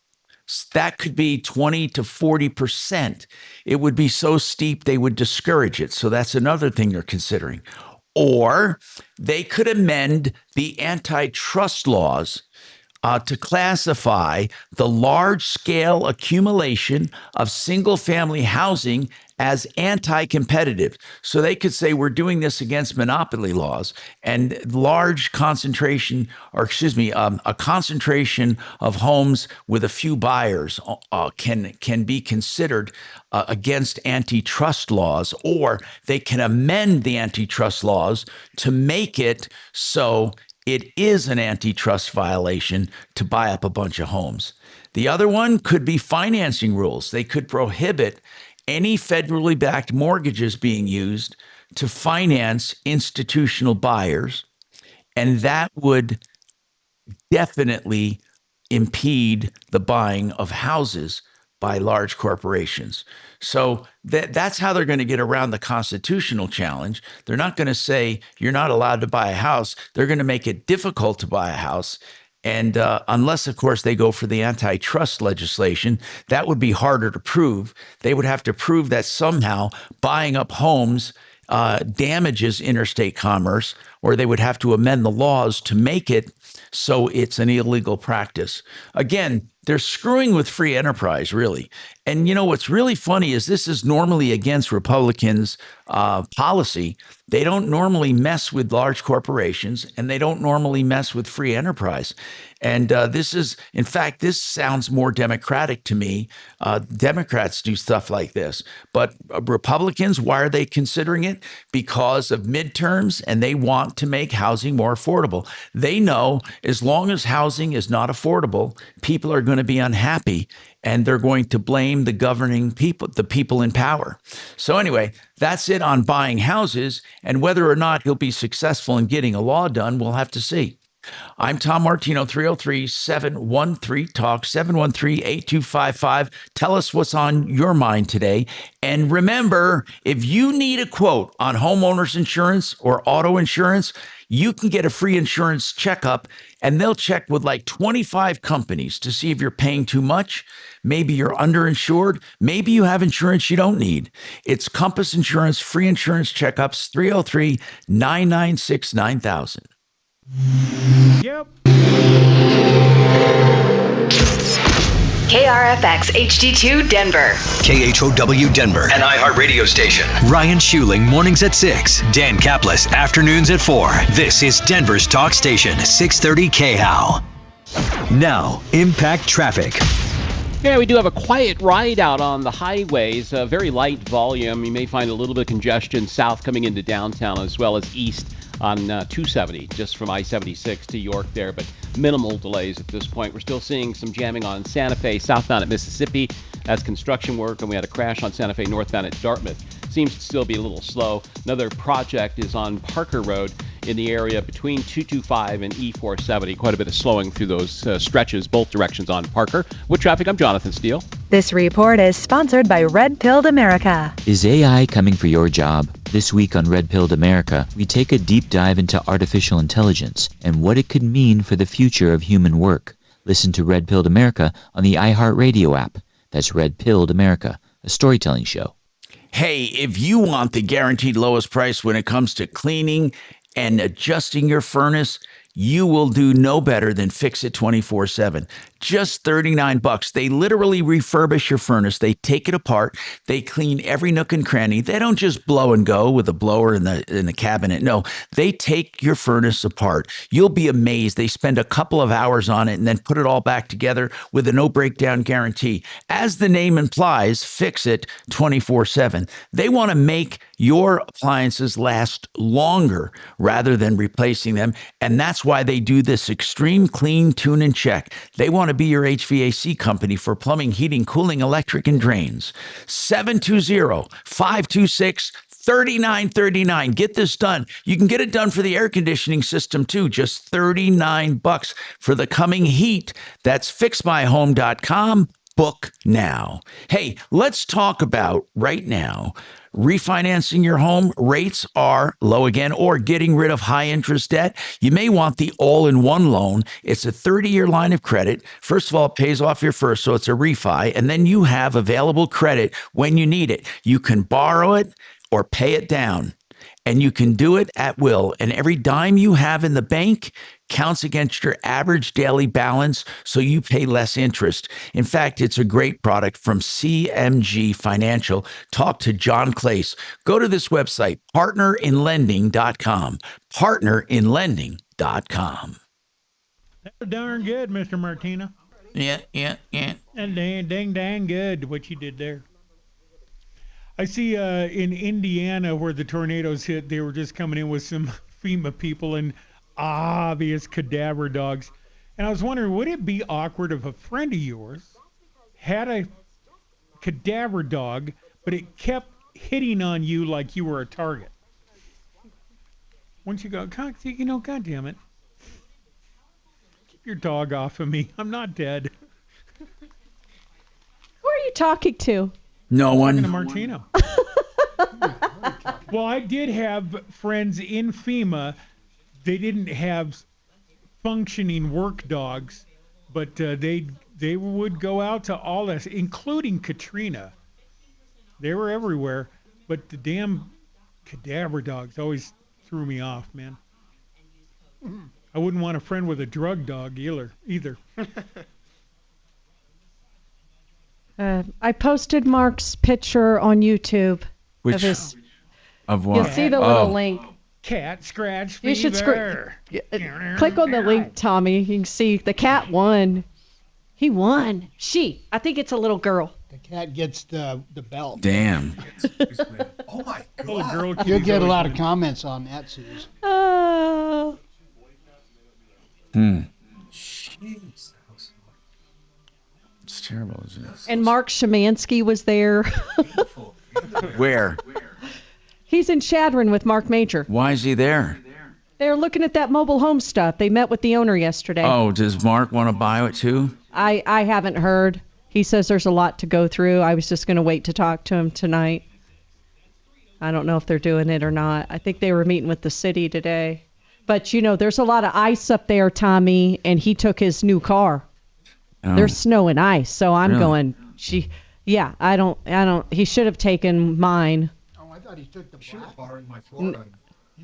That could be 20 to 40%. It would be so steep they would discourage it. So that's another thing they're considering. Or they could amend the antitrust laws to classify the large-scale accumulation of single-family housing as anti-competitive. So they could say we're doing this against monopoly laws, and large concentration, a concentration of homes with a few buyers can be considered against antitrust laws, or they can amend the antitrust laws to make it so it is an antitrust violation to buy up a bunch of homes. The other one could be financing rules. They could prohibit any federally backed mortgages being used to finance institutional buyers, and that would definitely impede the buying of houses by large corporations. So that's how they're going to get around the constitutional challenge. They're not going to say you're not allowed to buy a house. They're going to make it difficult to buy a house. And unless, of course, they go for the antitrust legislation, that would be harder to prove. They would have to prove that somehow buying up homes damages interstate commerce, or they would have to amend the laws to make it so it's an illegal practice. Again, they're screwing with free enterprise, really. And you know what's really funny is this is normally against Republicans' policy. They don't normally mess with large corporations, and they don't normally mess with free enterprise. And this sounds more democratic to me. Democrats do stuff like this. But Republicans, why are they considering it? Because of midterms, and they want to make housing more affordable. They know as long as housing is not affordable, people are going to be unhappy, and they're going to blame the governing people, the people in power. So anyway, that's it on buying houses, and whether or not he'll be successful in getting a law done, we'll have to see. I'm Tom Martino, 303-713-TALK, 713-8255. Tell us what's on your mind today. And remember, if you need a quote on homeowners insurance or auto insurance, you can get a free insurance checkup, and they'll check with like 25 companies to see if you're paying too much. Maybe you're underinsured. Maybe you have insurance you don't need. It's Compass Insurance free insurance checkups, 303-996-9000. Yep. KRFX HD2 Denver. KHOW Denver, an iHeartRadio station. Ryan Schuling, mornings at 6. Dan Kaplis, afternoons at 4. This is Denver's talk station, 630 KHOW. Now, impact traffic. Yeah, we do have a quiet ride out on the highways, a very light volume. You may find a little bit of congestion south coming into downtown as well as east on 270, just from I-76 to York there, but minimal delays at this point. We're still seeing some jamming on Santa Fe southbound at Mississippi. That's construction work, and we had a crash on Santa Fe northbound at Dartmouth. Seems to still be a little slow. Another project is on Parker Road in the area between 225 and E470. Quite a bit of slowing through those stretches, both directions on Parker. With traffic, I'm Jonathan Steele. This report is sponsored by Red Pilled America. Is AI coming for your job? This week on Red Pilled America, we take a deep dive into artificial intelligence and what it could mean for the future of human work. Listen to Red Pilled America on the iHeartRadio app. That's Red Pilled America, a storytelling show. Hey, if you want the guaranteed lowest price when it comes to cleaning and adjusting your furnace, you will do no better than Fix It 24/7. Just $39. They literally refurbish your furnace. They take it apart. They clean every nook and cranny. They don't just blow and go with a blower in the cabinet. No, they take your furnace apart. You'll be amazed. They spend a couple of hours on it and then put it all back together with a no breakdown guarantee. As the name implies, Fix It 24/7. They want to make your appliances last longer rather than replacing them. And that's why they do this extreme clean, tune, and check. They want to be your HVAC company for plumbing, heating, cooling, electric, and drains. 720-526 $39.39. Get this done. You can get it done for the air conditioning system too. Just $39 for the coming heat. That's fixmyhome.com. Book now. Hey, let's talk about right now refinancing your home. Rates are low again, or getting rid of high interest debt. You may want the all-in-one loan. It's a 30-year line of credit. First of all, it pays off your first, so it's a refi, and then you have available credit when you need it. You can borrow it or pay it down, and you can do it at will. And every dime you have in the bank counts against your average daily balance, so you pay less interest. In fact, it's a great product from CMG Financial. Talk to John Clace. Go to this website, partnerinlending.com. Partnerinlending.com. That's darn good, Mr. Martino. Yeah. And dang good what you did there. I see in Indiana where the tornadoes hit, they were just coming in with some FEMA people and obvious cadaver dogs. And I was wondering, would it be awkward if a friend of yours had a cadaver dog, but it kept hitting on you like you were a target? Once you go, God damn it. Keep your dog off of me. I'm not dead. Who are you talking to? No one. Talking to Martino. Well, I did have friends in FEMA. They didn't have functioning work dogs, but they would go out to all this, including Katrina. They were everywhere, but the damn cadaver dogs always threw me off, man. I wouldn't want a friend with a drug dog either. I posted Mark's picture on YouTube. Which of what? You'll see the little link. Cat scratch fever. You should click on the link, Tommy. You can see the cat won. He won. I think it's a little girl. The cat gets the belt. Damn. Oh my Oh, God. girl, You'll get a lot of comments on that, Suze. Oh. Jeez. It's terrible, isn't it? And Mark Szymanski was there. Where? He's in Chadron with Marc Mager. Why is he there? They're looking at that mobile home stuff. They met with the owner yesterday. Oh, does Mark want to buy it too? I haven't heard. He says there's a lot to go through. I was just going to wait to talk to him tonight. I don't know if they're doing it or not. I think they were meeting with the city today. But, there's a lot of ice up there, Tommy, and he took his new car. Oh. There's snow and ice, so I'm Really? going, I don't, he should have taken mine. Oh, I thought he took the black. Borrowing my Florida.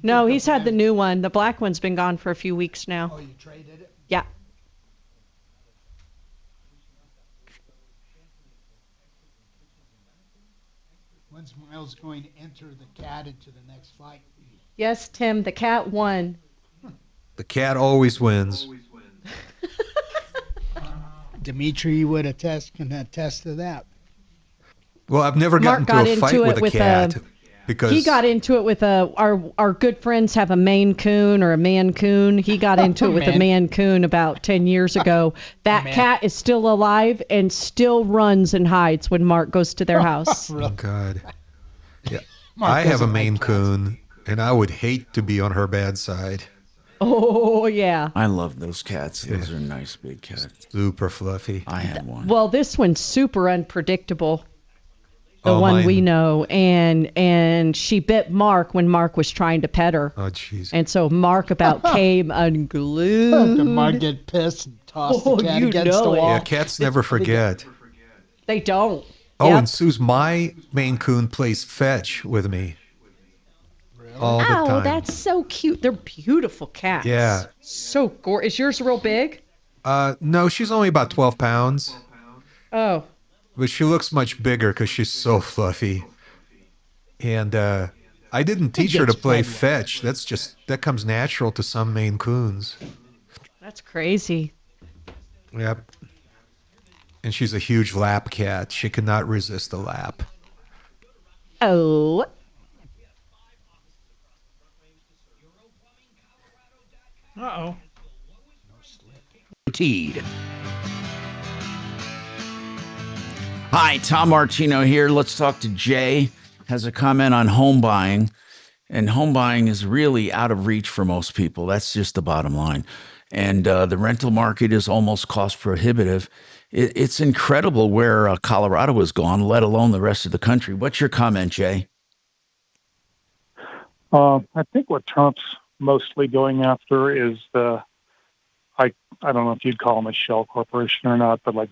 No, he's had the new one. The black one's been gone for a few weeks now. Oh, you traded it? Yeah. When's Miles going to enter the cat into the next flight? Yes, Tim, the cat won. The cat always wins. Dimitri can attest to that. Well, I've never Mark gotten into got a fight into with it a with cat because he got into it with our good friends have a Maine Coon or a Mancoon. He got into it with a Mancoon about 10 years ago. That cat is still alive and still runs and hides when Mark goes to their house. Oh God. Yeah. Mark I have a doesn't like Maine cats. Coon, and I would hate to be on her bad side. Oh, yeah. I love those cats. Those are nice big cats. Super fluffy. I had one. Well, this one's super unpredictable. The Oh, one mine- we know, and she bit Mark when Mark was trying to pet her. Oh, jeez. And so Mark about came unglued. Did Mark get pissed and tossed Oh, the cat you against know the it. wall? Yeah, cats never forget. They don't. Oh, Yep. and Sue's my Maine Coon plays fetch with me. All the Oh, time. that's so cute. They're beautiful cats. Yeah. So gorgeous. Is yours real big? No, she's only about 12 pounds, Oh. but she looks much bigger because she's so fluffy. And I didn't teach her to gets play fed well. fetch. That comes natural to some Maine Coons. That's crazy. Yep. And she's a huge lap cat. She cannot resist a lap. Oh. Uh-oh. Guaranteed. Hi, Tom Martino here. Let's talk to Jay. has a comment on home buying, and home buying is really out of reach for most people. That's just the bottom line. And the rental market is almost cost prohibitive. It's incredible where Colorado has gone, let alone the rest of the country. What's your comment, Jay? I think what Trump's mostly going after is I don't know if you'd call them a shell corporation or not, but like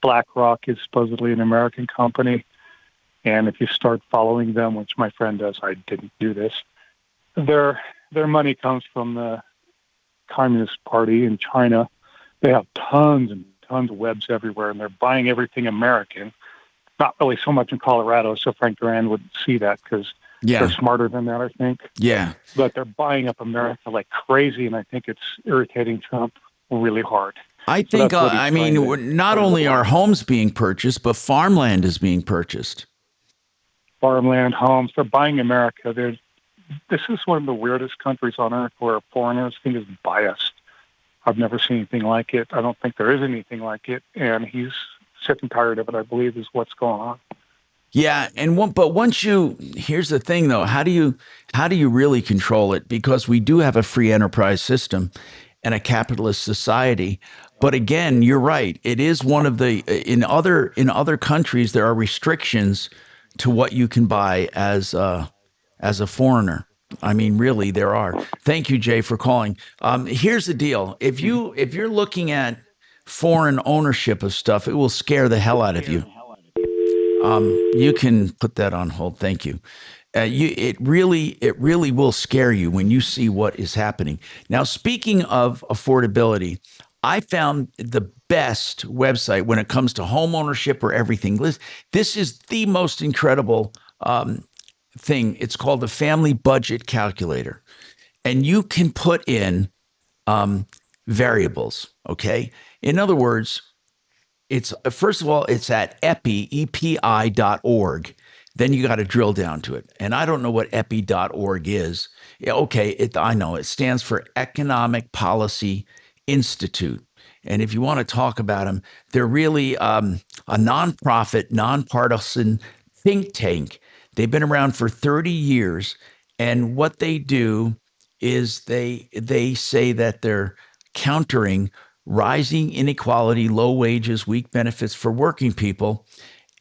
BlackRock is supposedly an American company. And if you start following them, which my friend does, I didn't do this, their money comes from the Communist Party in China. They have tons and tons of webs everywhere, and they're buying everything American. Not really so much in Colorado, so Frank Duran wouldn't see that because they're smarter than that, I think. Yeah. But they're buying up America like crazy, and I think it's irritating Trump really hard. I think, not only are homes being purchased, but farmland is being purchased. Farmland, homes, they're buying America. This is one of the weirdest countries on earth where foreigners think is biased. I've never seen anything like it. I don't think there is anything like it, and he's sick and tired of it, I believe, is what's going on. Yeah, but once here's the thing though, how do you really control it? Because we do have a free enterprise system and a capitalist society. But again, you're right. It is one of the in other countries there are restrictions to what you can buy as a foreigner. I mean, really, there are. Thank you, Jay, for calling. Here's the deal: if you're looking at foreign ownership of stuff, it will scare the hell out of you. You can put that on hold. Thank you. It really will scare you when you see what is happening. Now, speaking of affordability, I found the best website when it comes to home ownership or everything. This is the most incredible thing. It's called the Family Budget Calculator. And you can put in variables, okay? In other words, first of all, it's at epi.org. Then you got to drill down to it. And I don't know what epi.org is. Yeah, okay, I know. It stands for Economic Policy Institute. And if you want to talk about them, they're really a nonprofit, nonpartisan think tank. They've been around for 30 years. And what they do is they say that they're countering rising inequality, low wages, weak benefits for working people.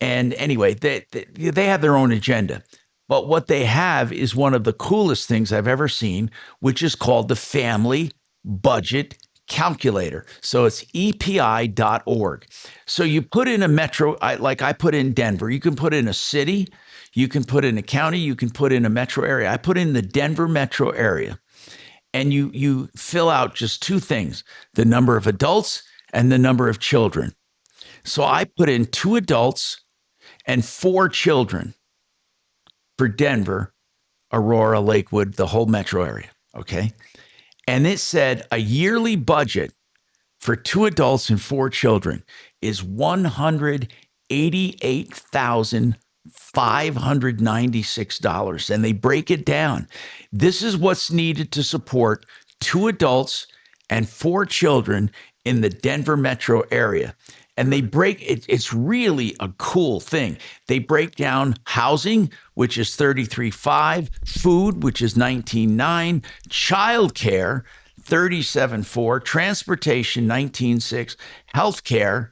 And anyway, they have their own agenda. But what they have is one of the coolest things I've ever seen, which is called the Family Budget Calculator. So it's epi.org. So you put in a metro, like I put in Denver. You can put in a city, you can put in a county, you can put in a metro area. I put in the Denver metro area. And you fill out just two things, the number of adults and the number of children. So I put in 2 adults and 4 children for Denver, Aurora, Lakewood, the whole metro area, okay? And it said a yearly budget for 2 adults and 4 children is $188,596. And they break it down. This is what's needed to support 2 adults and 4 children in the Denver metro area. And they break it. It's really a cool thing. They break down housing, which is $33,500, food, which is $19,900, childcare, $37,400, transportation, $19,600, healthcare,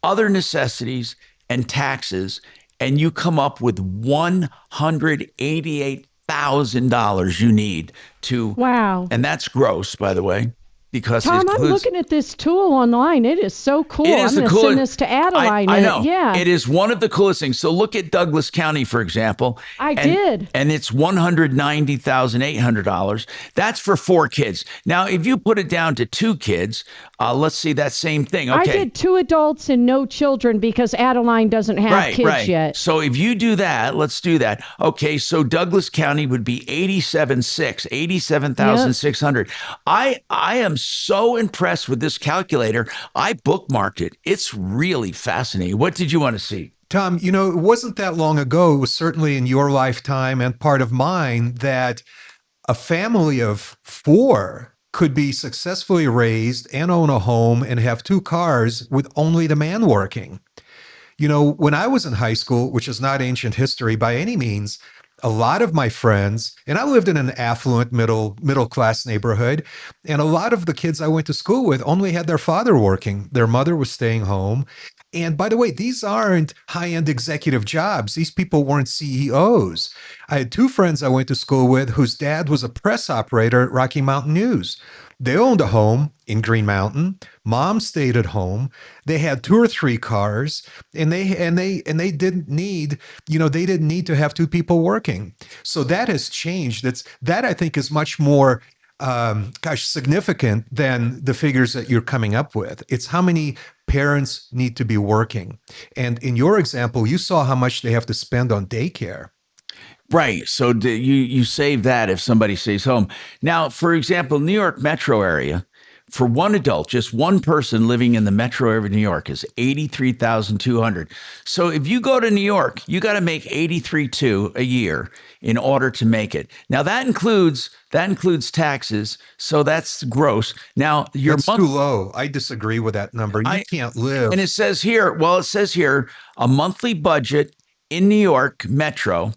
other necessities, and taxes. And you come up with $188,000 you need to. Wow. And that's gross, by the way. Because Tom, I'm looking at this tool online. It is so cool. I'm going to send this to Adeline. I know. Yeah. It is one of the coolest things. So look at Douglas County, for example. I did. And it's $190,800. That's for 4 kids. Now, if you put it down to 2 kids, let's see that same thing. Okay. I did 2 adults and no children because Adeline doesn't have kids yet. So if you do that, let's do that. Okay, so Douglas County would be $87,600. I am so impressed with this calculator. I bookmarked it. It's really fascinating. What did you want to see? Tom, it wasn't that long ago, it was certainly in your lifetime and part of mine, that a family of 4 could be successfully raised and own a home and have 2 cars with only the man working. When I was in high school, which is not ancient history by any means, a lot of my friends, and I lived in an affluent middle class neighborhood, and a lot of the kids I went to school with only had their father working. Their mother was staying home. And by the way, these aren't high-end executive jobs. These people weren't CEOs. I had two friends I went to school with whose dad was a press operator at Rocky Mountain News. They owned a home in Green Mountain. Mom stayed at home. They had 2 or 3 cars, and they didn't need, they didn't need to have 2 people working. So that has changed. That I think is much more significant than the figures that you're coming up with. It's how many parents need to be working. And in your example, you saw how much they have to spend on daycare. Right. So you save that if somebody stays home. Now, for example, New York metro area, for one adult, just one person living in the metro area of New York is $83,200. So if you go to New York, you got to make $83,200 a year in order to make it. Now that includes taxes, so that's gross. Now that's too low. I disagree with that number. You can't live. And it says here, a monthly budget in New York metro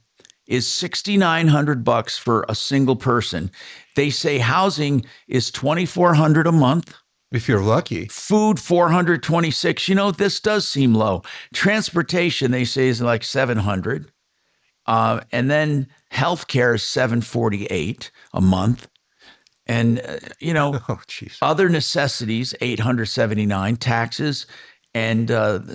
is $6,900 for a single person. They say housing is $2,400 a month. If you're lucky. Food, $426. This does seem low. Transportation, they say, is like $700. And then healthcare is $748 a month. And, other necessities, $879, taxes. And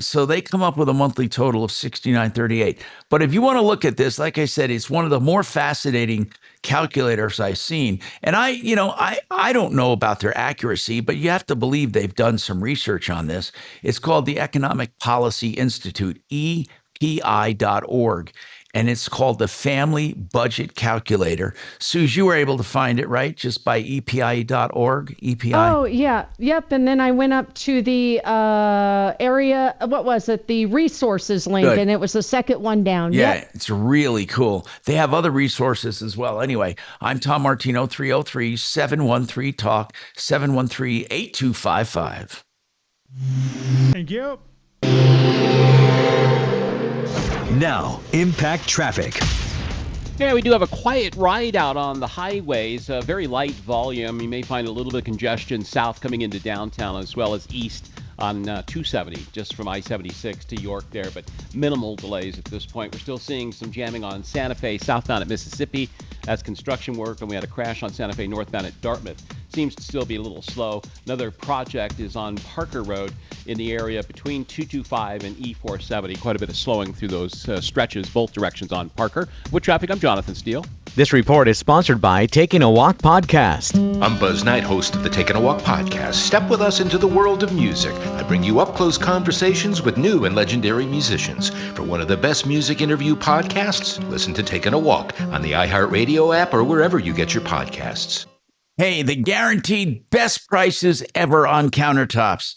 so they come up with a monthly total of $6,938. But if you want to look at this, like I said, it's one of the more fascinating calculators I've seen. And I don't know about their accuracy, but you have to believe they've done some research on this. It's called the Economic Policy Institute, EPI.org. And it's called the Family Budget Calculator. Suze, you were able to find it, right? Just by EPI.org, EPI? Oh, yeah. Yep. And then I went up to the area, what was it? The resources link. Good. And it was the second one down. Yeah, yep. It's really cool. They have other resources as well. Anyway, I'm Tom Martino, 303-713-TALK, 713-8255. Thank you. Now, impact traffic. Yeah, we do have a quiet ride out on the highways, very light volume. You may find a little bit of congestion south coming into downtown as well as east on 270, just from I-76 to York there, but minimal delays at this point. We're still seeing some jamming on Santa Fe southbound at Mississippi as construction work, and we had a crash on Santa Fe northbound at Dartmouth. Seems to still be a little slow. Another project is on Parker Road in the area between 225 and E470. Quite a bit of slowing through those stretches, both directions on Parker. With traffic, I'm Jonathan Steele. This report is sponsored by Taking a Walk Podcast. I'm Buzz Knight, host of the Taking a Walk Podcast. Step with us into the world of music. I bring you up-close conversations with new and legendary musicians. For one of the best music interview podcasts, listen to Taking a Walk on the iHeartRadio app or wherever you get your podcasts. Hey, the guaranteed best prices ever on countertops.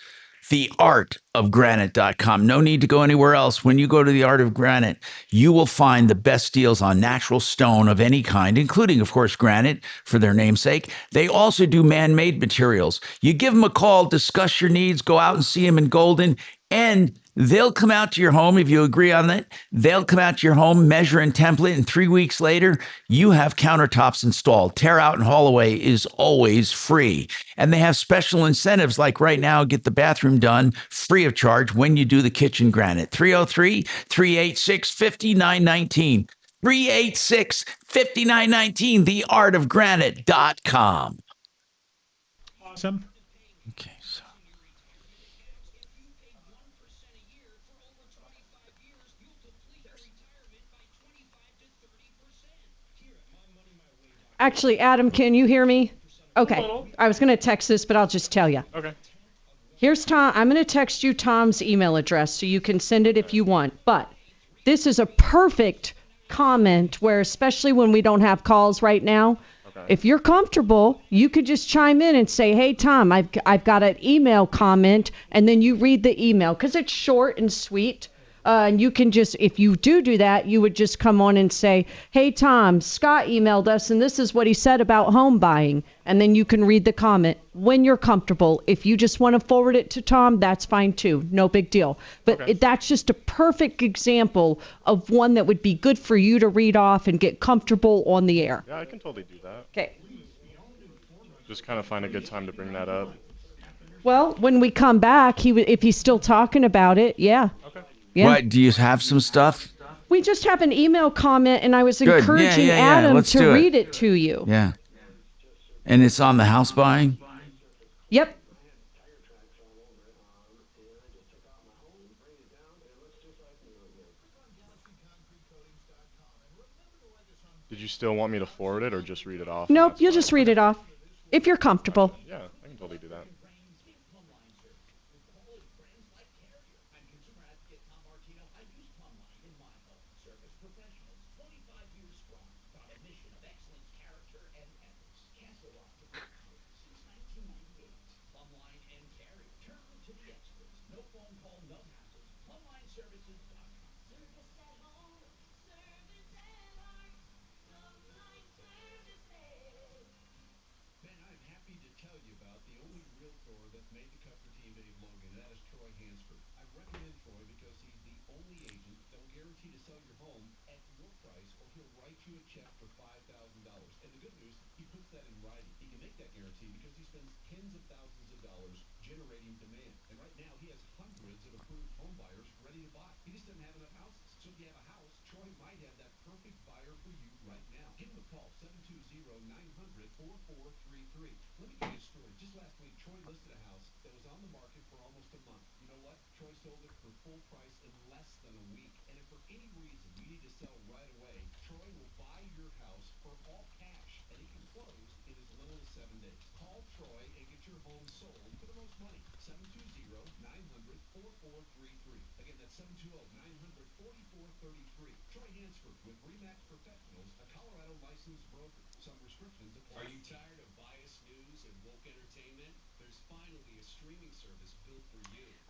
theartofgranite.com. No need to go anywhere else. When you go to the Art of Granite, you will find the best deals on natural stone of any kind, including, of course, granite for their namesake. They also do man-made materials. You give them a call, discuss your needs, go out and see them in Golden, and they'll come out to your home if you agree on that. They'll come out to your home, measure and template, and 3 weeks later, you have countertops installed. Tear out and haul away is always free. And they have special incentives like right now, get the bathroom done free of charge when you do the kitchen granite. 303-386-5919. 386-5919, theartofgranite.com. Awesome. Okay. Actually, Adam, can you hear me? Okay. I was going to text this, but I'll just tell you. Okay. Here's Tom. I'm going to text you Tom's email address so you can send it if you want. But this is a perfect comment where, especially when we don't have calls right now, if you're comfortable, you could just chime in and say, hey, Tom, I've got an email comment, and then you read the email because it's short and sweet. And you can just, if you do that, you would just come on and say, hey, Tom, Scott emailed us, and this is what he said about home buying. And then you can read the comment when you're comfortable. If you just want to forward it to Tom, that's fine too. No big deal. But that's just a perfect example of one that would be good for you to read off and get comfortable on the air. Yeah, I can totally do that. Okay. Just kind of find a good time to bring that up. Well, when we come back, if he's still talking about it, yeah. Okay. Yeah. What, do you have some stuff? We just have an email comment, and I was encouraging Adam to read it to you. Yeah. And it's on the house buying? Yep. Did you still want me to forward it or just read it off? Nope, you'll just read it off if you're comfortable. Yeah, I can totally do that.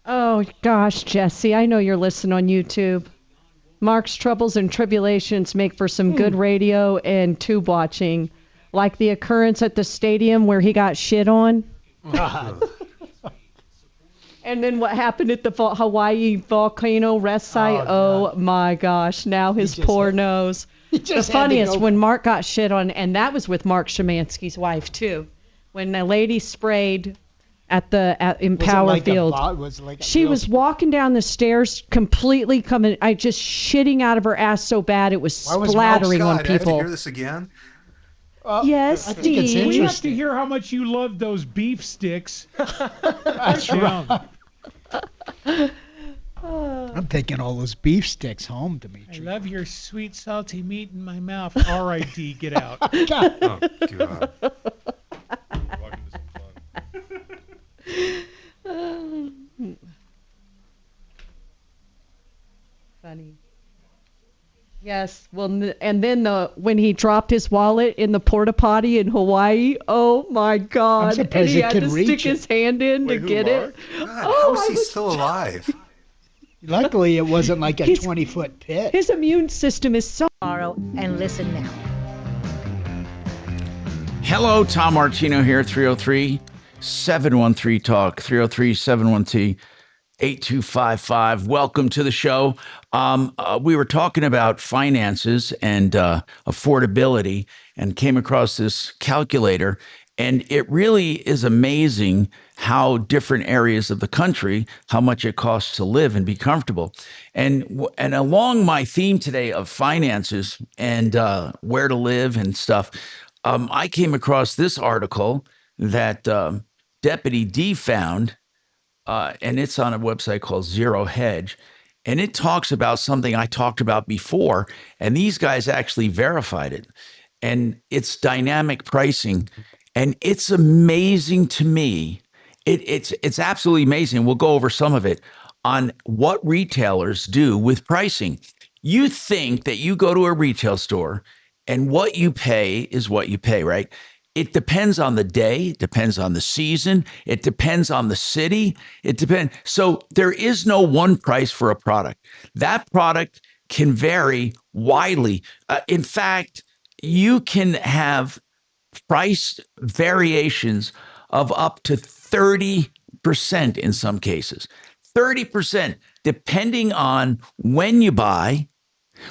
Oh, gosh, Jesse, I know you're listening on YouTube. Mark's troubles and tribulations make for some good radio and tube watching, like the occurrence at the stadium where he got shit on. And then what happened at the Hawaii volcano rest site? Oh my gosh, now his poor nose. The funniest, when Mark got shit on, and that was with Mark Shemansky's wife, too. When the lady sprayed in Power Field. She was walking down the stairs completely just shitting out of her ass so bad it was splattering on people. I have to hear this again. Yes, I think Steve. We have to hear how much you love those beef sticks. That's right. I'm taking all those beef sticks home, Dimitri. I love your sweet, salty meat in my mouth. R.I.D. Get out. Oh, God. Funny. Yes. Well, and then when he dropped his wallet in the porta potty in Hawaii, oh my God! And he had to stick his hand in to get it. God, how is he still alive? Luckily, it wasn't like a 20-foot pit. His immune system is so. Tomorrow, and listen now. Hello, Tom Martino here, 303-713-TALK, 303-713-8255. Welcome to the show. We were talking about finances and affordability and came across this calculator. And it really is amazing how different areas of the country, how much it costs to live and be comfortable. And along my theme today of finances and where to live and stuff, I came across this article that Deputy D found, and it's on a website called Zero Hedge. And it talks about something I talked about before, and these guys actually verified it. And it's dynamic pricing. And it's amazing to me. It's absolutely amazing. We'll go over some of it on what retailers do with pricing. You think that you go to a retail store and what you pay is what you pay, right? it depends on the day, it depends on the season, it depends on the city. It depends. So there is no one price for a product. That product can vary widely. In fact, you can have price variations of up to 30% in some cases. 30%, depending on when you buy,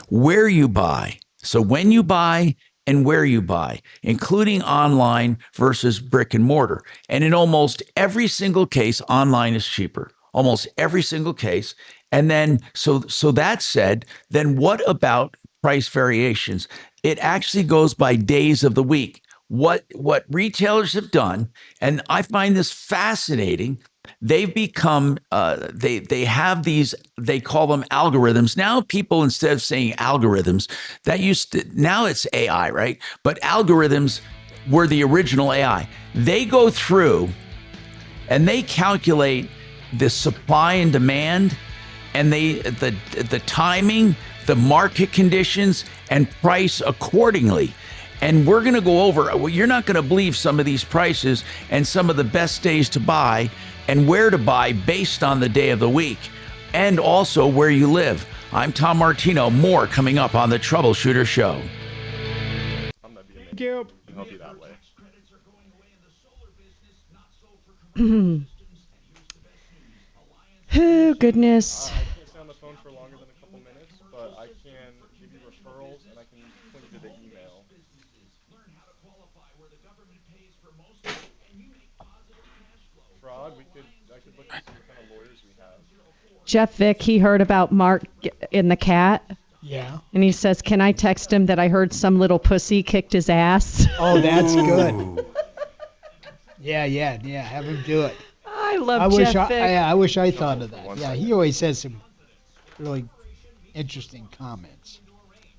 where you buy. So when you buy and where you buy, including online versus brick and mortar. And in almost every single case, online is cheaper. Almost every single case. And then, so that said, then what about price variations? It actually goes by days of the week. What retailers have done, and I find this fascinating, they've become they have these, they call them algorithms. Now people, instead of saying algorithms, now it's AI, right? But algorithms were the original AI. They go through and they calculate the supply and demand, and the timing, the market conditions, and price accordingly. And we're going to go over, well, you're not going to believe some of these prices and some of the best days to buy and where to buy based on the day of the week, and also where you live. I'm Tom Martino. More coming up on the Troubleshooter Show. Thank you. Help you that way. Oh, goodness. I can't stay on the phone for longer than a couple minutes, but I can give you referrals and I can point you to the email. Fraud, I could look and see what kind of lawyers we have. Jeff Vick, he heard about Mark in the cat. Yeah. And he says, can I text him that I heard some little pussy kicked his ass? Oh, that's good. Yeah. Have him do it. I love Jeff Vick. I wish I thought of that. Yeah, he always has some really interesting comments.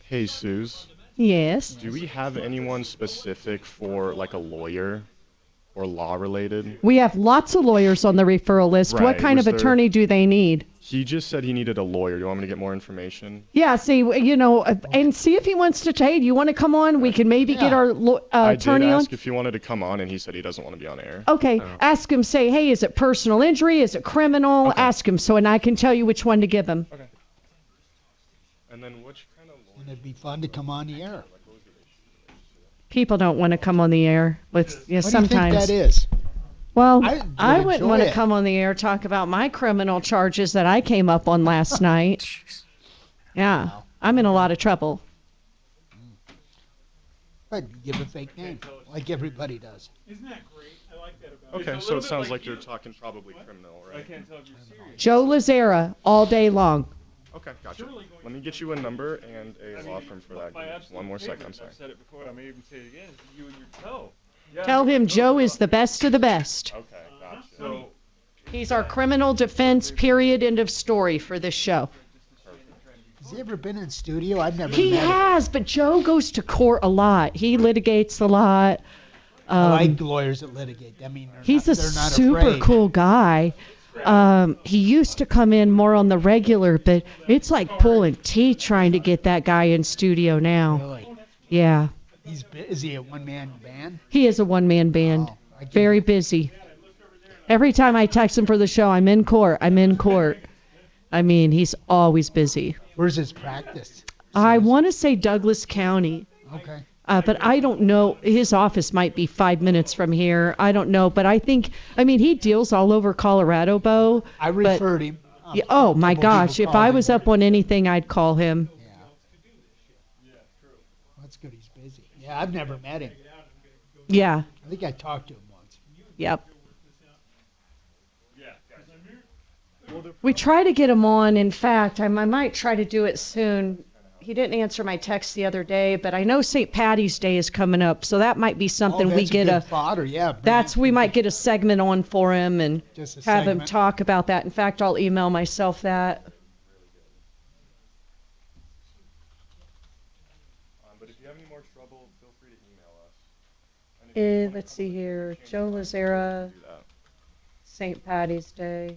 Hey, Suze. Yes. Do we have anyone specific for like a lawyer or law related? We have lots of lawyers on the referral list. Right. What kind of attorney do they need? He just said he needed a lawyer. Do you want me to get more information? Yeah, see, and see if he wants to trade. You want to come on? We can maybe get our attorney on. I did ask if he wanted to come on, and he said he doesn't want to be on air. Okay, ask him, say, hey, is it personal injury? Is it criminal? Okay. Ask him, and I can tell you which one to give him. Okay. And then which kind of lawyer? And it'd be fun to come on the air. People don't want to come on the air. Sometimes. What do you think that is? Well, I wouldn't want to come on the air talk about my criminal charges that I came up on last night. Yeah, I'm in a lot of trouble. But give a fake name, like everybody does. Isn't that great? I like that about it. Okay, so it sounds like you're talking probably criminal, right? I can't tell if you're serious. Joe Lazera, all day long. Okay, gotcha. Let me get you a number and a law firm for that. One more second, I'm sorry. I've said it before, I may even say it again. It's you and your toe. Yeah. Tell him Joe is the best of the best. Okay, gotcha. So he's our criminal defense, period, end of story for this show. Has he ever been in studio? I've never He met him. has, but Joe goes to court a lot. He litigates a lot. I like lawyers that litigate. I mean, he's they're a not super afraid. cool guy. He used to come in more on the regular, but it's like pulling teeth trying to get that guy in studio now. Really? Yeah. Is he a one-man band? He is a one-man band. Very busy. Every time I text him for the show, I'm in court. I mean, he's always busy. Where's his practice? I want to say Douglas County. Okay. But I don't know. His office might be 5 minutes from here. I don't know. But he deals all over Colorado, Bo. I referred him. Oh, my gosh. If I was up on anything, I'd call him. That's good. He's busy. Yeah, I've never met him. Yeah. I think I talked to him once. Yep. We try to get him on. In fact, I might try to do it soon. He didn't answer my text the other day, but I know St. Patty's Day is coming up, so that might be something we get fodder, yeah. We might get a segment on for him and have him talk about that. In fact, I'll email myself that. But if you have any more trouble, feel free to email us. Let's see here. Joe Lazera, St. Patty's Day.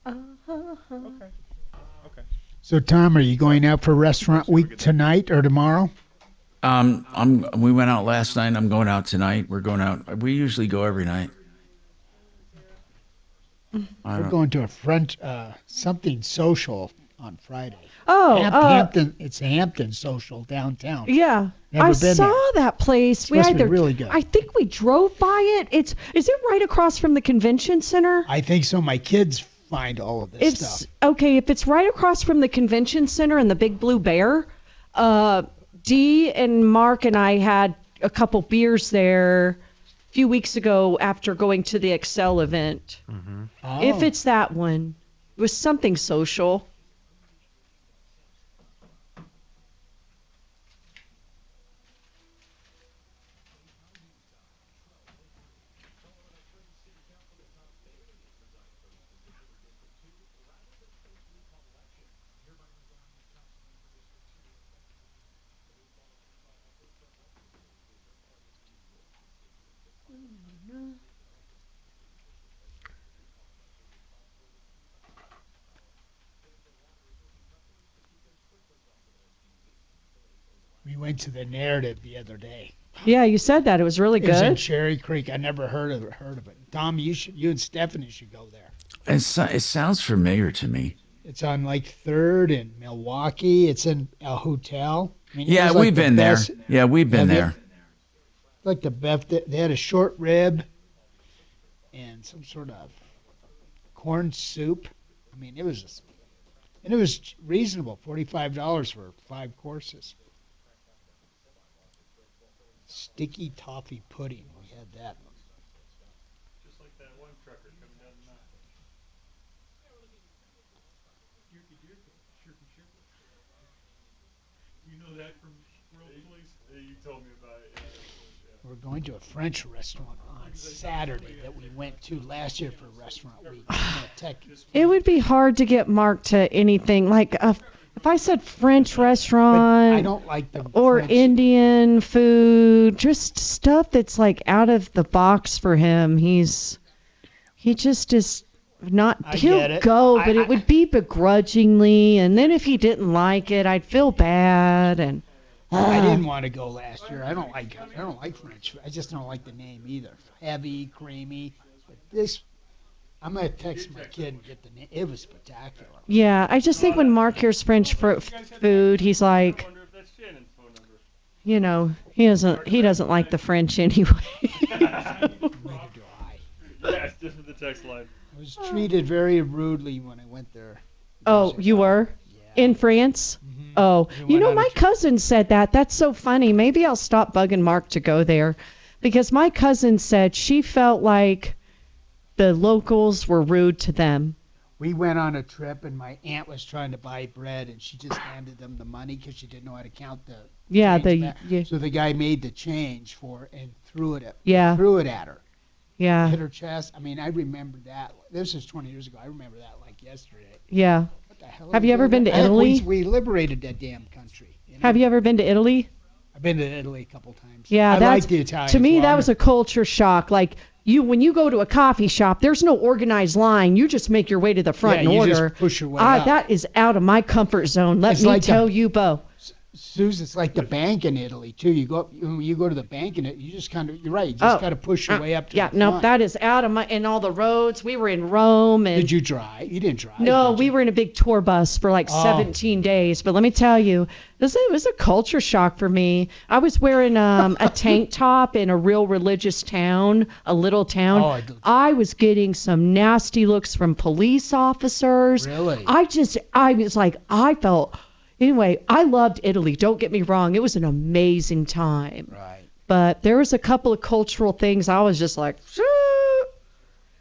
Okay. So, Tom, are you going out for restaurant week tonight or tomorrow? We went out last night. I'm going out tonight. We're going out. We usually go every night. We're going to a French something social on Friday. Oh, Hampton. It's a Hampton social downtown. Yeah. Never I been saw there. that place. It's supposed to be really good. I think we drove by it. Is it right across from the convention center? I think so. My kids find all of this stuff. Okay, if it's right across from the convention center and the Big Blue Bear, Dee and Mark and I had a couple beers there a few weeks ago after going to the Excel event. Mm-hmm. Oh. If it's that one, it was something social. We went to the Narrative the other day. Yeah, you said that. It was really It was in good. Cherry Creek. I never heard of it. Tom, you and Stephanie should go there. It sounds familiar to me. It's on like 3rd in Milwaukee. It's in a hotel. I mean, it Yeah, was like we've the been there. best- Yeah, we've been there. Like the best. They had a short rib and some sort of corn soup. I mean, it was reasonable. $45 for 5 courses. Sticky toffee pudding. We had that. Just like that one trucker coming down the mountain. You know that from World Police? You told me about it. We're going to a French restaurant on Saturday that we went to last year for restaurant week. It would be hard to get Mark to anything like if I said French restaurant. I don't like the or French. Indian food, just stuff that's like out of the box for him. He just is not. I He'll get it. go, but it would be begrudgingly, and then if he didn't like it, I'd feel bad. And I didn't want to go last year. I don't like French food. I just don't like the name either. Heavy, creamy. But this, I'm gonna text my kid and get the name. It was spectacular. Yeah, I just think when Mark hears French food, he's like, you know, he doesn't like the French anyway. Yes, just for the text line. I was treated very rudely when I went there. Oh, you were? In France? Oh, you know, my cousin said that. That's so funny. Maybe I'll stop bugging Mark to go there. Because my cousin said she felt like the locals were rude to them. We went on a trip, and my aunt was trying to buy bread, and she just handed them the money because she didn't know how to count the change back. So the guy made the change for her and threw it at her. Yeah. Hit her chest. I mean, I remember that. This is 20 years ago. I remember that like yesterday. Yeah. What the hell? Have you ever been to Italy? We liberated that damn country. You know? Have you ever been to Italy? I've been to Italy a couple times. Yeah, I that's like the Italians. to me that was a culture shock. Like when you go to a coffee shop, there's no organized line. You just make your way to the front and you order. just push your way up. That is out of my comfort zone. Let It's me like tell you, Bo. Susan, it's like the bank in Italy too. You go when you go to the bank in it, you just kind of you're right. You just got to push your way up to the front. That is out of my. And all the roads. We were in Rome. And did you drive? You didn't drive. No, we were in a big tour bus for like 17 days. But let me tell you, it was a culture shock for me. I was wearing a tank top in a real religious town, a little town. I was getting some nasty looks from police officers. Really? I was like, I felt. Anyway, I loved Italy. Don't get me wrong. It was an amazing time. Right. But there was a couple of cultural things I was just like,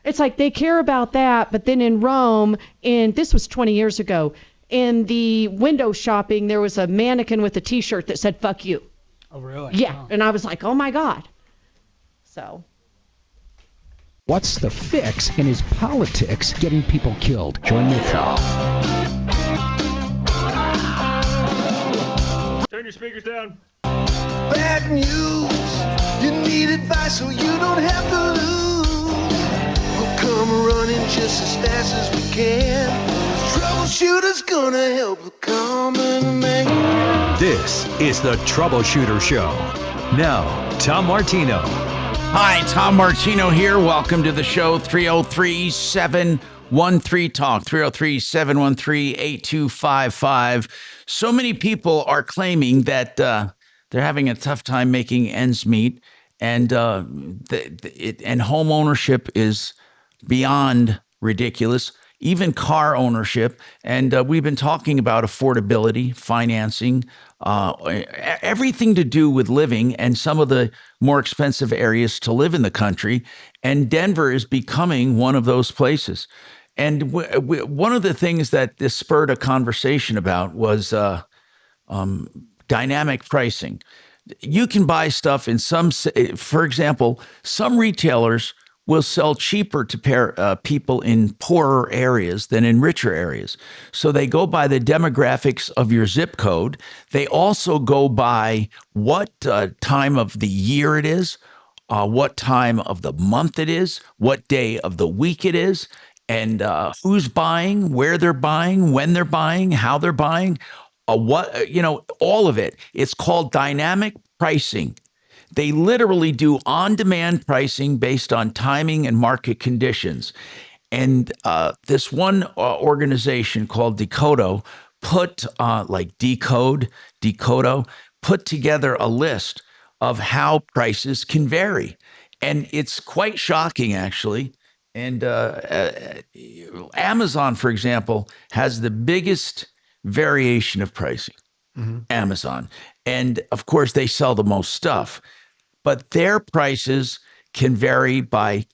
it's like they care about that. But then in Rome, and this was 20 years ago, in the window shopping, there was a mannequin with a T-shirt that said, "Fuck you." Oh, really? Yeah. Oh. And I was like, oh, my God. So. What's the fix, and is politics getting people killed? Join me. Turn your speakers down. Bad news. You need advice so you don't have to lose. We'll come running just as fast as we can. troubleshooter's gonna help the common man. This is the Troubleshooter Show. Now, Tom Martino. Hi, Tom Martino here. Welcome to the show. 303-713-TALK. 303-713-8255. So many people are claiming that they're having a tough time making ends meet, and home ownership is beyond ridiculous. Even car ownership. And we've been talking about affordability, financing, everything to do with living and some of the more expensive areas to live in the country. And Denver is becoming one of those places. And one of the things that this spurred a conversation about was dynamic pricing. You can buy stuff in for example, some retailers will sell cheaper to people in poorer areas than in richer areas. So they go by the demographics of your zip code. They also go by what time of the year it is, what time of the month it is, what day of the week it is, and who's buying, where they're buying, when they're buying, how they're buying, all of it. It's called dynamic pricing. They literally do on-demand pricing based on timing and market conditions. And this one organization called Decodo put together a list of how prices can vary. And it's quite shocking, actually. And Amazon, for example, has the biggest variation of pricing. Mm-hmm. Amazon. And of course, they sell the most stuff. But their prices can vary by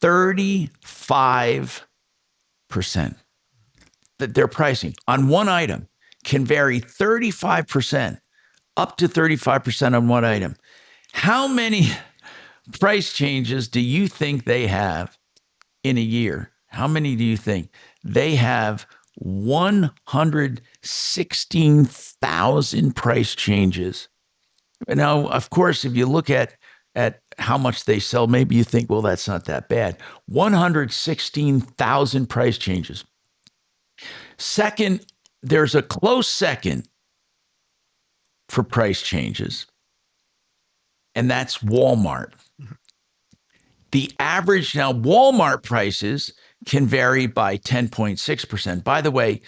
35%. Their pricing on one item can vary 35%, up to 35% on one item. How many price changes do you think they have in a year? How many do you think? They have 116,000 price changes. Now, of course, if you look at how much they sell, maybe you think, well, that's not that bad. 116,000 price changes. Second, there's a close second for price changes, and that's Walmart. The average, now Walmart prices can vary by 10.6%. By the way,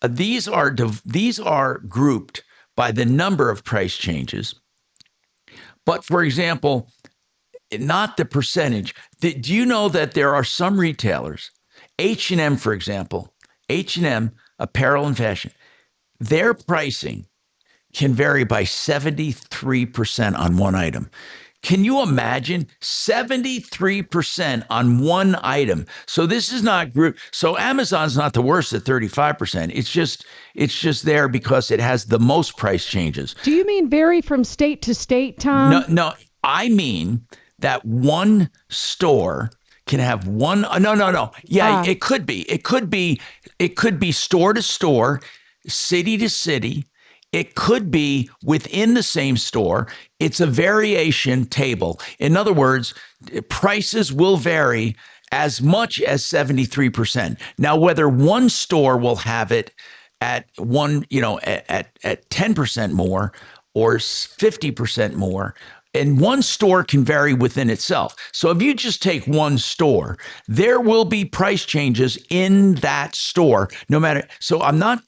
these are grouped by the number of price changes. But for example, not the percentage. Do you know that there are some retailers, H&M, for example, H&M, apparel and fashion, their pricing can vary by 73% on one item. Can you imagine 73% on one item? So this is not group. So Amazon's not the worst at 35%. It's just there because it has the most price changes. Do you mean vary from state to state, Tom? No. I mean that one store can have one. No. Yeah, it could be. It could be store to store, city to city. It could be within the same store. It's a variation table. In other words, prices will vary as much as 73%. Now, whether one store will have it at at 10% more or 50% more, and one store can vary within itself. So if you just take one store, there will be price changes in that store, no matter. So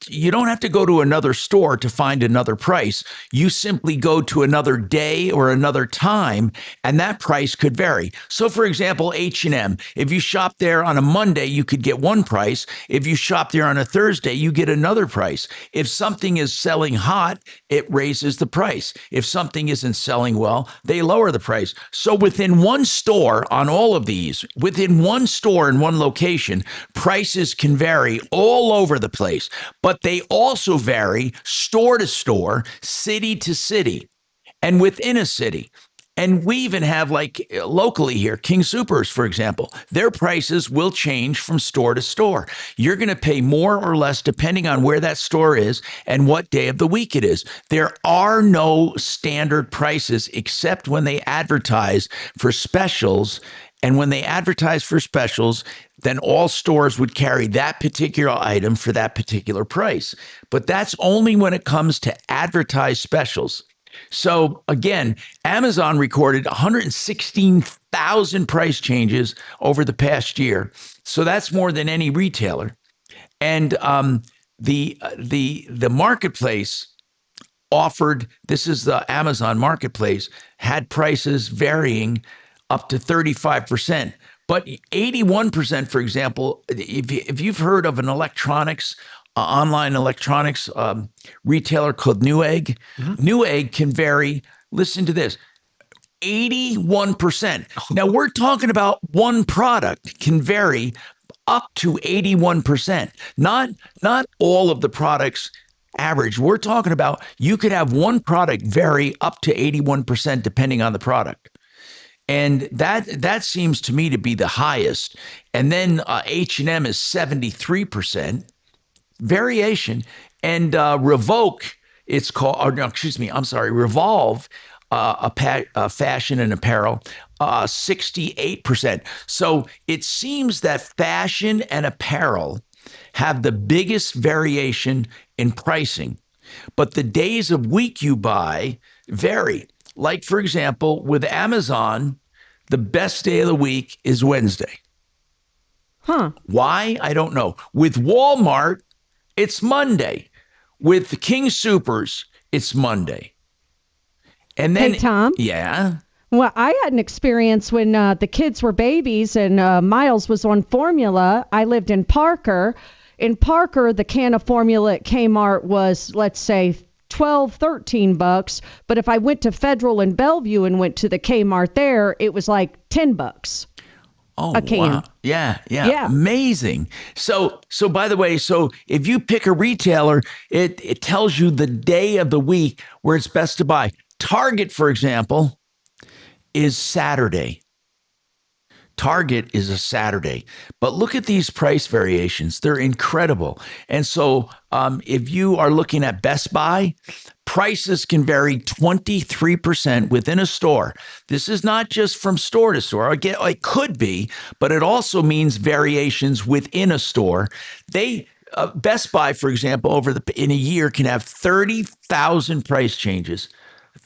you don't have to go to another store to find another price. You simply go to another day or another time, and that price could vary. So for example, H&M, if you shop there on a Monday, you could get one price. If you shop there on a Thursday, you get another price. If something is selling hot, it raises the price. If something isn't selling well, they lower the price. So within one store on all of these, within one store in one location, prices can vary all over the place, but they also vary store to store, city to city, and within a city. And we even have, like locally here, King Soopers, for example, their prices will change from store to store. You're going to pay more or less depending on where that store is and what day of the week it is. There are no standard prices except when they advertise for specials And when they advertise for specials, then all stores would carry that particular item for that particular price. But that's only when it comes to advertised specials. So again, Amazon recorded 116,000 price changes over the past year. So that's more than any retailer. And the marketplace offered, this is the Amazon marketplace, had prices varying up to 35%. But 81%, for example, if you've heard of an electronics, online electronics retailer called Newegg, Newegg can vary, listen to this, 81%. Now we're talking about one product can vary up to 81%. Not all of the products average. We're talking about you could have one product vary up to 81% depending on the product. And that seems to me to be the highest. And then H&M is 73% variation. And Revoke, it's called, or no, excuse me, I'm sorry, Revolve, fashion and apparel, 68%. So it seems that fashion and apparel have the biggest variation in pricing, but the days of week you buy vary. Like, for example, with Amazon, the best day of the week is Wednesday. Why? I don't know. With Walmart, it's Monday. With the King Supers, it's Monday. And then, hey, Tom? Yeah? Well, I had an experience when the kids were babies and Miles was on formula. I lived in Parker. In Parker, the can of formula at Kmart was, let's say, $12, $13. But if I went to Federal and Bellevue and went to the Kmart there, it was like $10. Oh, a can. Wow. Yeah. Amazing. So by the way, so if you pick a retailer, it tells you the day of the week where it's best to buy. Target, for example, is Saturday. Target is a Saturday. But look at these price variations. They're incredible. And so if you are looking at Best Buy, prices can vary 23% within a store. This is not just from store to store. Again, it could be, but it also means variations within a store. Best Buy, for example, in a year can have 30,000 price changes.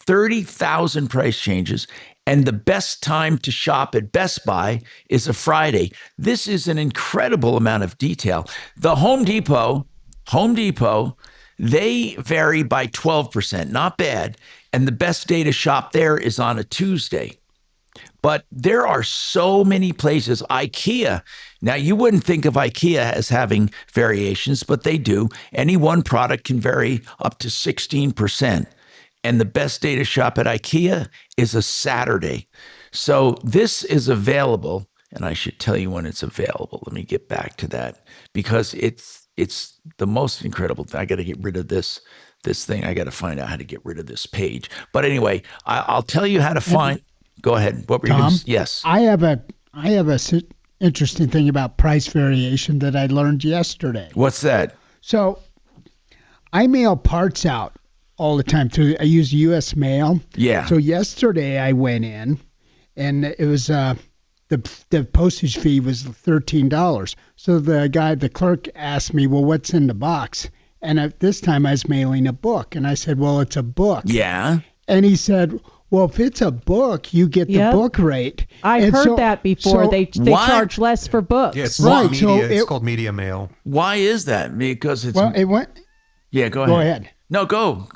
30,000 price changes. And the best time to shop at Best Buy is a Friday. This is an incredible amount of detail. The Home Depot, they vary by 12%, not bad. And the best day to shop there is on a Tuesday. But there are so many places. IKEA, now you wouldn't think of IKEA as having variations, but they do. Any one product can vary up to 16%. And the best day to shop at IKEA is a Saturday. So this is available, and I should tell you when it's available. Let me get back to that because it's the most incredible thing. I got to get rid of this thing. I got to find out how to get rid of this page. But anyway, I'll tell you how to find. Go ahead. What were you going to say? Yes. I have a interesting thing about price variation that I learned yesterday. What's that? So I mail parts out all the time too. I use U.S. mail. Yeah. So yesterday I went in, and it was the postage fee was $13. So the clerk asked me, "Well, what's in the box?" And at this time I was mailing a book, and I said, "Well, it's a book." Yeah. And he said, "Well, if it's a book, you get the book rate." I've heard that before. They charge less for books. Yeah, it's right. Media. So it's called media mail. Why is that? Because it's it went. Yeah, go ahead. Go ahead. No, go.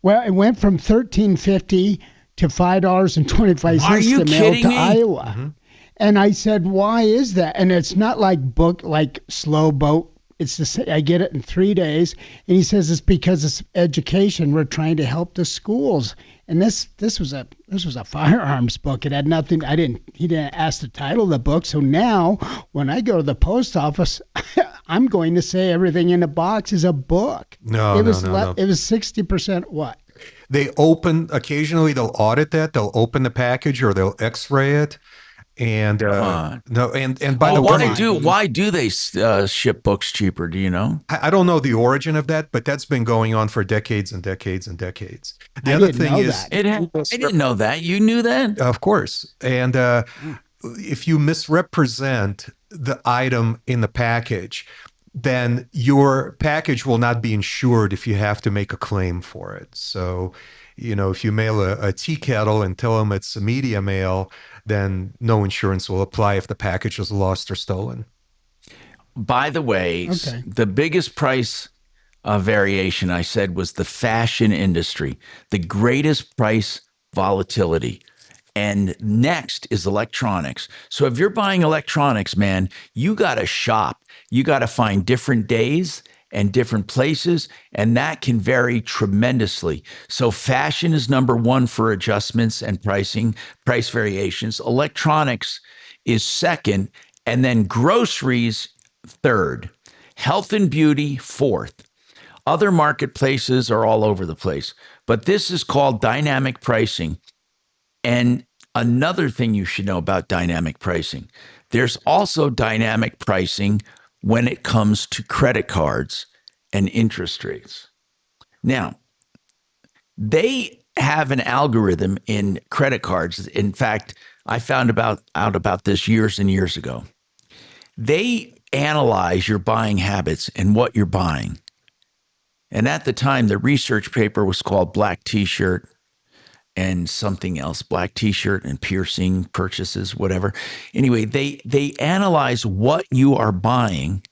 Well, it went from $13.50 to $5.25 Are you to mail kidding to me? Iowa. Mm-hmm. And I said, "Why is that?" And it's not like slow boat. It's I get it in 3 days. And he says it's because it's education. We're trying to help the schools. And this was a firearms book. It had nothing. He didn't ask the title of the book. So now when I go to the post office, I'm going to say everything in the box is a book. No. It was 60% what? They occasionally they'll audit that. They'll open the package or they'll x-ray it. And by the way, why do they ship books cheaper? Do you know? I don't know the origin of that, but that's been going on for decades and decades and decades. The other thing is, I didn't know that. You knew that? Of course. And if you misrepresent the item in the package, then your package will not be insured if you have to make a claim for it. So, if you mail a tea kettle and tell them it's a media mail, then no insurance will apply if the package is lost or stolen. By the way, the biggest price variation I said was the fashion industry, the greatest price volatility. And next is electronics. So if you're buying electronics, man, you got to shop. You got to find different days and different places, and that can vary tremendously. So fashion is number one for adjustments and price variations. Electronics is second, and then groceries third. Health and beauty fourth. Other marketplaces are all over the place, but this is called dynamic pricing. And another thing you should know about dynamic pricing, there's also dynamic pricing when it comes to credit cards and interest rates. Now, they have an algorithm in credit cards. In fact, I found out about this years and years ago. They analyze your buying habits and what you're buying. And at the time, the research paper was called Black T-shirt and something else, black T-shirt and piercing purchases, whatever. Anyway, they analyze what you are buying,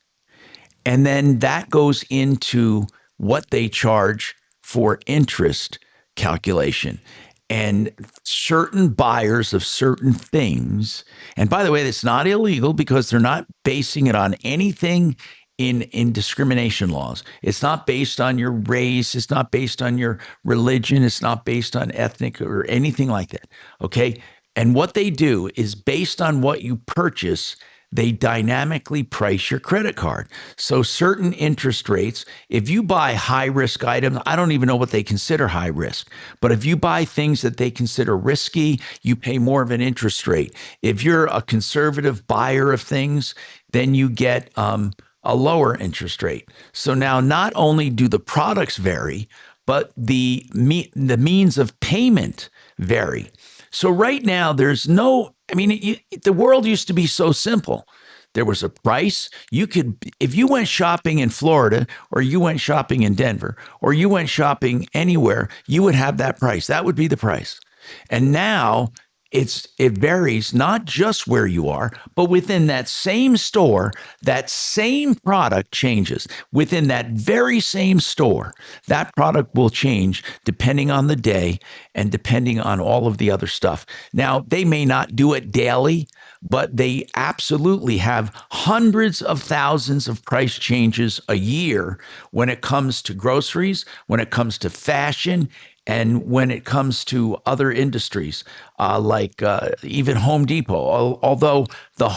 and then that goes into what they charge for interest calculation. And certain buyers of certain things, and by the way, it's not illegal because they're not basing it on anything in discrimination laws. It's not based on your race. It's not based on your religion. It's not based on ethnic or anything like that. Okay. And what they do is based on what you purchase, they dynamically price your credit card. So certain interest rates, if you buy high risk items, I don't even know what they consider high risk, but if you buy things that they consider risky, you pay more of an interest rate. If you're a conservative buyer of things, then you get a lower interest rate. So now not only do the products vary, but the means of payment vary. So right now there's the world used to be so simple. There was a price. If you went shopping in Florida, or you went shopping in Denver, or you went shopping anywhere, you would have that price. That would be the price. And now it varies not just where you are, but within that same store, that same product changes. Within that very same store, that product will change depending on the day and depending on all of the other stuff. Now, they may not do it daily, but they absolutely have hundreds of thousands of price changes a year when it comes to groceries, when it comes to fashion, and when it comes to other industries, like even Home Depot, although the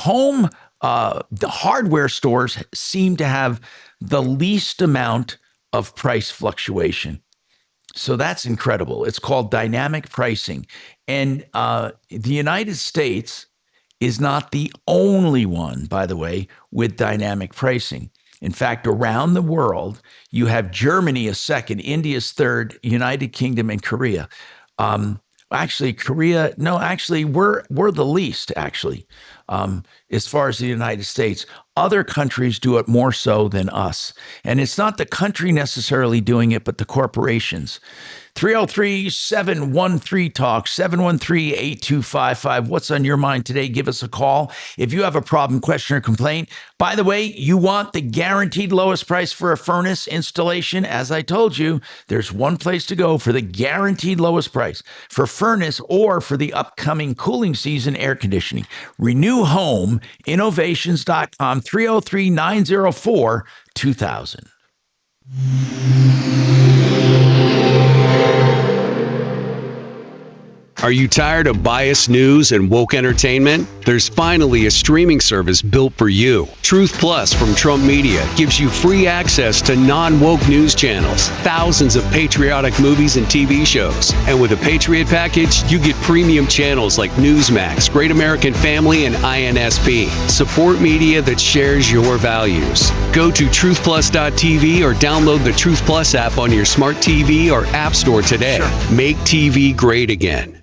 hardware stores seem to have the least amount of price fluctuation. So that's incredible. It's called dynamic pricing. And the United States is not the only one, by the way, with dynamic pricing. In fact, around the world, you have Germany as second, India's third, United Kingdom, and Korea. We're the least, actually, as far as the United States. Other countries do it more so than us. And it's not the country necessarily doing it, but the corporations. 303-713-TALK, 713-8255. What's on your mind today? Give us a call. If you have a problem, question, or complaint. By the way, you want the guaranteed lowest price for a furnace installation? As I told you, there's one place to go for the guaranteed lowest price for furnace or for the upcoming cooling season air conditioning. Renew Home Innovations.com, 303-904-2000. Are you tired of biased news and woke entertainment? There's finally a streaming service built for you. Truth Plus from Trump Media gives you free access to non-woke news channels, thousands of patriotic movies and TV shows. And with a Patriot package, you get premium channels like Newsmax, Great American Family, and INSP. Support media that shares your values. Go to truthplus.tv or download the Truth Plus app on your smart TV or app store today. Make TV great again.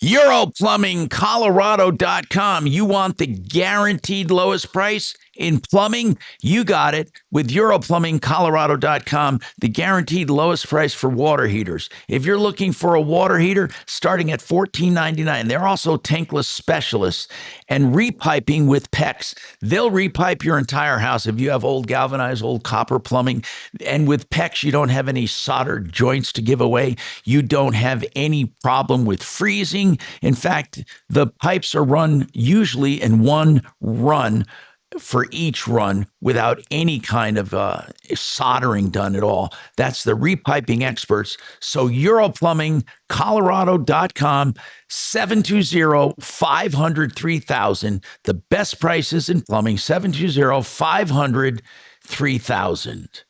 EuroPlumbingColorado.com. You want the guaranteed lowest price in plumbing? You got it with EuroPlumbingColorado.com, the guaranteed lowest price for water heaters. If you're looking for a water heater starting at $14.99, they're also tankless specialists and repiping with PEX. They'll repipe your entire house if you have old galvanized, old copper plumbing. And with PEX, you don't have any soldered joints to give away. You don't have any problem with freezing. In fact, the pipes are run usually in one run for each run without any kind of soldering done at all. That's the repiping experts. So EuroPlumbingColorado.com, 720-500-3000. The best prices in plumbing, 720-500-3000.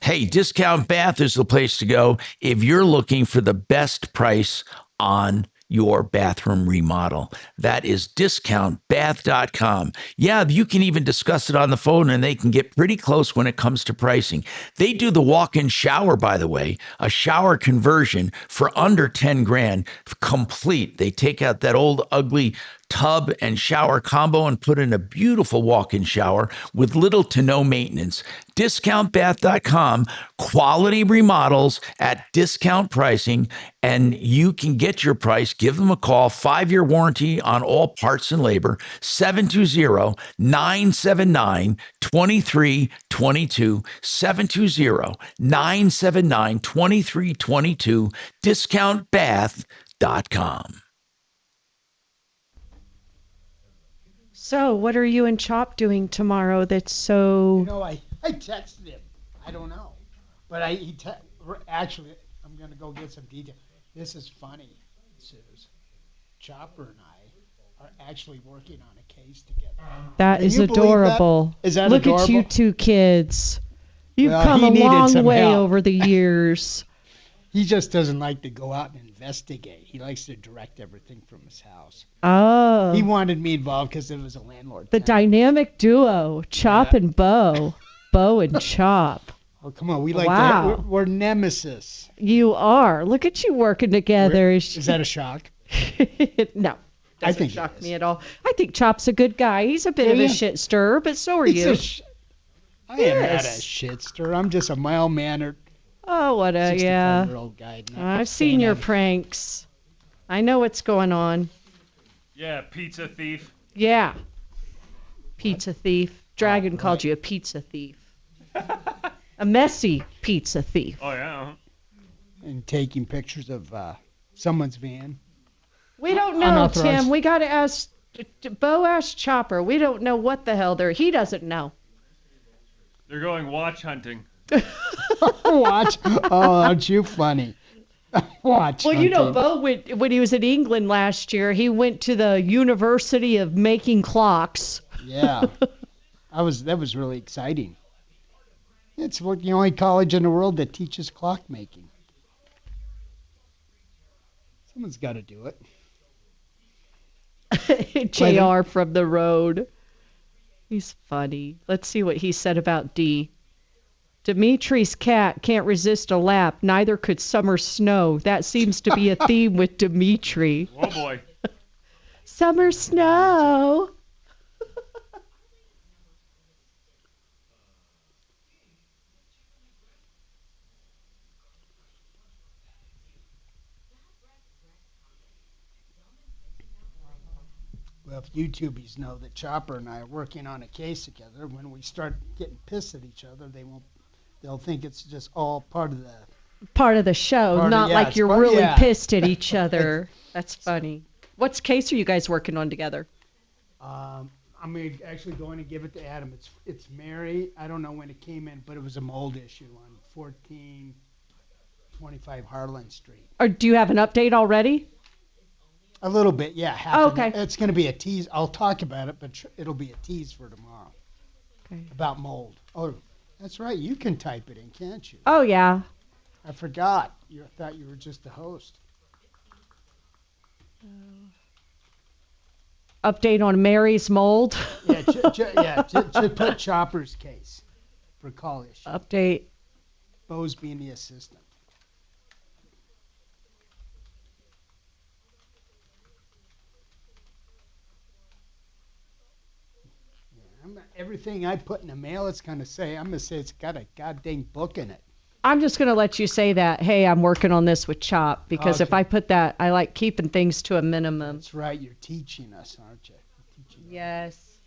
Hey, Discount Bath is the place to go if you're looking for the best price on your bathroom remodel. That is discountbath.com. Yeah, you can even discuss it on the phone and they can get pretty close when it comes to pricing. They do the walk-in shower, by the way, a shower conversion for under 10 grand, complete. They take out that old ugly tub and shower combo and put in a beautiful walk-in shower with little to no maintenance. Discountbath.com, quality remodels at discount pricing, and you can get your price. Give them a call. 5-year warranty on all parts and labor. 720-979-2322. 720-979-2322. Discountbath.com. So, what are you and Chop doing tomorrow that's so... I texted him. I don't know. But actually, I'm going to go get some detail. This is funny, Suze. Chopper and I are actually working on a case together. That is adorable. Is that Look adorable? at you two kids. You've Well, come he a needed long some way help. over the years. He just doesn't like to go out and investigate. He likes to direct everything from his house. Oh. He wanted me involved because it was a landlord. The dynamic duo, Chop and Bo. Bo and Chop. Oh, come on. We like Wow. that. We're nemesis. You are. Look at you working together. Is that a shock? No. I Doesn't think it shock is. me at all. I think Chop's a good guy. He's a bit Yeah, of a yeah. shit stirrer, but so are He's you. I am not a Yes. shitster. I'm just a mild-mannered Oh, what a, yeah. 65-year-old guy. not I've saying seen your that- pranks. I know what's going on. Yeah, pizza thief. Yeah. Pizza thief. Dragon called you a pizza thief. A messy pizza thief. Oh yeah. And taking pictures of someone's van. We don't know, Unauthorized. Tim. We got to ask. Bo asked Chopper. We don't know what the hell they're. He doesn't know. They're going watch hunting. Watch. Oh, aren't you funny? Watch. Well, you know, hunting. Bo went when he was in England last year. He went to the University of Making Clocks. Yeah. That was really exciting. It's the only college in the world that teaches clock making. Someone's got to do it. JR from the road. He's funny. Let's see what he said about D. Dimitri's cat can't resist a lap. Neither could Summer Snow. That seems to be a theme with Dimitri. Oh boy. Summer Snow. Well, if YouTubies know that Chopper and I are working on a case together, when we start getting pissed at each other, they'll think it's just all part of the. Part of the show, Part of- not yeah, like it's you're part- really yeah. pissed at each other. That's funny. What case are you guys working on together? I'm actually going to give it to Adam. It's Mary. I don't know when it came in, but it was a mold issue on 1425 Harlan Street. Or do you have an update already? A little bit, yeah. Okay. It's going to be a tease. I'll talk about it, but it'll be a tease for tomorrow. Okay. About mold. Oh, that's right. You can type it in, can't you? Oh, yeah. I forgot. I thought you were just the host. Update on Mary's mold. Yeah, to put Chopper's case for call issue. Update. Bo's being the assistant. Everything I put in the mail, I'm going to say it's got a goddamn book in it. I'm just going to let you say that, hey, I'm working on this with CHOP, because if I put that, I like keeping things to a minimum. That's right. You're teaching us, aren't you? Yes.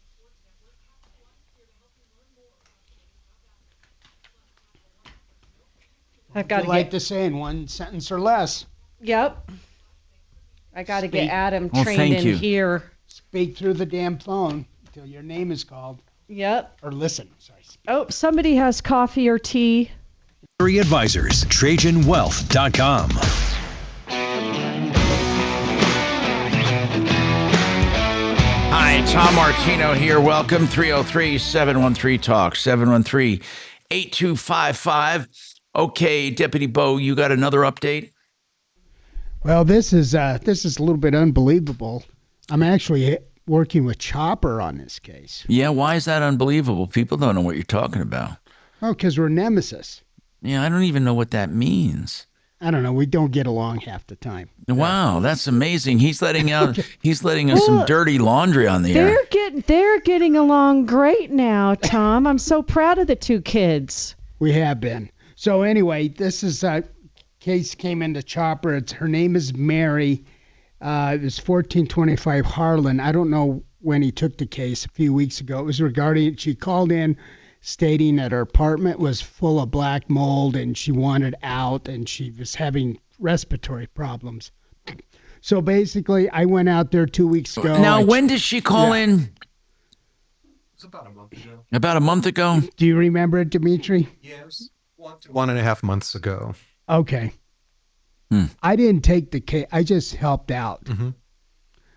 I've got to like to say in one sentence or less. Yep. I got to get Adam Well, trained thank in you. here. Speak through the damn phone until your name is called. Yep. Or listen. Sorry. Oh, somebody has coffee or tea. Advisors, TrajanWealth.com. Hi, Tom Martino here. Welcome. 303-713-TALK, 713-8255. Okay, Deputy Bo, you got another update? Well, this is a little bit unbelievable. I'm actually working with Chopper on this case. Yeah, why is that unbelievable? People don't know what you're talking about. Oh, because we're nemesis. Yeah, I don't even know what that means. I don't know. We don't get along half the time. Wow, that's amazing. He's letting us some dirty laundry on the air. They're getting along great now, Tom. I'm so proud of the two kids. We have been. So anyway, this is a case came into Chopper. Her name is Mary. It was 1425 Harlan. I don't know when he took the case, a few weeks ago. It was regarding, she called in stating that her apartment was full of black mold and she wanted out and she was having respiratory problems. So basically, I went out there 2 weeks ago. Now, when did she call in? It was about a month ago. About a month ago? Do you remember it, Dimitri? Yeah, it was 1.5 months ago. Okay. I didn't take the case. I just helped out. Mm-hmm.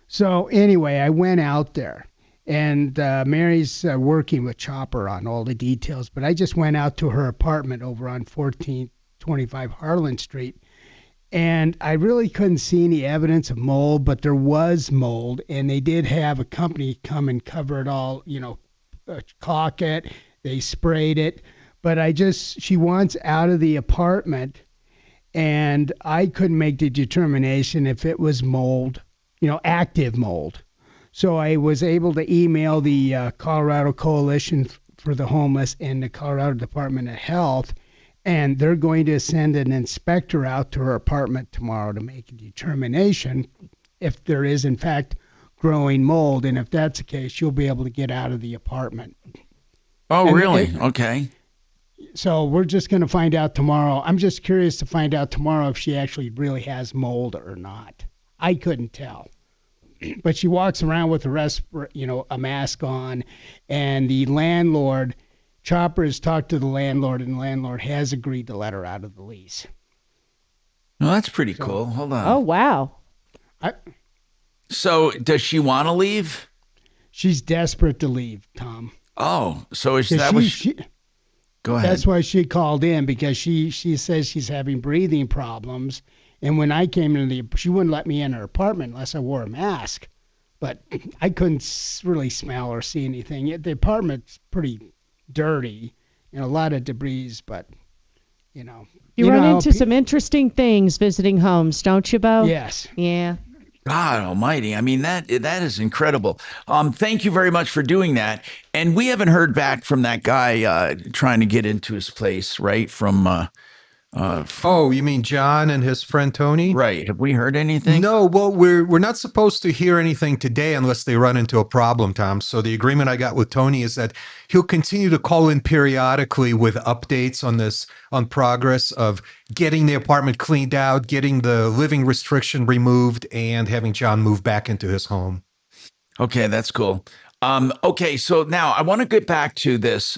So anyway, I went out there. And Mary's working with Chopper on all the details. But I just went out to her apartment over on 1425 Harlan Street. And I really couldn't see any evidence of mold, but there was mold. And they did have a company come and cover it all, caulk it. They sprayed it. But she wants out of the apartment. And I couldn't make the determination if it was mold, active mold. So I was able to email the Colorado Coalition for the Homeless and the Colorado Department of Health, and they're going to send an inspector out to her apartment tomorrow to make a determination if there is, in fact, growing mold. And if that's the case, she'll be able to get out of the apartment. Oh, really? Okay. So we're just going to find out tomorrow. I'm just curious to find out tomorrow if she actually really has mold or not. I couldn't tell. But she walks around with a mask on, and the landlord, Chopper, has talked to the landlord, and the landlord has agreed to let her out of the lease. Well, that's pretty cool. Hold on. Oh, wow. So does she want to leave? She's desperate to leave, Tom. Oh, so is that what she... Go ahead. That's why she called in, because she says she's having breathing problems. And when I came in, she wouldn't let me in her apartment unless I wore a mask. But I couldn't really smell or see anything. The apartment's pretty dirty and a lot of debris, but, You run into some interesting things visiting homes, don't you, Bo? Yes. Yeah. God almighty. I mean, that is incredible. Thank you very much for doing that. And we haven't heard back from that guy trying to get into his place, right? You mean John and his friend Tony? Right. Have we heard anything? No. Well, we're not supposed to hear anything today unless they run into a problem, Tom. So the agreement I got with Tony is that he'll continue to call in periodically with updates on progress of getting the apartment cleaned out, getting the living restriction removed, and having John move back into his home. Okay, that's cool. Okay, so now I want to get back to this.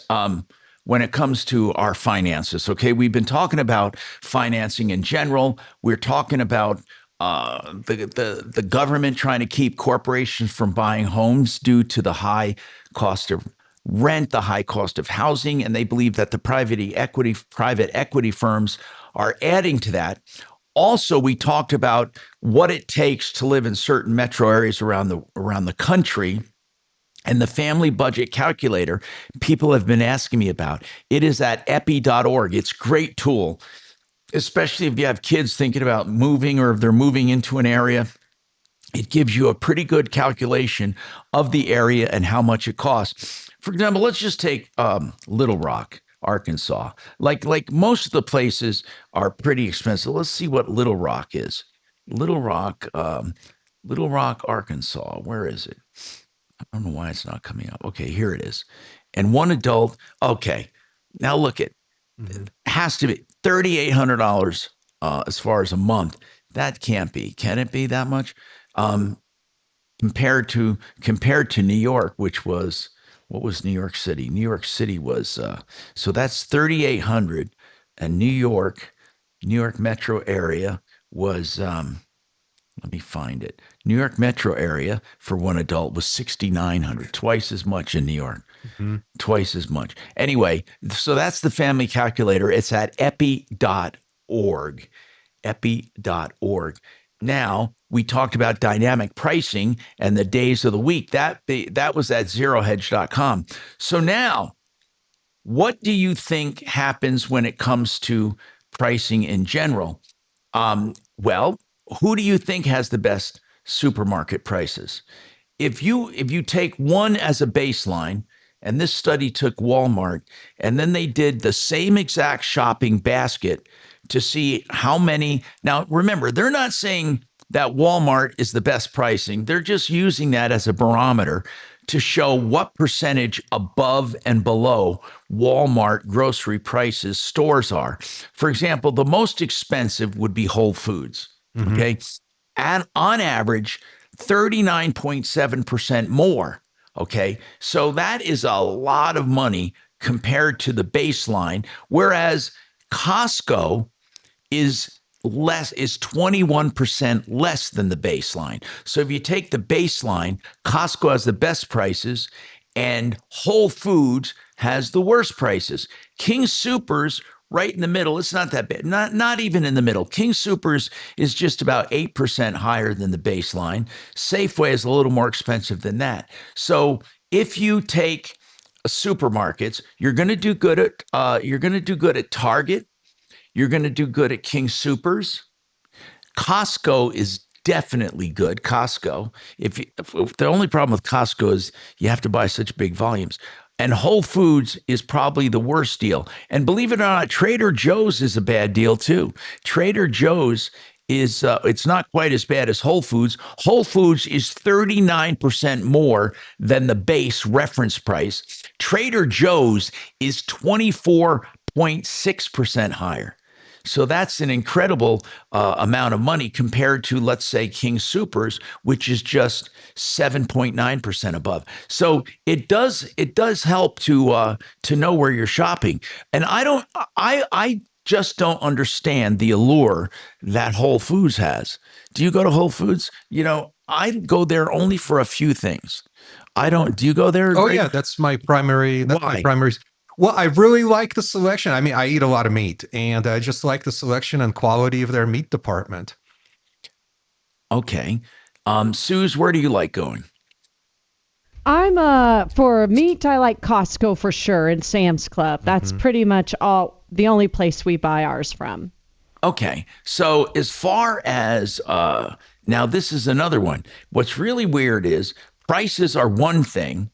When it comes to our finances, okay, we've been talking about financing in general. We're talking about the government trying to keep corporations from buying homes due to the high cost of rent, the high cost of housing, and they believe that the private equity firms are adding to that. Also, we talked about what it takes to live in certain metro areas around the country. And the family budget calculator people have been asking me about. It is at epi.org. It's a great tool, especially if you have kids thinking about moving or if they're moving into an area. It gives you a pretty good calculation of the area and how much it costs. For example, let's just take Little Rock, Arkansas. Like most of the places are pretty expensive. Let's see what Little Rock is. Little Rock, Arkansas. Where is it? I don't know why it's not coming up. Okay, here it is. And one adult. Okay, now look at. It has to be $3,800 as far as a month. That can't be. Can it be that much? Compared to New York, which was, what was New York City? New York City was so that's 3,800, and New York metro area was let me find it. New York metro area for one adult was 6,900, twice as much in New York. Twice as much. Anyway, so that's the family calculator. It's at epi.org. Epi.org. Now, we talked about dynamic pricing and the days of the week. That was at zerohedge.com. So now, what do you think happens when it comes to pricing in general? Well, who do you think has the best supermarket prices? If you take one as a baseline, and this study took Walmart, and then they did the same exact shopping basket to see how many. Now, remember, they're not saying that Walmart is the best pricing. They're just using that as a barometer to show what percentage above and below Walmart grocery prices stores are. For example, the most expensive would be Whole Foods. Okay. And on average, 39.7% more. Okay. So that is a lot of money compared to the baseline. Whereas Costco is 21% less than the baseline. So if you take the baseline, Costco has the best prices and Whole Foods has the worst prices. King Soopers right in the middle. It's not that bad. Not even in the middle. King Soopers is just about 8% higher than the baseline. Safeway is a little more expensive than that. So if you take supermarkets, you're going to do good at Target. You're going to do good at King Soopers. Costco is definitely good. Costco. If the only problem with Costco is you have to buy such big volumes. And Whole Foods is probably the worst deal. And believe it or not, Trader Joe's is a bad deal too. Trader Joe's is it's not quite as bad as Whole Foods. Whole Foods is 39% more than the base reference price. Trader Joe's is 24.6% higher. So that's an incredible amount of money compared to, let's say, King Soopers, which is just 7.9% above. So it does help to know where you're shopping. And I just don't understand the allure that Whole Foods has. Do you go to Whole Foods? You know, I go there only for a few things. I don't. Do you go there? Oh, yeah, that's my primary. Why? Well, I really like the selection. I mean, I eat a lot of meat, and I just like the selection and quality of their meat department. Okay. Suze, where do you like going? I'm for meat, I like Costco for sure and Sam's Club. That's pretty much the only place we buy ours from. Okay. So as far as now, this is another one. What's really weird is prices are one thing,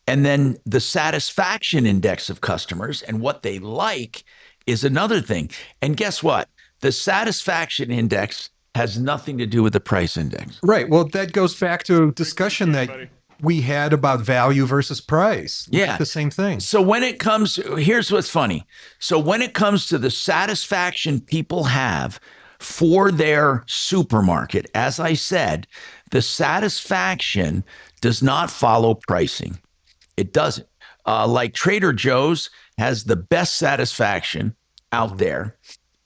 and then the satisfaction index of customers and what they like is another thing. And guess what? The satisfaction index has nothing to do with the price index. Right. Well, that goes back to a discussion that we had about value versus price. Yeah. The same thing. So when it comes, here's what's funny. So when it comes to the satisfaction people have for their supermarket, as I said, the satisfaction does not follow pricing. It doesn't. Like Trader Joe's has the best satisfaction out there.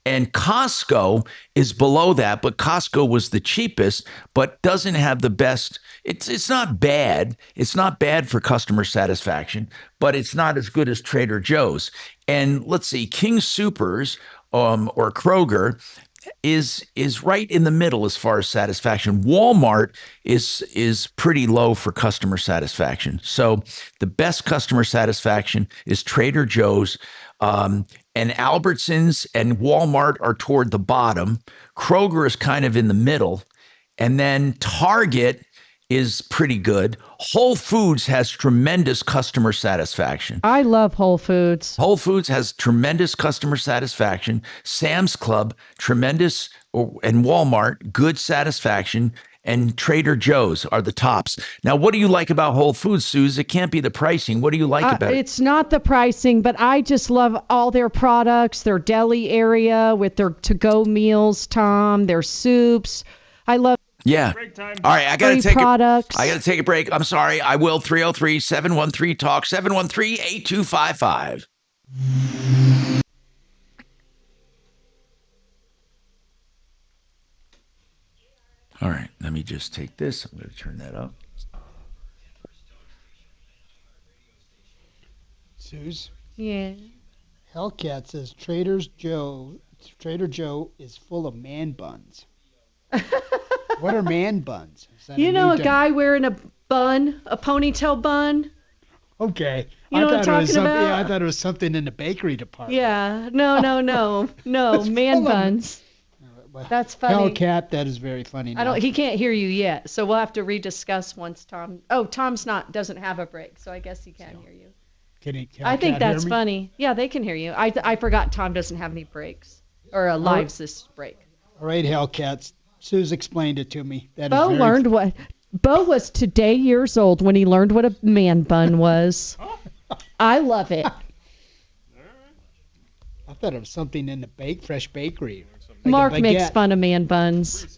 And Costco is below that, but Costco was the cheapest, but doesn't have the best. It's not bad. It's not bad for customer satisfaction, but it's not as good as Trader Joe's. And let's see, King Soopers or Kroger is right in the middle as far as satisfaction. Walmart is pretty low for customer satisfaction. So the best customer satisfaction is Trader Joe's, and Albertsons and Walmart are toward the bottom. Kroger is kind of in the middle, and then Target is pretty good. Whole Foods has tremendous customer satisfaction. I love Whole Foods. Whole Foods has tremendous customer satisfaction. Sam's Club, tremendous, and Walmart, good satisfaction. And Trader Joe's are the tops. Now, what do you like about Whole Foods, Suze? It can't be the pricing. What do you like about it? It's not the pricing, but I just love all their products, their deli area with their to-go meals, Tom, their soups. I love. Yeah. All right, I got to take products. I got to take a break. I'm sorry. I will. 303-713-TALK, 713-8255. All right, let me just take this. I'm going to turn that up. Suze? Yeah. Hellcat says Trader Joe is full of man buns. What are man buns? You know, a guy wearing a bun, a ponytail bun. Okay. You know what I'm talking about? Yeah, I thought it was something in the bakery department. Yeah. No. Man buns. That's funny. Hellcat, that is very funny. Now. He can't hear you yet, so we'll have to rediscuss once Tom. Oh, Tom's doesn't have a break, so I guess he can hear you. Can I think that's hear me? funny. Yeah, they can hear you. I forgot Tom doesn't have any breaks or lives this break. All right, Hellcats. Suze explained it to me. Bo was today years old when he learned what a man bun was. I love it. I thought it was something in the fresh bakery. Like Mark makes fun of man buns,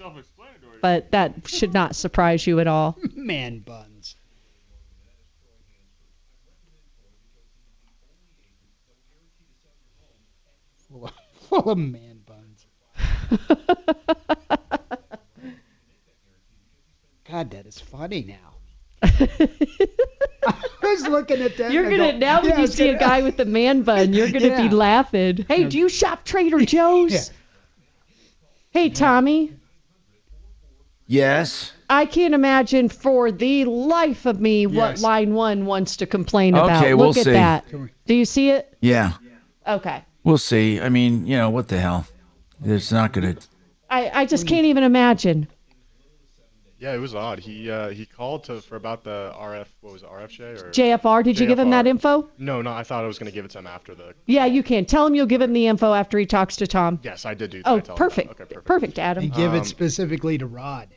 but that should not surprise you at all. Man buns. Full of man buns. God, that is funny now. I was looking at that. You're gonna now when you see a guy with a man bun, you're gonna be laughing. Hey, do you shop Trader Joe's? Yeah. Hey, Tommy. Yes. I can't imagine for the life of me what line 1 wants to complain about. Okay, Look we'll at see. that. Do you see it? Yeah. Okay. We'll see. I mean, what the hell? It's not going to... I just can't even imagine. Yeah, it was odd. He called for about the RF, what was it, RFJ? Or JFR, did you give him that info? No, I thought I was going to give it to him after the... Yeah, you can. Tell him you'll give him the info after he talks to Tom. Yes, I did do that. Oh, perfect. Okay, perfect, Adam. And give it specifically to Rod.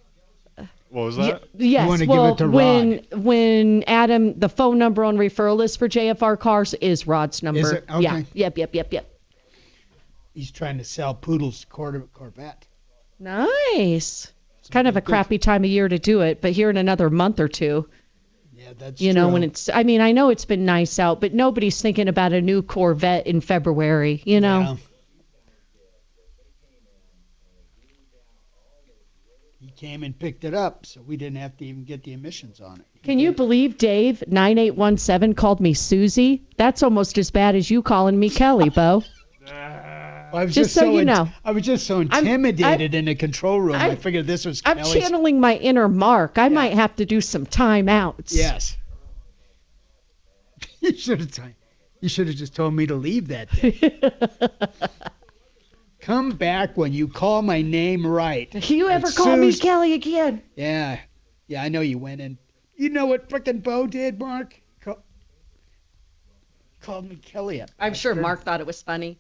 What was that? Yes, you want to give it to Rod. When Adam, the phone number on referral list for JFR cars is Rod's number. Is it? Okay. Yeah. Yep. He's trying to sell Poodle's Corvette. Nice. It's kind of a crappy time of year to do it, but here in another month or two. Yeah, that's true. When it's, I know it's been nice out, but nobody's thinking about a new Corvette in February, Yeah. He came and picked it up, so we didn't have to even get the emissions on it. Can you believe Dave 9817 called me Susie? That's almost as bad as you calling me Kelly, Bo. I was just so you know. I was just so intimidated in the control room. I figured this was I'm Kelly's. channeling my inner Mark. I might have to do some timeouts. Yes. You should have just told me to leave that day. Come back when you call my name right. You ever call me Kelly again? Yeah. Yeah, I know you went in. You know what frickin' Bo did, Mark? Called me Kelly up. I'm sure Mark thought it was funny.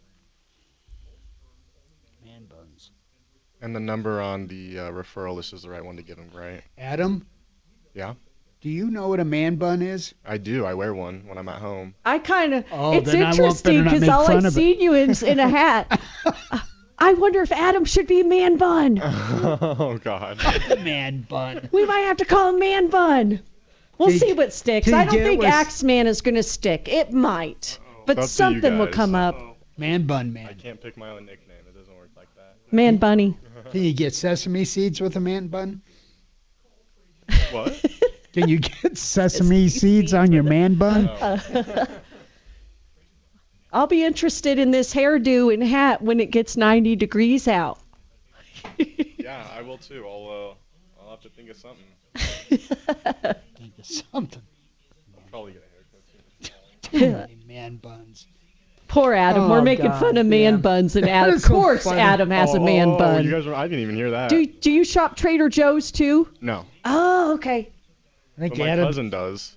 Man buns. And the number on the referral list is the right one to give him, right? Adam? Yeah? Do you know what a man bun is? I do. I wear one when I'm at home. I kind of... Oh, it's then interesting because all I've seen you in a hat. I wonder if Adam should be man bun. Oh, God. Man bun. We might have to call him man bun. We'll see what sticks. I don't think Axeman is going to stick. It might. But something will come up. Man bun man. I can't pick my own nickname. It doesn't work like that. Man bunny. Can you get sesame seeds with a man bun? What? Can you get sesame seeds on your man bun? I'll be interested in this hairdo and hat when it gets 90 degrees out. Yeah, I will too. I'll have to think of something. Think of something. I'll probably get a haircut too. Too many man buns. Poor Adam. Oh, We're making God, fun of man buns, and Adam. Of so course, funny. Adam has a man bun. You guys, I didn't even hear that. Do you shop Trader Joe's too? No. Oh, okay. I think But my Adam, cousin does.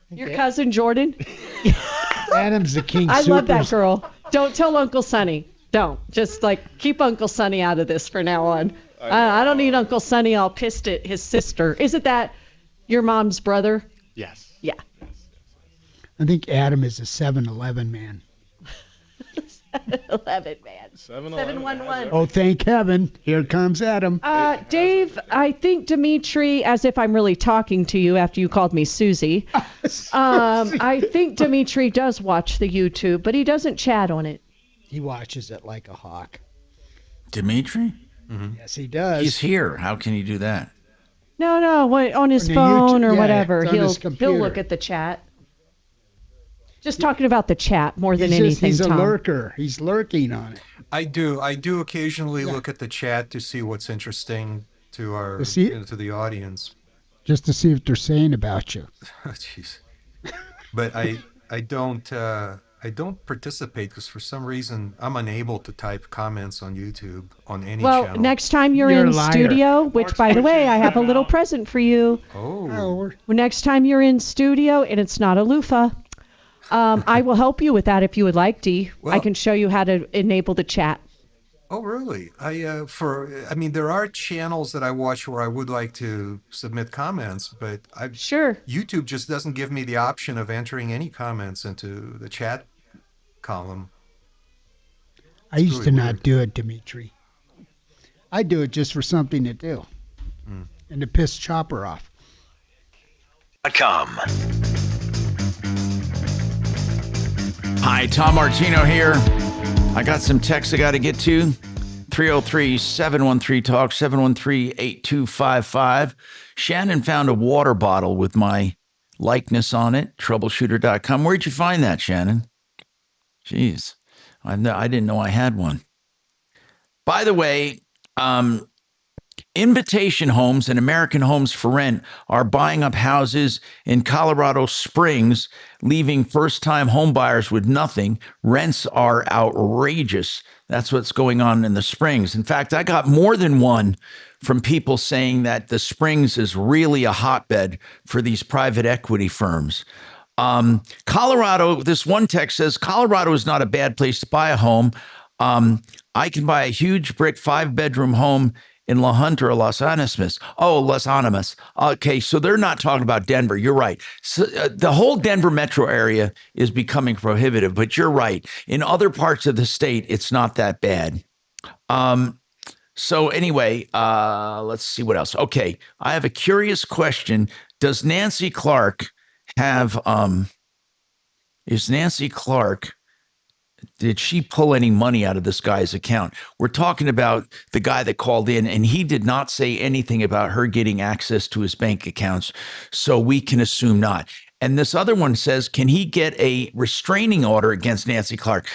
Your cousin Jordan? Adam's the king. I love that supers. girl. Don't tell Uncle Sonny. Don't. Just keep Uncle Sonny out of this from now on. I don't need Uncle Sonny all pissed at his sister. Isn't that your mom's brother? Yes. Yeah. I think Adam is a 7-Eleven man. 11, man. 711. Oh, thank heaven. Here comes Adam. Dave, I think Dimitri, as if I'm really talking to you after you called me Susie, I think Dimitri does watch the YouTube, but he doesn't chat on it. He watches it like a hawk. Dimitri? Yes, he does. He's here. How can he do that? No, on his On the phone YouTube, or yeah, whatever. it's on his He'll computer. look at the chat. Just talking about the chat more than He's anything, he's a Tom. lurker. He's lurking on it. I do occasionally look at the chat to see what's interesting to our To see- to the audience. Just to see what they're saying about you. Jeez. But I don't participate because for some reason I'm unable to type comments on YouTube on any Well, channel. next time you're You're in a liar. studio, which, by the way, I have a little present for you. Oh. Well, next time you're in studio, and it's not a loofah, I will help you with that if you would like, Dee. I Well- can show you how to enable the chat. Oh, really? I mean, there are channels that I watch where I would like to submit comments, but Sure. YouTube just doesn't give me the option of entering any comments into the chat column. I used really to not weird. do it, Dimitri. I do it just for something to do. And to piss Chopper off. .com. Hi, Tom Martino here. I got some texts I got to get to. 303-713-TALK, 713-8255. Shannon found a water bottle with my likeness on it, troubleshooter.com. Where'd you find that, Shannon? Jeez, I didn't know I had one. By the way, Invitation Homes and American Homes for Rent are buying up houses in Colorado Springs, leaving first-time home buyers with nothing. Rents are outrageous. That's what's going on in the Springs. In fact, I got more than one from people saying that the Springs is really a hotbed for these private equity firms. Colorado, this one text says, Colorado is not a bad place to buy a home. I can buy a huge brick 5-bedroom home in La Junta or Los Animas. Oh, Los Animas. Okay, so they're not talking about Denver. You're right. So, the whole Denver metro area is becoming prohibitive, but you're right. In other parts of the state, it's not that bad. So anyway, let's see what else. Okay, I have a curious question. Does Nancy Clark have, is Nancy Clark, did she pull any money out of this guy's account? We're talking about the guy that called in, and he did not say anything about her getting access to his bank accounts, so we can assume not. And this other one says, can he get a restraining order against Nancy Clark?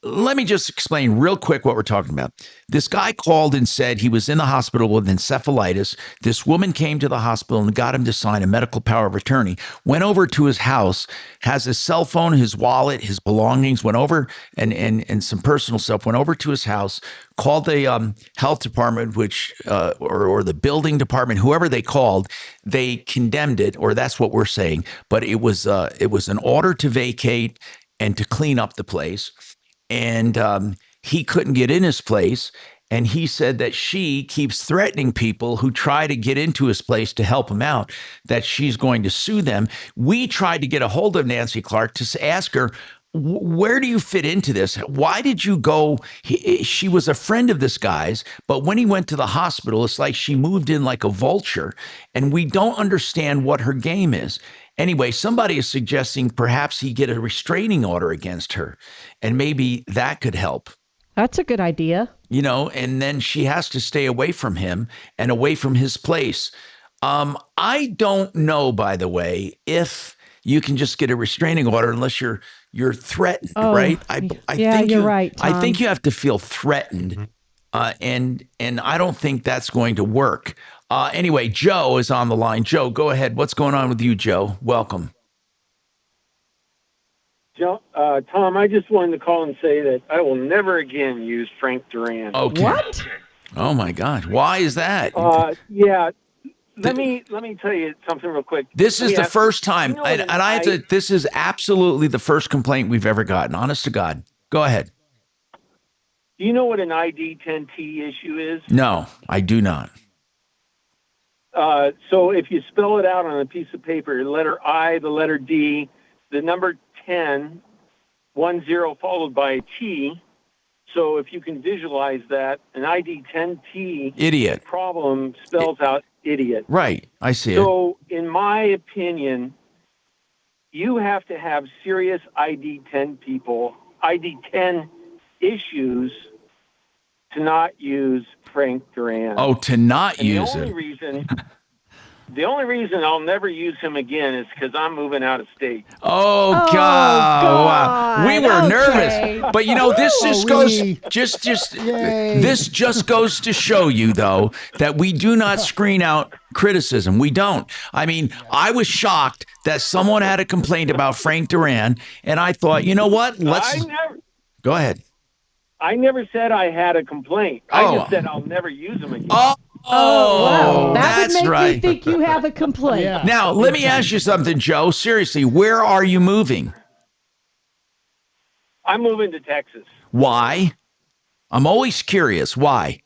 Let me just explain real quick what we're talking about. This guy called and said he was in the hospital with encephalitis. This woman came to the hospital and got him to sign a medical power of attorney, went over to his house, has his cell phone, his wallet, his belongings, went over and some personal stuff, went over to his house, called the health department, which or the building department, whoever they called, they condemned it, or that's what we're saying. But it was an order to vacate and to clean up the place. And he couldn't get in his place. And he said that she keeps threatening people who try to get into his place to help him out, that she's going to sue them. We tried to get a hold of Nancy Clark to ask her, where do you fit into this? Why did you go? She was a friend of this guy's, but when he went to the hospital, it's like she moved in like a vulture, and we don't understand what her game is. Anyway, somebody is suggesting perhaps he get a restraining order against her, and maybe that could help. That's a good idea. You know, and then she has to stay away from him and away from his place. I don't know, by the way, if you can just get a restraining order unless you're threatened, right? I think you're right, I Tom. think you have to feel threatened, and I don't think that's going to work. Anyway, Joe is on the line. Joe, go ahead. What's going on with you, Joe? Welcome. Joe, Tom, I just wanted to call and say that I will never again use Frank Duran. Okay. What? Oh my gosh! Why is that? Yeah, let me tell you something real quick. This is the first time, you know and I have to. This is absolutely the first complaint we've ever gotten. Honest to God. Go ahead. Do you know what an ID10T issue is? No, I do not. So if you spell it out on a piece of paper, the letter I, the letter D, the number 10, 10 followed by a T. So if you can visualize that, an ID10T Idiot problem spells out idiot. Right. I see it. So in my opinion, you have to have serious ID10 issues to not use Frank Duran. Oh, to not And use the only it. reason I'll never use him again is because I'm moving out of state. Oh God! Wow. We were nervous, but this just goes this just goes to show you though that we do not screen out criticism. We don't. I mean, I was shocked that someone had a complaint about Frank Duran, and I thought, you know what? Go ahead. I never said I had a complaint. I just said I'll never use him again. Oh, that would make right. me think you have a complaint. Now, let me ask you something, Joe. Seriously, where are you moving? I'm moving to Texas. Why? I'm always curious. Why?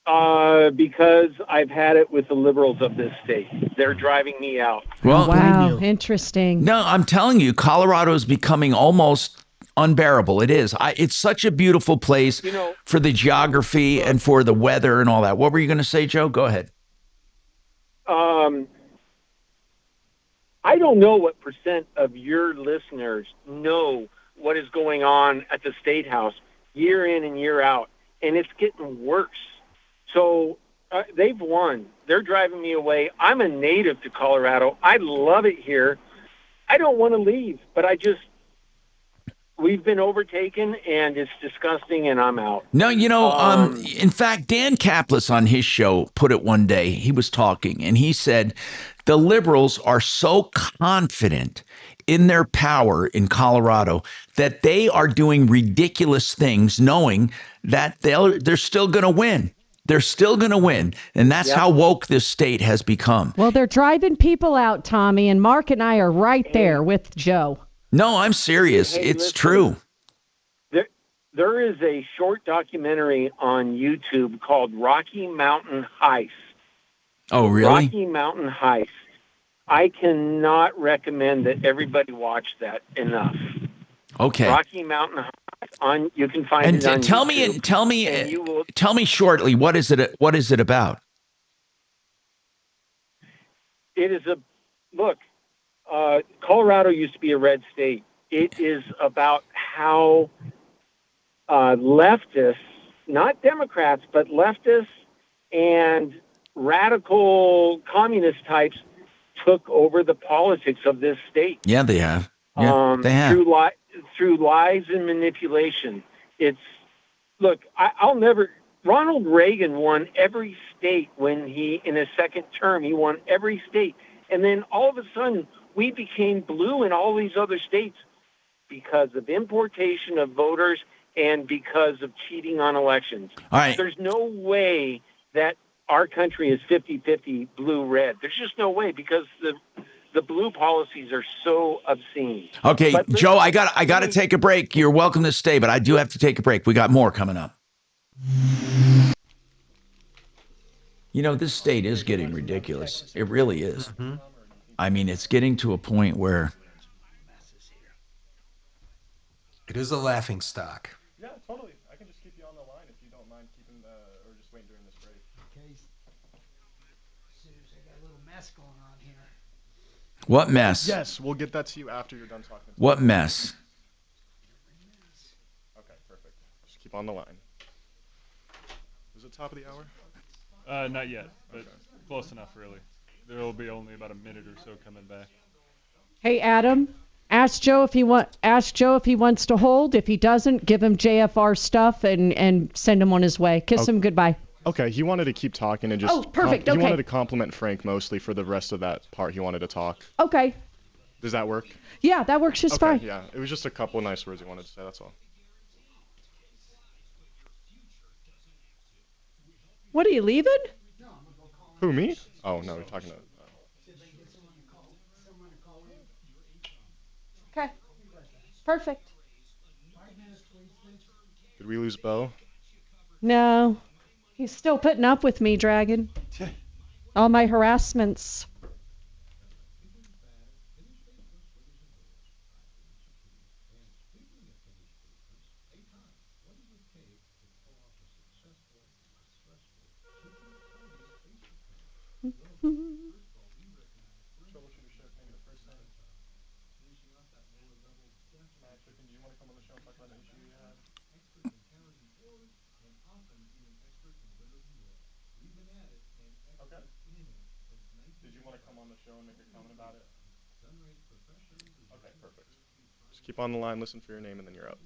Because I've had it with the liberals of this state. They're driving me out. Well, wow, interesting. No, I'm telling you, Colorado is becoming almost unbearable. It is. It's such a beautiful place for the geography and for the weather and all that. What were you going to say, Joe? Go ahead. I don't know what percent of your listeners know what is going on at the State House year in and year out, and it's getting worse. So they've won. They're driving me away. I'm a native to Colorado. I love it here. I don't want to leave, but we've been overtaken, and it's disgusting, and I'm out. No, in fact, Dan Kaplis on his show put it one day. He was talking, and he said the liberals are so confident in their power in Colorado that they are doing ridiculous things, knowing that they're still going to win. They're still going to win, and that's how woke this state has become. Well, they're driving people out, Tommy, and Mark and I are right there with Joe. No, I'm serious. It's true. There is a short documentary on YouTube called Rocky Mountain Heist. Oh, really? Rocky Mountain Heist. I cannot recommend that everybody watch that enough. Okay. Rocky Mountain Heist. You can find it on YouTube. Tell me shortly, what is it about? It is look. Colorado used to be a red state. It is about how leftists, not Democrats, but leftists and radical communist types took over the politics of this state. Yeah, they have. Yeah, they have. Through lies and manipulation. Ronald Reagan won every state when in his second term, he won every state. And then all of a sudden, we became blue in all these other states because of importation of voters and because of cheating on elections. All right. There's no way that our country is 50-50 blue-red. There's just no way because the blue policies are so obscene. Okay, Joe, I got to take a break. You're welcome to stay, but I do have to take a break. We got more coming up. This state is getting ridiculous. It really is. Mm-hmm. I mean, it's getting to a point where it is a laughing stock. Yeah, totally. I can just keep you on the line if you don't mind keeping or just waiting during this break. Okay. Seriously, I got a little mess going on here. What mess? Yes, we'll get that to you after you're done talking. What mess? Okay, perfect. Just keep on the line. Is it top of the hour? Not yet, but close enough, really. There will be only about a minute or so coming back. Hey, Adam, ask Joe if he wants to hold. If he doesn't, give him JFR stuff and send him on his way. Kiss him goodbye. Okay, he wanted to keep talking and just. Oh, perfect. He wanted to compliment Frank mostly for the rest of that part. He wanted to talk. Okay. Does that work? Yeah, that works just fine. Yeah, it was just a couple nice words he wanted to say. That's all. What, are you leaving? Who, me? Oh no, we're talking to. Okay. Perfect. Did we lose Bo? No. He's still putting up with me, Dragon. All my harassments. Troubleshooter Show, can I get a first name? Matt Chicken, do you want to come on the show and talk about an issue you had? Okay. Did you want to come on the show and make a comment about it? Okay, perfect. Just keep on the line, listen for your name, and then you're up.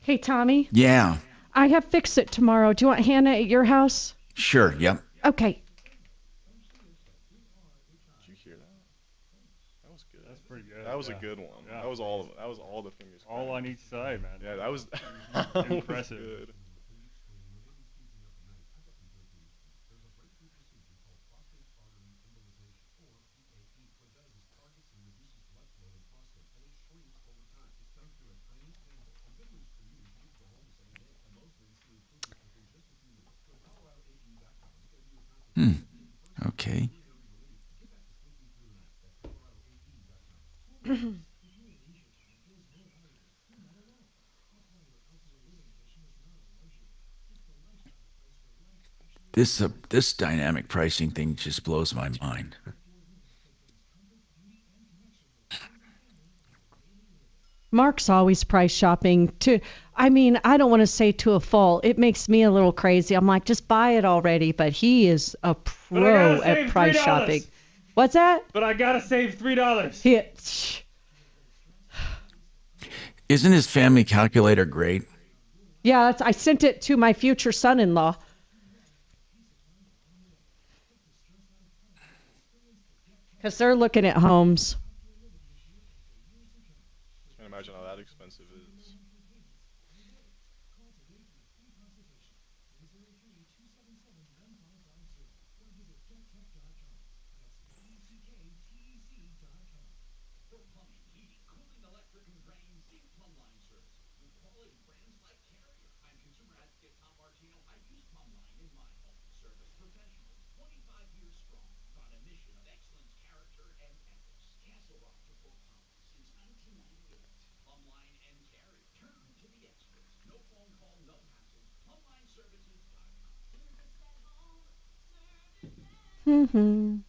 Hey, Tommy. Yeah. I have Fix It tomorrow. Do you want Hannah at your house? Sure. Yep. Okay. Did you hear that? That was good. That's pretty good. That was a yeah. good one. Yeah. That was all. That was all the fingers. All on each side, man. Yeah, that was impressive. Good. Okay. This dynamic pricing thing just blows my mind. Mark's always price shopping I don't want to say to a fault. It makes me a little crazy. I'm like, just buy it already. But he is a pro at price $3. shopping. What's that? But I gotta save $3. Isn't his family calculator great? Yeah, I sent it to my future son-in-law. Because they're looking at homes. Can't imagine how that expensive is. Mm-hmm.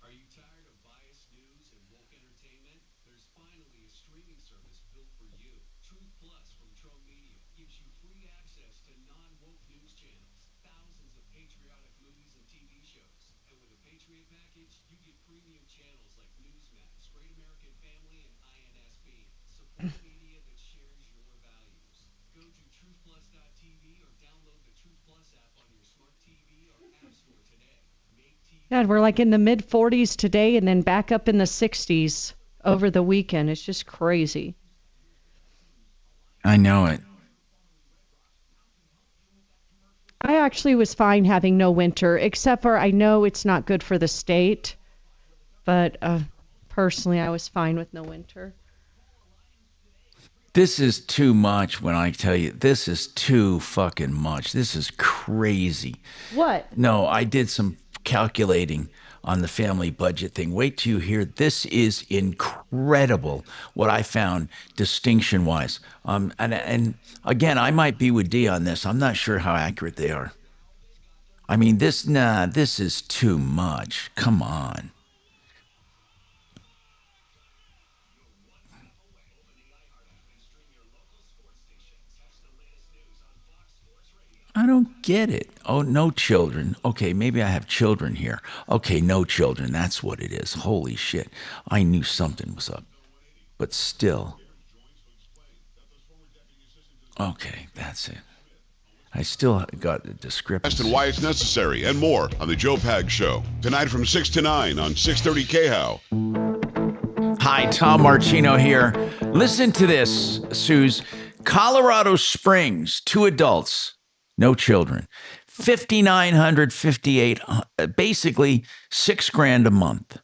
Are you tired of biased news and woke entertainment? There's finally a streaming service built for you. Truth Plus from Trump Media gives you free access to non-woke news channels, thousands of patriotic movies and TV shows. And with a Patriot package, you get premium channels like Newsmax, Great American Family, and INSB. Support media that shares your values. Go to truthplus.tv or download the Truth Plus app on your smart TV or app store today. God, we're like in the mid 40s today and then back up in the 60s over the weekend. It's just crazy. I know it. I actually was fine having no winter, except for I know it's not good for the state. But personally, I was fine with no winter. This is too much when I tell you, this is too fucking much. This is crazy. What? No, I did some calculating on the family budget thing. Wait till you hear. This is incredible what I found distinction wise. And again, I might be with D on this. I'm not sure how accurate they are. I mean, this is too much. Come on. I don't get it. Oh, no children. Okay, maybe I have children here. Okay, no children. That's what it is. Holy shit. I knew something was up. But still. Okay, that's it. I still got the discrepancy. And why it's necessary and more on the Joe Pag Show. Tonight from 6 to 9 on 630 KHOW. Hi, Tom Martino here. Listen to this, Suze. Colorado Springs, 2 adults, no children. 5,958, basically $6,000 a month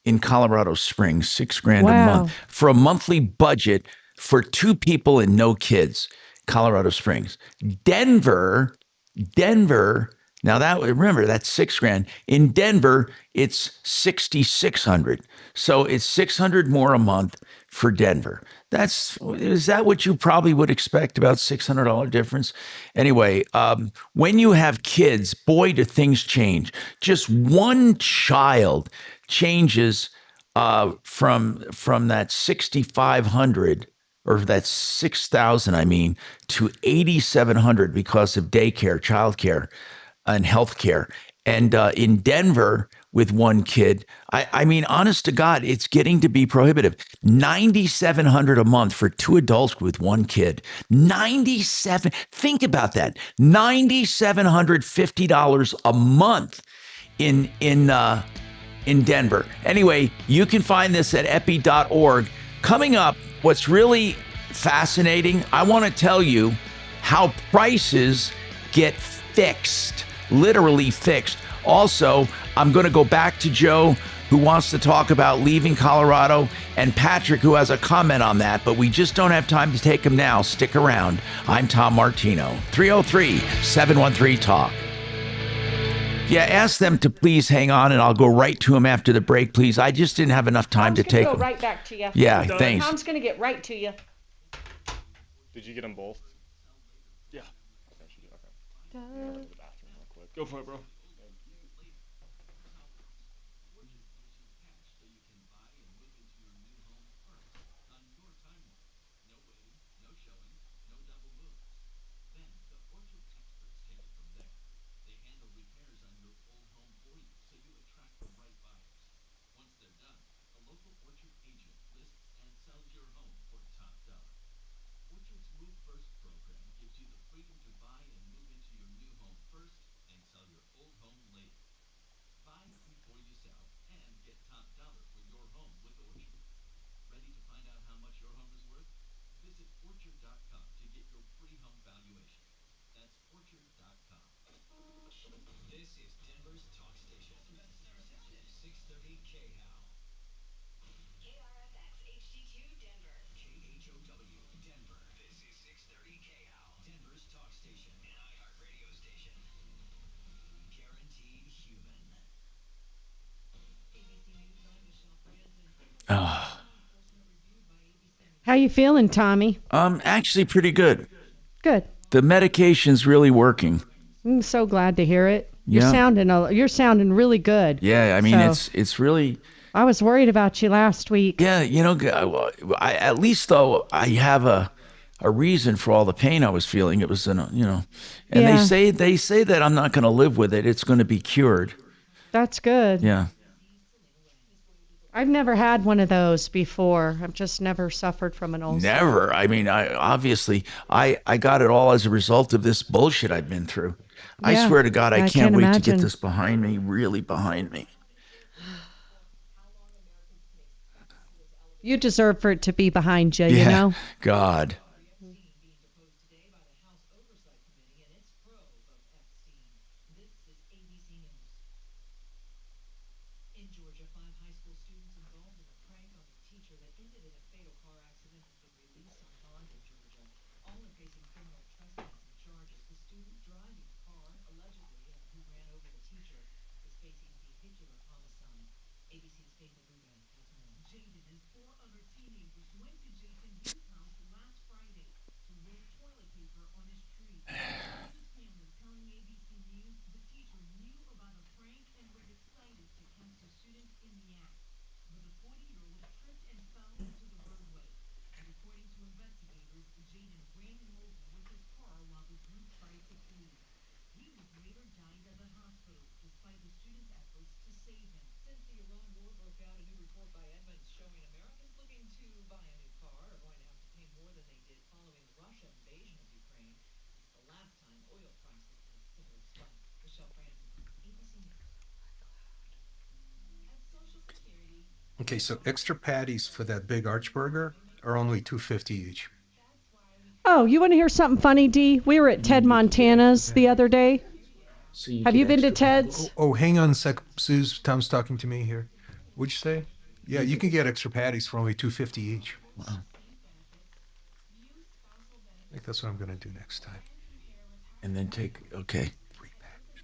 in Colorado Springs, $6,000 a month for a monthly budget for 2 people and no kids. Colorado Springs. Denver. Now that, remember, that's $6,000. In Denver, it's $6,600. So it's $600 more a month for Denver. Is that what you probably would expect, about $600 difference? Anyway, when you have kids, boy, do things change. Just one child changes from that 6,500 or that's 6,000, I mean, to 8,700 because of daycare, childcare, and healthcare. And in Denver, with one kid, I mean, honest to God, it's getting to be prohibitive. $9,700 a month for 2 adults with 1 kid. Think about that. $9,750 a month in Denver. Anyway, you can find this at epi.org. Coming up, what's really fascinating, I want to tell you how prices get fixed, literally fixed. Also, I'm going to go back to Joe, who wants to talk about leaving Colorado, and Patrick, who has a comment on that, but we just don't have time to take him now. Stick around. I'm Tom Martino, 303-713-TALK. Yeah, ask them to please hang on, and I'll go right to him after the break, please. I just didn't have enough time to take them. Go right back to you. Yeah, thanks. Tom's going to get right to you. Did you get them both? Yeah. Okay. Go for it, bro. How you feeling, Tommy? Actually pretty good. Good. The medication's really working. I'm so glad to hear it. Yeah. You're sounding really good. Yeah, I mean, So, it's really... I was worried about you last week. Yeah, at least though I have a reason for all the pain I was feeling. It was, and Yeah. they say that I'm not going to live with it. It's going to be cured. That's good. Yeah. I've never had one of those before. I've just never suffered from an ulcer. Never. I mean, I got it all as a result of this bullshit I've been through. I Yeah, swear to God, I can't wait to imagine. get this behind me, really behind me. You deserve for it to be behind you, you know? God. Okay, so extra patties for that big arch burger are only $2.50 each. Oh, you want to hear something funny, Dee? We were at Ted Montana's the other day. So you Have get you been to extra patties. Ted's? Oh, hang on a sec, Suze. Tom's talking to me here. What'd you say? Yeah, you can get extra patties for only $2.50 each. Wow. I think that's what I'm going to do next time. And then okay.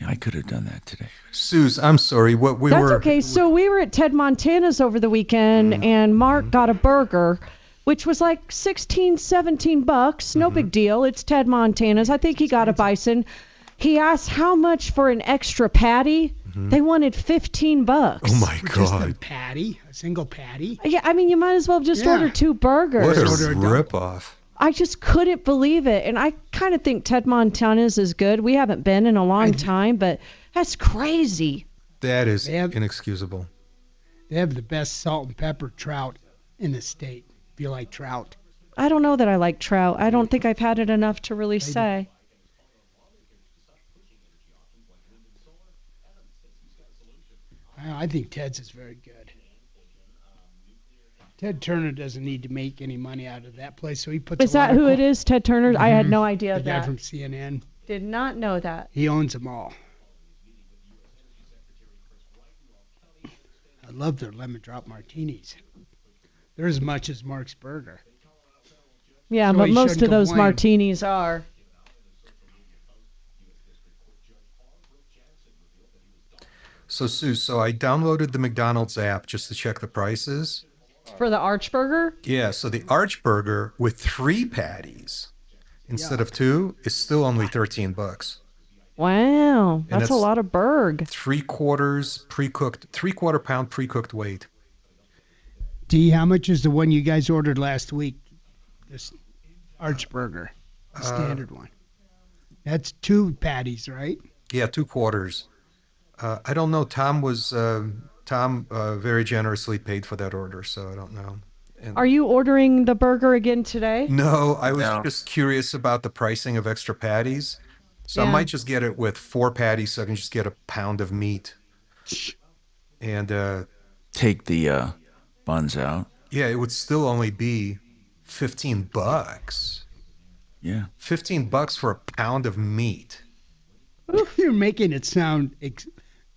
Yeah, I could have done that today. Suze, I'm sorry. That's okay. So we were at Ted Montana's over the weekend, and Mark got a burger, which was like $16, $17. No big deal. It's Ted Montana's. I think he got a bison. He asked how much for an extra patty. They wanted $15. Oh my Just a God. patty, a single patty. Yeah, I mean, you might as well just order 2 burgers. What a ripoff. I just couldn't believe it. And I kind of think Ted Montana's is good. We haven't been in a long time, but that's crazy. That is inexcusable. They have the best salt and pepper trout in the state, if you like trout. I don't know that I like trout. I don't think I've had it enough to really say. I think Ted's is very good. Ted Turner doesn't need to make any money out of that place, so he puts. Is that who it is, Ted Turner? I had no idea The guy that. from CNN. Did not know that. He owns them all. I love their lemon drop martinis. They're as much as Mark's Burger. Yeah, So but he most shouldn't of those complain. martinis are. So, Sue, I downloaded the McDonald's app just to check the prices. For the Archburger? Yeah, so the Arch Burger with 3 patties instead of 2 is still only $13. Wow, And that's a lot of burg. 3/4 pre-cooked, 3/4 pound pre-cooked weight. D, how much is the one you guys ordered last week? This Arch Burger, the standard one. That's 2 patties, right? Yeah, 2/4. I don't know. Tom very generously paid for that order, so I don't know. And Are you ordering the burger again today? no, I was just curious about the pricing of extra patties. So I Yeah. might just get it with 4 patties so I can just get a pound of meat. And take the buns out. Yeah, it would still only be $15. Yeah. $15 for a pound of meat. You're making it sound,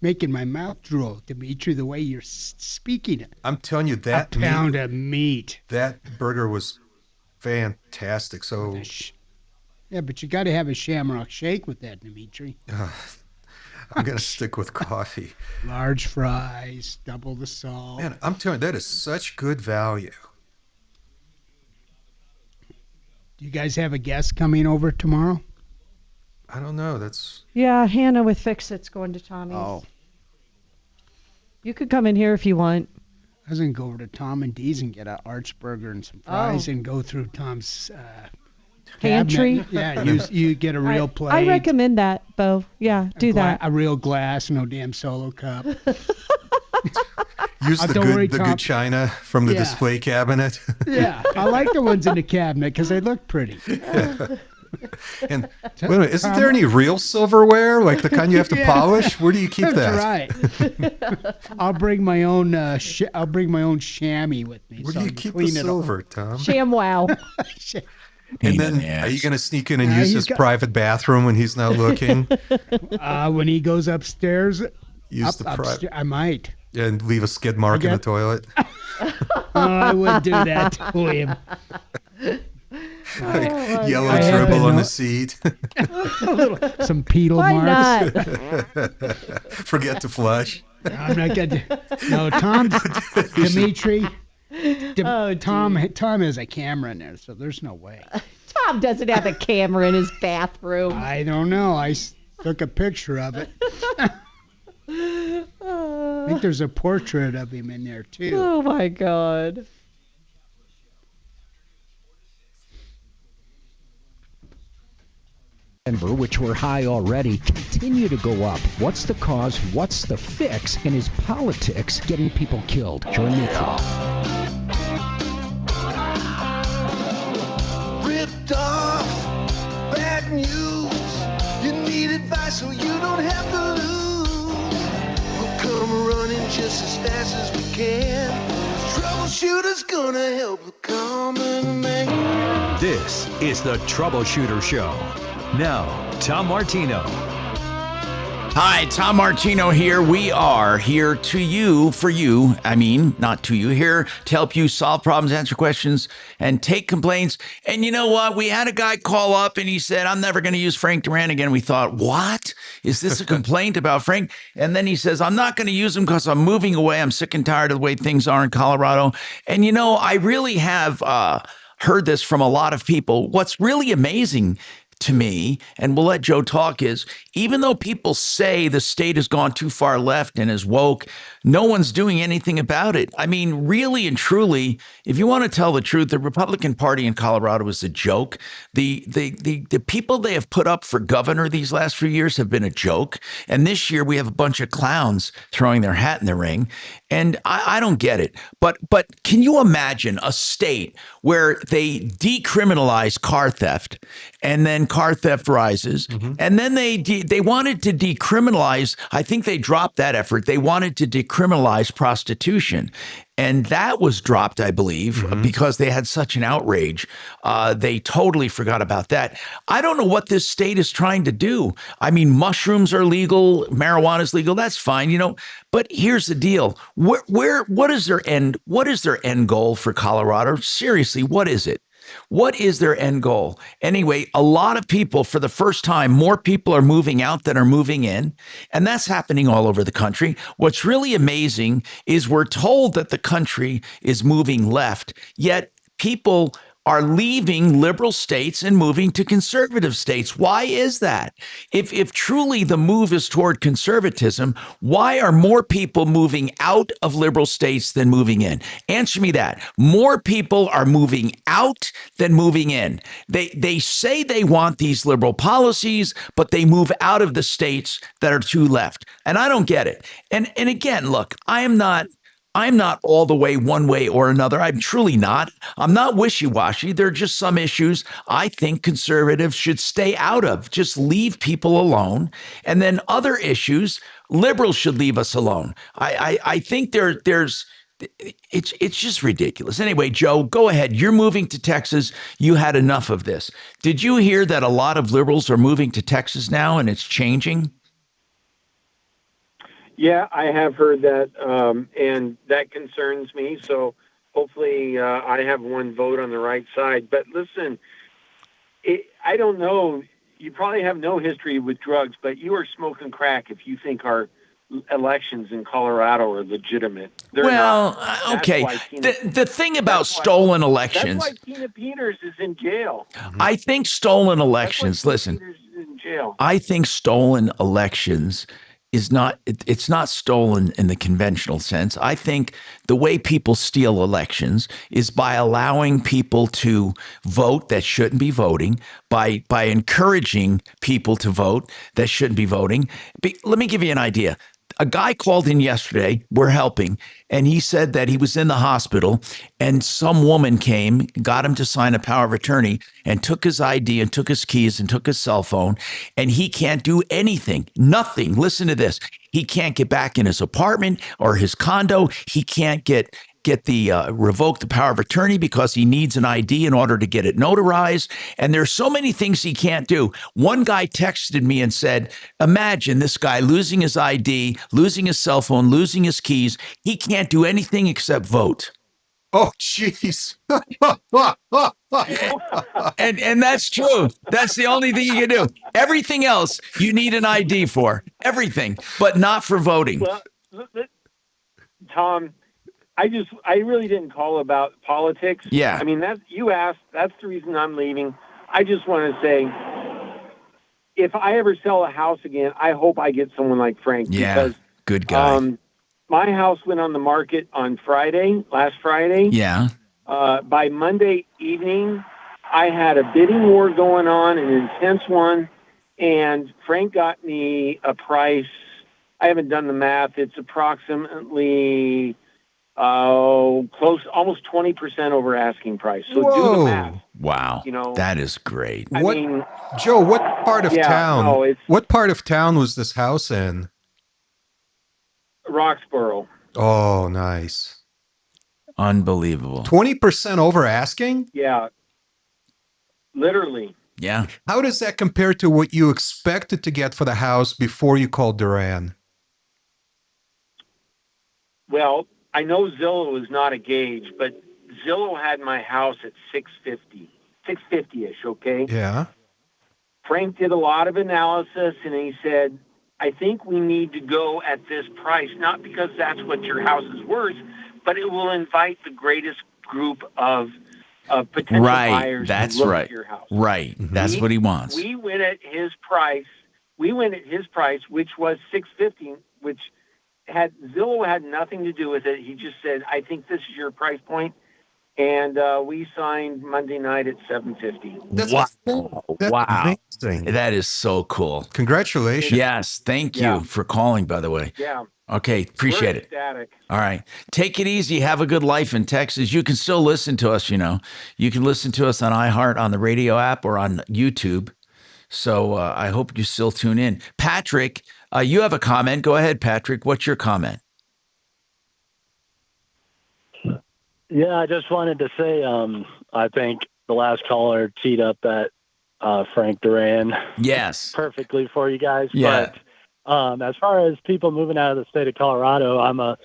making my mouth drool, Dimitri, the way you're speaking it. I'm telling you that A pound of meat. That burger was fantastic. So Yeah, but you got to have a Shamrock Shake with that, Dimitri. I'm gonna stick with coffee. Large fries, double the salt. Man, I'm telling you, that is such good value. Do you guys have a guest coming over tomorrow? I don't know. That's Yeah, Hannah with Fix-It's going to Tommy's. Oh. You could come in here if you want. I was going to go over to Tom and Dee's and get an Arch Burger and some fries and go through Tom's Pantry? cabinet. Yeah, you get a real plate. I recommend that, Bo. Yeah, do that. A real glass, no damn solo cup. use the Don't worry, good Tom. china from the Yeah. display cabinet. Yeah, I like the ones in the cabinet because they look pretty. And wait a minute, isn't there any real silverware, like the kind you have to Yeah. polish? Where do you keep that? That's right. I'll bring my own. I'll bring my own chamois with me. Where so do you I can keep the clean it all. silver, Tom? ShamWow. And then, are you going to sneak in and Yeah, use he's his got- private bathroom when he's not looking? When he goes upstairs, Use the private I might. and leave a skid mark in the got- toilet. I wouldn't do that to him. Like yellow God. I have dribble been on the no- seat. Some pedal Why marks. Forget to flush. I'm not gonna. No, Tom, Dimitri. Tom has a camera in there, so there's no way. Tom doesn't have a camera in his bathroom. I don't know. Took a picture of it. I think there's a portrait of him in there too. Oh my God. Denver, which were high already, continue to go up. What's the cause? What's the fix? And is politics getting people killed? Join me. Ripped off, bad news. You need advice so you don't have to lose. Well, come running just as fast as we can. Troubleshooter's gonna help the common man. This is the Troubleshooter Show. Now, Tom Martino. Hi, Tom Martino here. We are here to you, for you. I mean, not to you, here to help you solve problems, answer questions, and take complaints. And you know what? We had a guy call up and he said, I'm never going to use Frank Duran again. We thought, what? Is this a complaint about Frank? And then he says, I'm not going to use him because I'm moving away. I'm sick and tired of the way things are in Colorado. And you know, I really have heard this from a lot of people. What's really amazing to me, and we'll let Joe talk, is even though people say the state has gone too far left and is woke, no one's doing anything about it. I mean, really and truly, if you want to tell the truth, the Republican Party in Colorado is a joke. The people they have put up for governor these last few years have been a joke. And this year we have a bunch of clowns throwing their hat in the ring. And I don't get it. But can you imagine a state where they decriminalize car theft and then car theft rises, and then they wanted to decriminalize, I think they dropped that effort. They wanted to decriminalize prostitution. And that was dropped, I believe, because they had such an outrage. They totally forgot about that. I don't know what this state is trying to do. I mean, mushrooms are legal, marijuana is legal. That's fine, you know. But here's the deal: what is their end? What is their end goal for Colorado? Seriously, what is it? What is their end goal? Anyway, a lot of people, for the first time, more people are moving out than are moving in. And that's happening all over the country. What's really amazing is we're told that the country is moving left, yet people are leaving liberal states and moving to conservative states. Why is that? If truly the move is toward conservatism, why are more people moving out of liberal states than moving in? Answer me that. More people are moving out than moving in. They say they want these liberal policies, but they move out of the states that are too left. And I don't get it. And again, look, I'm not all the way one way or another. I'm truly not. I'm not wishy-washy. There are just some issues I think conservatives should stay out of. Just leave people alone. And then other issues, liberals should leave us alone. I think it's just ridiculous. Anyway, Joe, go ahead. You're moving to Texas. You had enough of this. Did you hear that a lot of liberals are moving to Texas now and it's changing? Yeah, I have heard that, and that concerns me. So hopefully I have one vote on the right side. But listen, I don't know. You probably have no history with drugs, but you are smoking crack if you think our elections in Colorado are legitimate. They're not. Okay. The thing about stolen elections. That's why Tina Peters is in jail. I think stolen elections, listen, Peters is in jail. I think stolen elections it's not stolen in the conventional sense. I think the way people steal elections is by allowing people to vote that shouldn't be voting, by encouraging people to vote that shouldn't be voting. Let me give you an idea. A guy called in yesterday, we're helping, and he said that he was in the hospital and some woman came, got him to sign a power of attorney and took his ID and took his keys and took his cell phone, and he can't do anything, nothing. Listen to this. He can't get back in his apartment or his condo. He can't get revoke the power of attorney because he needs an ID in order to get it notarized. And there's so many things he can't do. One guy texted me and said, imagine this guy losing his ID, losing his cell phone, losing his keys. He can't do anything except vote. Oh, jeez. and that's true. That's the only thing you can do. Everything else you need an ID for. Everything, but not for voting. Well, Tom, I really didn't call about politics. Yeah. I mean, you asked, that's the reason I'm leaving. I just want to say, if I ever sell a house again, I hope I get someone like Frank. Yeah, because, good guy. My house went on the market on last Friday. Yeah. By Monday evening, I had a bidding war going on, an intense one, and Frank got me a price. I haven't done the math. It's approximately close, almost 20% over asking price. So do the math. Wow. You know, that is great. Joe, what part of town? No, what part of town was this house in? Roxborough. Oh, nice. Unbelievable. 20% over asking? Yeah, literally. Yeah. How does that compare to what you expected to get for the house before you called Duran? Well, I know Zillow is not a gauge, but Zillow had my house at 650-ish, okay? Yeah. Frank did a lot of analysis, and he said, I think we need to go at this price, not because that's what your house is worth, but it will invite the greatest group of potential buyers That's to look right. at your house. Right. That's what he wants. We went at his price. Which was 650, which Zillow had nothing to do with it. He just said, I think this is your price point. And we signed Monday night at 750. That's Wow. amazing. That is so cool. Congratulations. Yes. Thank you for calling, by the way. Yeah. Okay. Appreciate We're it. ecstatic. All right. Take it easy. Have a good life in Texas. You can still listen to us, you know. You can listen to us on iHeart, on the radio app, or on YouTube. So I hope you still tune in. Patrick, you have a comment. Go ahead, Patrick. What's your comment? Yeah, I just wanted to say I think the last caller teed up that Frank Duran yes perfectly for you guys. Yeah. But as far as people moving out of the state of Colorado, I'm a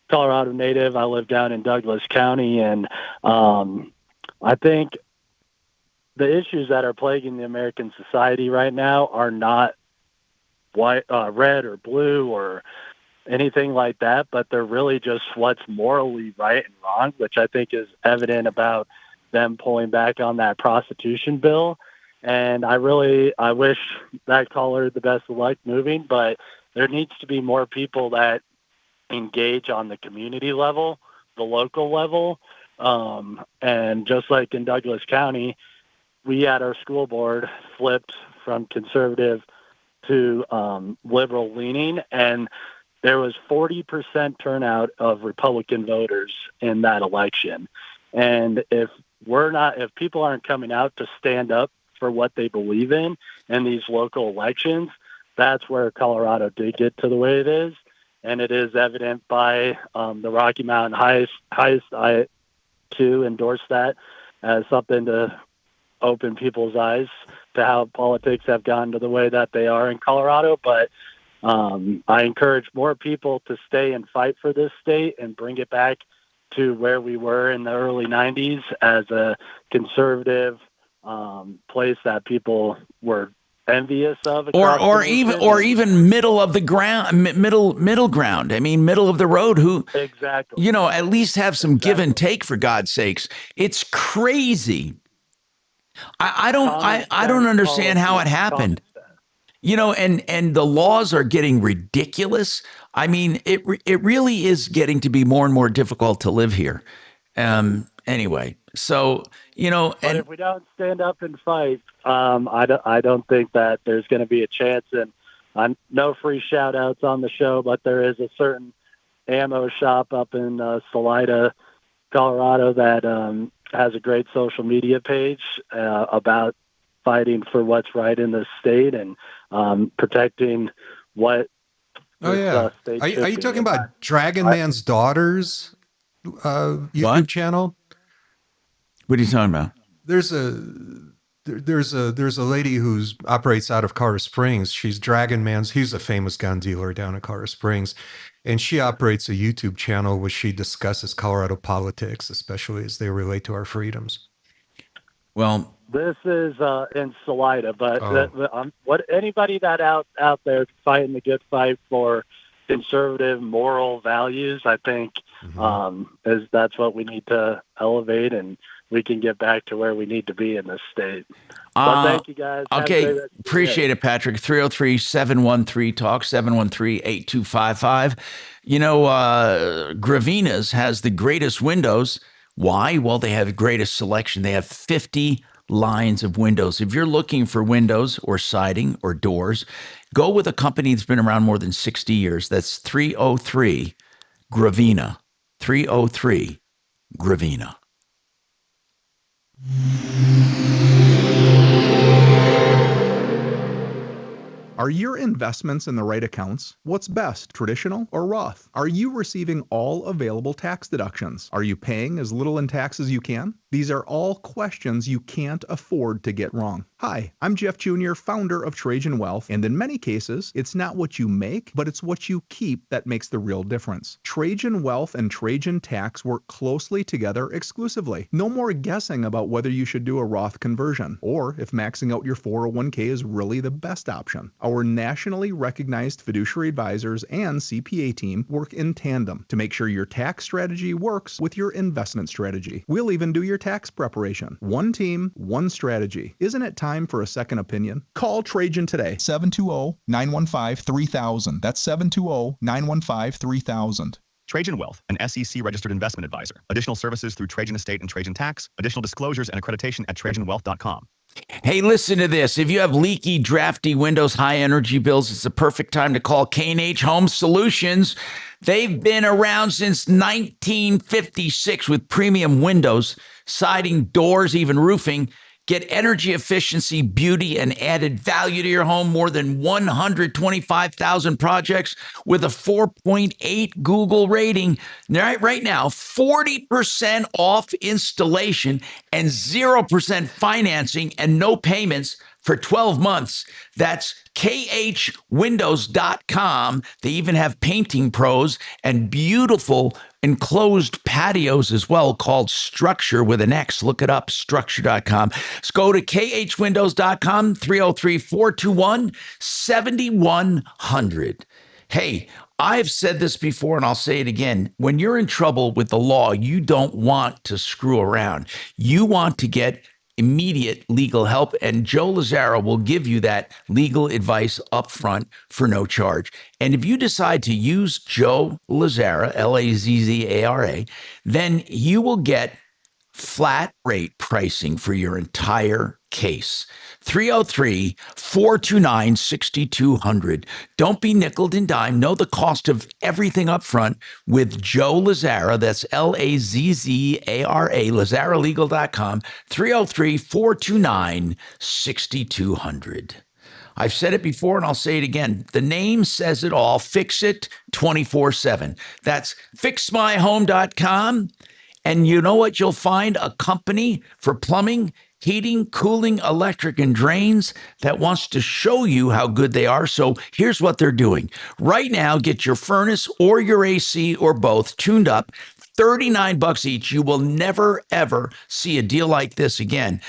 Colorado native. I live down in Douglas County, and I think the issues that are plaguing the American society right now are not white, red or blue or anything like that, but they're really just what's morally right and wrong, which I think is evident about them pulling back on that prostitution bill. And I wish that caller the best of luck moving, but there needs to be more people that engage on the community level, the local level. And just like in Douglas County, we had our school board flipped from conservative to liberal leaning, and there was 40% turnout of Republican voters in that election. And if people aren't coming out to stand up for what they believe in these local elections, that's where Colorado did get to the way it is. And it is evident by the Rocky Mountain Heist. I, too, endorse that as something to open people's eyes to how politics have gotten to the way that they are in Colorado. But I encourage more people to stay and fight for this state and bring it back to where we were in the early 90s as a conservative place that people were envious of, or even middle of the ground, middle ground. I mean, middle of the road. Who exactly? At least have some give and take, for God's sakes. It's crazy. I don't understand how it happened. And the laws are getting ridiculous. I mean, it really is getting to be more and more difficult to live here. Anyway, so, but if we don't stand up and fight, I don't think that there's going to be a chance. And no free shout outs on the show, but there is a certain ammo shop up in Salida, Colorado that has a great social media page about fighting for what's right in the state and protecting what. Oh yeah, are you talking about Dragon Man's Daughters YouTube channel? What are you talking about? There's a lady who operates out of Colorado Springs. She's Dragon Man's. He's a famous gun dealer down in Colorado Springs, and she operates a YouTube channel where she discusses Colorado politics, especially as they relate to our freedoms. Well, this is in Salida, but what anybody that out there fighting the good fight for conservative moral values, I think that's what we need to elevate, and we can get back to where we need to be in this sate. But thank you guys. Okay, appreciate it, Patrick. 303-713-TALK, 713-8255. Gravina's has the greatest windows. Why? Well, they have the greatest selection. They have 50 lines of windows. If you're looking for windows or siding or doors, go with a company that's been around more than 60 years. That's 303 Gravina. 303 Gravina. Are your investments in the right accounts? What's best, traditional or Roth? Are you receiving all available tax deductions? Are you paying as little in tax as you can? These are all questions you can't afford to get wrong. Hi, I'm Jeff Jr., founder of Trajan Wealth, and in many cases, it's not what you make, but it's what you keep that makes the real difference. Trajan Wealth and Trajan Tax work closely together exclusively. No more guessing about whether you should do a Roth conversion, or if maxing out your 401k is really the best option. Our nationally recognized fiduciary advisors and CPA team work in tandem to make sure your tax strategy works with your investment strategy. We'll even do your tax preparation. One team, one strategy. Isn't it time for a second opinion? Call Trajan today. 720-915-3000. That's 720-915-3000. Trajan Wealth, an SEC registered investment advisor. Additional services through Trajan Estate and Trajan Tax. Additional disclosures and accreditation at TrajanWealth.com. Hey, listen to this. If you have leaky, drafty windows, high energy bills, it's the perfect time to call K&H Home Solutions. They've been around since 1956 with premium windows, siding, doors, even roofing. Get energy efficiency, beauty, and added value to your home. More than 125,000 projects with a 4.8 Google rating. Right now, 40% off installation and 0% financing and no payments for 12 months. That's khwindows.com. They even have painting pros and beautiful enclosed patios as well called Structure with an X. Look it up, structure.com. Let's go to khwindows.com, 303-421-7100. Hey, I've said this before and I'll say it again. When you're in trouble with the law, you don't want to screw around. You want to get immediate legal help, and Joe Lazzara will give you that legal advice up front for no charge. And if you decide to use Joe Lazzara, Lazzara, then you will get flat rate pricing for your entire case. 303-429-6200. Don't be nickeled and dime. Know the cost of everything up front with Joe Lazzara. That's Lazzara, LazzaraLegal.com. 303-429-6200. I've said it before and I'll say it again. The name says it all. Fix It 24/7. That's fixmyhome.com. And you know what you'll find? A company for plumbing, heating, cooling, electric, and drains that wants to show you how good they are. So here's what they're doing. Right now, get your furnace or your AC or both tuned up, $39 each. You will never, ever see a deal like this again.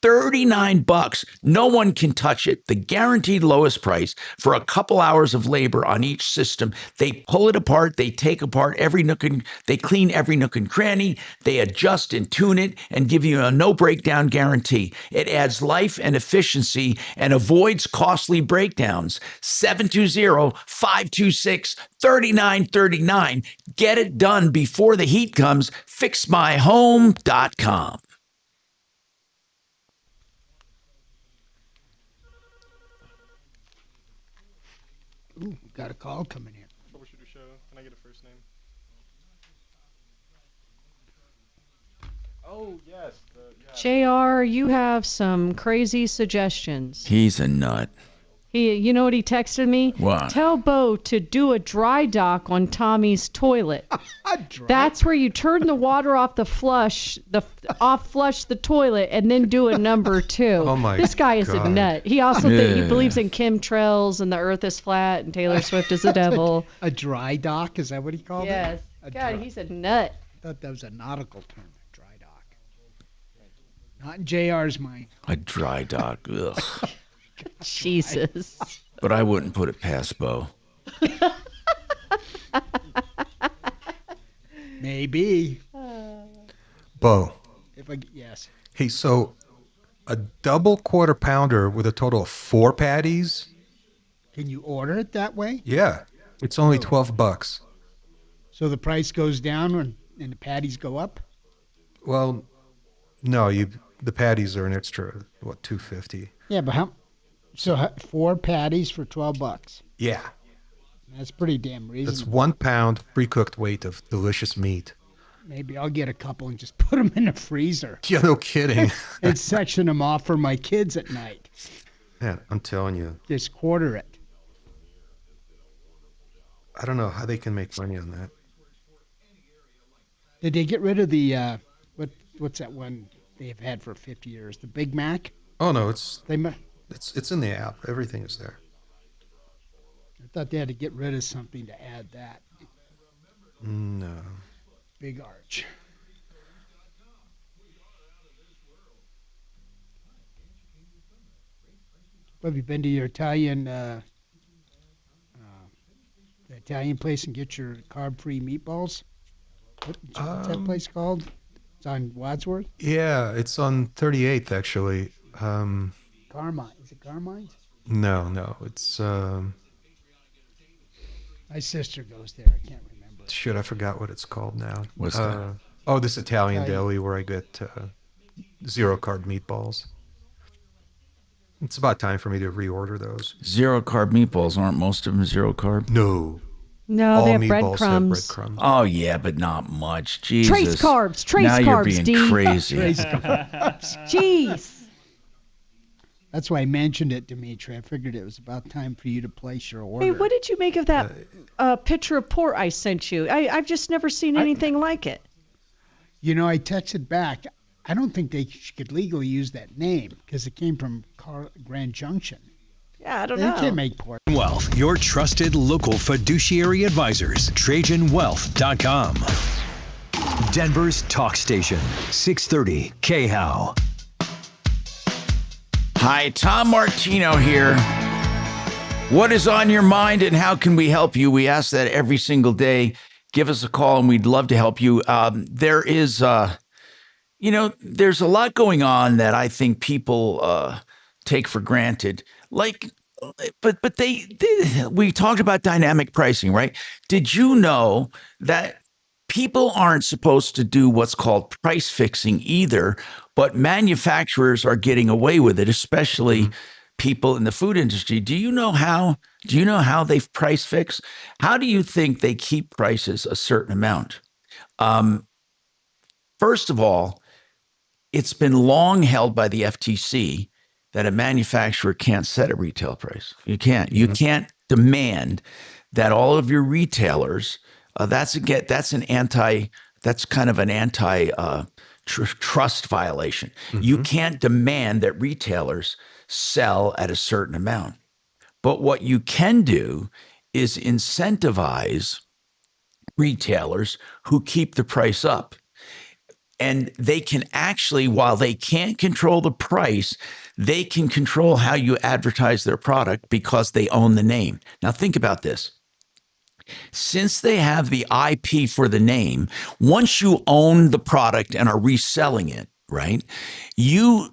$39. No one can touch it. The guaranteed lowest price for a couple hours of labor on each system. They pull it apart. They take apart every nook and they clean every nook and cranny. They adjust and tune it and give you a no breakdown guarantee. It adds life and efficiency and avoids costly breakdowns. 720-526-3939. Get it done before the heat comes. Fixmyhome.com. Ooh, got a call coming in. Troubleshooter Show. Can I get a first name? Oh, yes. JR, you have some crazy suggestions. He's a nut. You know what he texted me? What? Tell Bo to do a dry dock on Tommy's toilet. That's where you turn the water off flush the toilet, and then do a number 2. Oh my! This guy is God. a nut. He also he believes in chemtrails and the Earth is flat and Taylor Swift is the devil. A dry dock? Is that what he called Yes. it? God, he's a nut. I thought that was a nautical term. A dry dock. Not in JR's mind. A dry dock. Ugh. Jesus. But I wouldn't put it past Bo. Maybe. Bo. Yes. Hey, so a double quarter pounder with a total of 4 patties? Can you order it that way? Yeah. It's only $12. So the price goes down and the patties go up? Well, no, the patties are an extra, $2.50. Yeah, but how? So 4 patties for $12. Yeah. That's pretty damn reasonable. That's 1 pound pre-cooked weight of delicious meat. Maybe I'll get a couple and just put them in the freezer. Yeah, no kidding. And section them off for my kids at night. Man, I'm telling you. Just quarter it. I don't know how they can make money on that. Did they get rid of the what's that one they've had for 50 years? The Big Mac? Oh no, It's in the app. Everything is there. I thought they had to get rid of something to add that. No. Big Arch. Have you been to your Italian the Italian place and get your carb-free meatballs? What's that place called? It's on Wadsworth? Yeah, it's on 38th actually. Carmine. Is it Carmine? No, it's My sister goes there. I can't remember. shit, I forgot what it's called now. What's that? Oh, this Italian Italian. deli where I get zero carb meatballs. It's about time for me to reorder those. Zero carb meatballs, aren't most of them zero carb? No. No, All they have meatballs have breadcrumbs. breadcrumbs. Oh yeah, but not much. Jesus. Trace carbs. Trace now carbs, you're being Dean. crazy. Jeez. That's why I mentioned it, Dimitri. I figured it was about time for you to place your order. Hey, what did you make of that picture of pork I sent you? I've just never seen anything like it. You know, I texted back. I don't think they could legally use that name because it came from Grand Junction. Yeah, I don't They know. can't make pork. Wealth, your trusted local fiduciary advisors. TrajanWealth.com. Denver's talk station, 630 KHOW. Hi, Tom Martino here. What is on your mind and how can we help you? We ask that every single day. Give us a call and we'd love to help you. There's a lot going on that I think people take for granted. Like, but we talked about dynamic pricing, right? Did you know that people aren't supposed to do what's called price fixing either, but manufacturers are getting away with it, especially people in the food industry. Do you know how they've price fixed? How do you think they keep prices a certain amount? First of all, it's been long held by the FTC that a manufacturer can't set a retail price. You can't. You can't demand that all of your retailers. That's kind of an anti trust violation. You can't demand that retailers sell at a certain amount. But what you can do is incentivize retailers who keep the price up. And they can actually, while they can't control the price, they can control how you advertise their product because they own the name. Now think about this. Since they have the IP for the name, once you own the product and are reselling it, right? They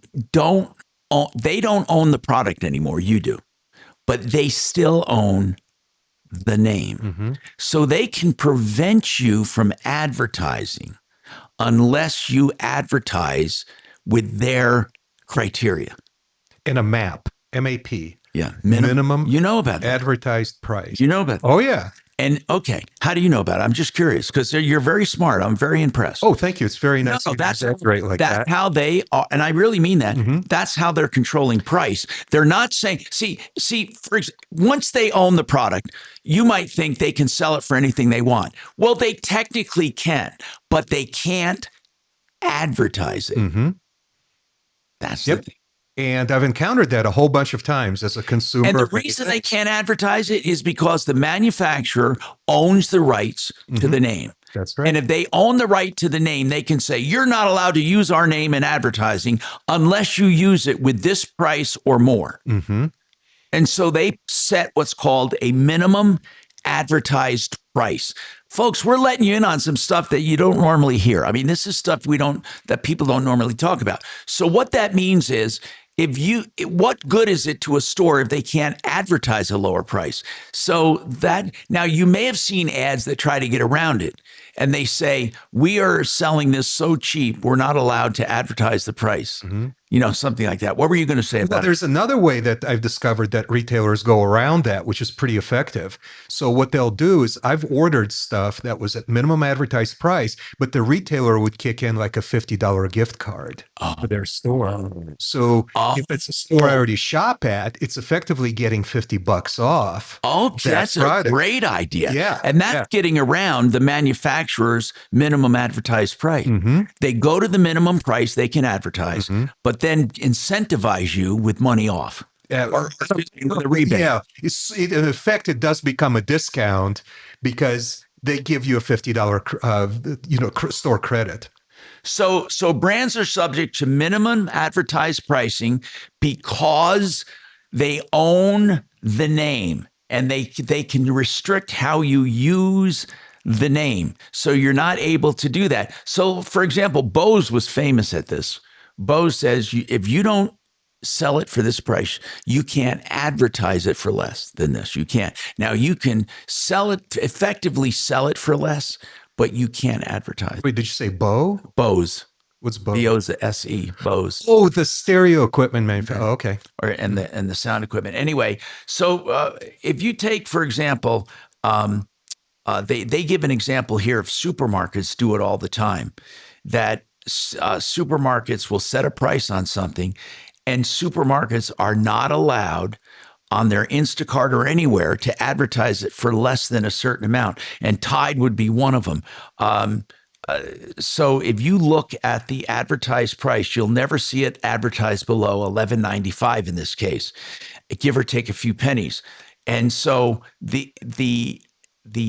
don't own the product anymore. You do. But they still own the name. So they can prevent you from advertising unless you advertise with their criteria. In a MAP, M-A-P. Yeah. Minimum. You know about that. Advertised price. You know about that. Oh, yeah. And okay, how do you know about it? I'm just curious because you're very smart. I'm very impressed. Oh, thank you. It's very nice. No, that's great like that. That's how they are, and I really mean that. That's how they're controlling price. They're not saying, see, for example, once they own the product, you might think they can sell it for anything they want. Well, they technically can, but they can't advertise it. That's the thing. And I've encountered that a whole bunch of times as a consumer. And the reason they can't advertise it is because the manufacturer owns the rights to the name. That's right. And if they own the right to the name, they can say, you're not allowed to use our name in advertising unless you use it with this price or more. And so they set what's called a minimum advertised price. Folks, we're letting you in on some stuff that you don't normally hear. I mean, this is stuff that people don't normally talk about. So what that means is, what good is it to a store if they can't advertise a lower price? So that now you may have seen ads that try to get around it. and they say, we are selling this so cheap, we're not allowed to advertise the price. Something like that. What were you going to say Well, about it? there's another way that I've discovered that retailers go around that, which is pretty effective. So what they'll do is I've ordered stuff that was at minimum advertised price, but the retailer would kick in like a $50 gift card for their store. So if it's a store I already shop at, it's effectively getting $50 off. Oh, that's a great idea. Yeah. And that's getting around the manufacturer's minimum advertised price. They go to the minimum price they can advertise, but then incentivize you with money off. Or with a rebate. Yeah. In effect, it does become a discount because they give you a $50 store credit. So brands are subject to minimum advertised pricing because they own the name, and they can restrict how you use the name. So you're not able to do that. So, for example, Bose was famous at this. Bose says, if you don't sell it for this price, you can't advertise it for less than this. You can't. Now, you can effectively sell it for less, but you can't advertise. Wait, did you say Bose? What's Bose? B-O-S-E, Bose. Oh, the stereo equipment manufacturer. Oh, okay. And the sound equipment. Anyway, so if you take, for example, they give an example here of supermarkets do it all the time, that supermarkets will set a price on something, and supermarkets are not allowed on their Instacart or anywhere to advertise it for less than a certain amount. And Tide would be one of them. So if you look at the advertised price, you'll never see it advertised below $11.95 in this case, give or take a few pennies. And so the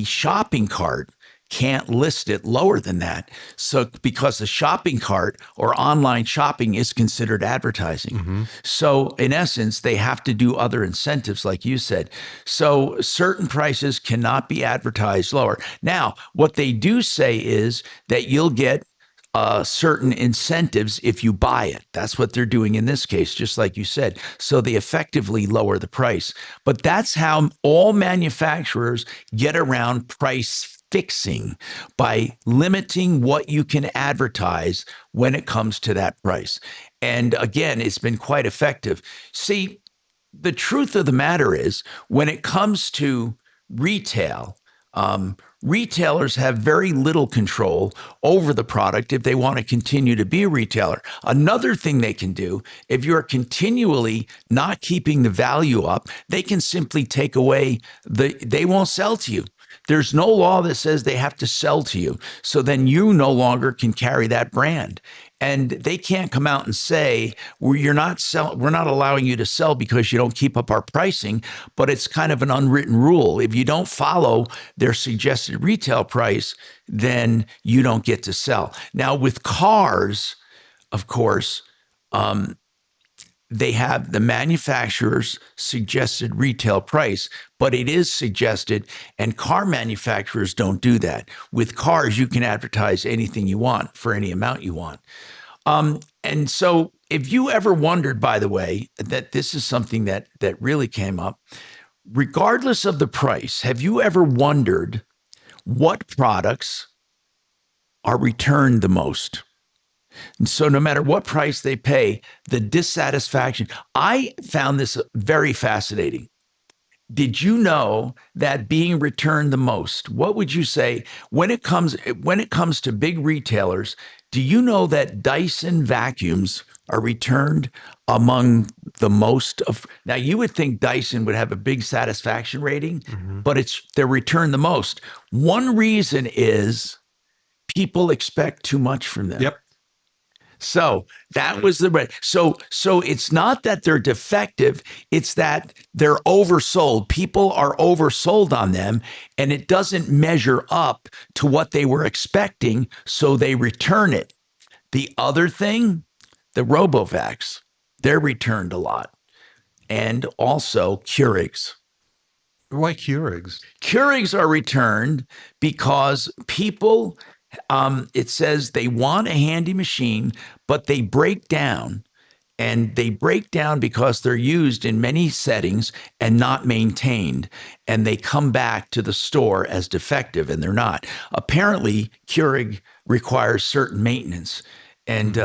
shopping cart can't list it lower than that. So because the shopping cart or online shopping is considered advertising. So in essence, they have to do other incentives, like you said. So certain prices cannot be advertised lower. Now, what they do say is that you'll get certain incentives if you buy it. That's what they're doing in this case, just like you said. So they effectively lower the price. But that's how all manufacturers get around price fixing, by limiting what you can advertise when it comes to that price. And again, it's been quite effective. See, the truth of the matter is, when it comes to retail, retailers have very little control over the product if they want to continue to be a retailer. Another thing they can do, if you're continually not keeping the value up, they can simply take away they won't sell to you. There's no law that says they have to sell to you. So then you no longer can carry that brand. And they can't come out and say, we're not allowing you to sell because you don't keep up our pricing. But it's kind of an unwritten rule. If you don't follow their suggested retail price, then you don't get to sell. Now, with cars, of course, they have the manufacturer's suggested retail price, but it is suggested, and car manufacturers don't do that. With cars, you can advertise anything you want for any amount you want. And so if you ever wondered, by the way, that this is something that really came up, regardless of the price, have you ever wondered what products are returned the most? And so no matter what price they pay, the dissatisfaction, I found this very fascinating. Did you know that being returned the most, what would you say when it comes to big retailers? Do you know that Dyson vacuums are returned among the most of? Now you would think Dyson would have a big satisfaction rating, but they're returned the most. One reason is people expect too much from them. Yep. So that was so it's not that they're defective, it's that they're oversold. People are oversold on them, and it doesn't measure up to what they were expecting, so they return it. The other thing, the RoboVacs, they're returned a lot. And also Keurigs. Why Keurigs? Keurigs are returned because people, it says they want a handy machine, but they break down and they break down because they're used in many settings and not maintained, and they come back to the store as defective, and they're not. Apparently, Keurig requires certain maintenance, and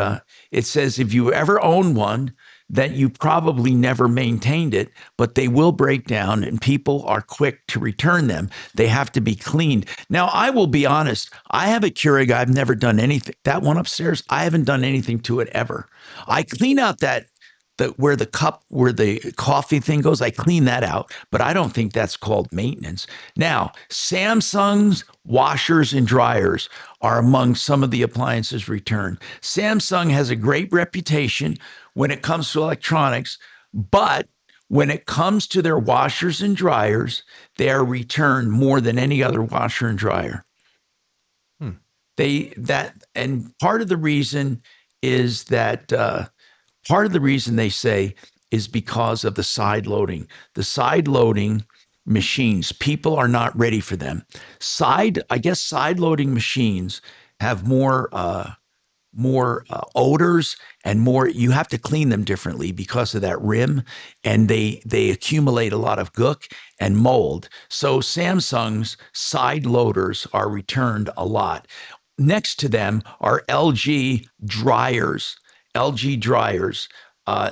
it says if you ever own one, that you probably never maintained it, but they will break down and people are quick to return them. They have to be cleaned. Now, I will be honest, I have a Keurig. I've never done anything. That one upstairs, I haven't done anything to it ever. I clean out where the coffee thing goes, I clean that out, but I don't think that's called maintenance. Now, Samsung's washers and dryers are among some of the appliances returned. Samsung has a great reputation when it comes to electronics, but when it comes to their washers and dryers, they are returned more than any other washer and dryer. And part of the reason is that part of the reason they say is because of the side loading. The side loading machines, people are not ready for them. Side loading machines have more odors and more. You have to clean them differently because of that rim, and they accumulate a lot of gook and mold. So Samsung's side loaders are returned a lot. Next to them are LG dryers. LG dryers,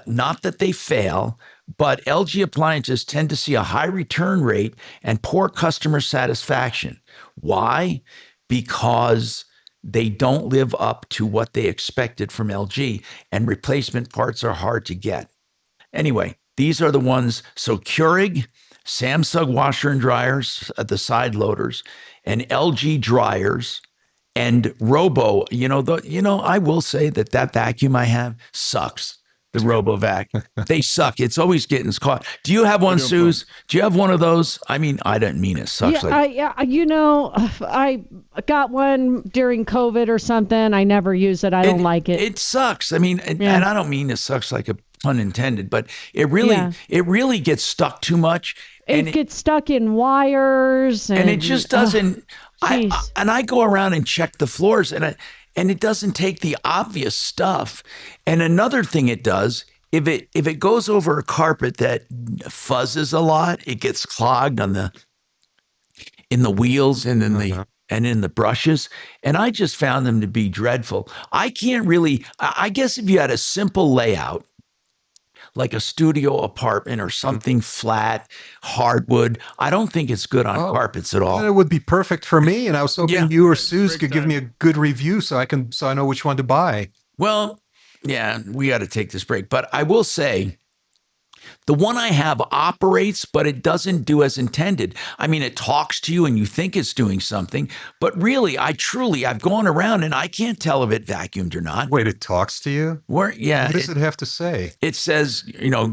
not that they fail, but LG appliances tend to see a high return rate and poor customer satisfaction. Why? Because they don't live up to what they expected from LG, and replacement parts are hard to get. Anyway, these are the ones. So Keurig, Samsung washer and dryers, the side loaders, and LG dryers, and Robo. I will say that vacuum I have sucks. The RoboVac. They suck. It's always getting caught. Do you have one, Suze? Do you have one of those? I mean, I didn't mean it sucks. I got one during COVID or something. I never use it. I don't like it. It sucks. I mean, and I don't mean it sucks like a pun intended, but it really gets stuck too much. It gets stuck in wires. And it just doesn't. I go around and check the floors, and it doesn't take the obvious stuff. And another thing it does, if it goes over a carpet that fuzzes a lot, it gets clogged in the wheels and in the brushes. And I just found them to be dreadful. I guess if you had a simple layout, like a studio apartment or something flat, hardwood, I don't think it's good on carpets at all. It would be perfect for me, and I was hoping you or Suze could give me a good review so I know which one to buy. Well, yeah, we got to take this break, but I will say the one I have operates, but it doesn't do as intended. I mean, it talks to you and you think it's doing something, but really, I've gone around and I can't tell if it vacuumed or not. Wait, it talks to you? What does it have to say? It says,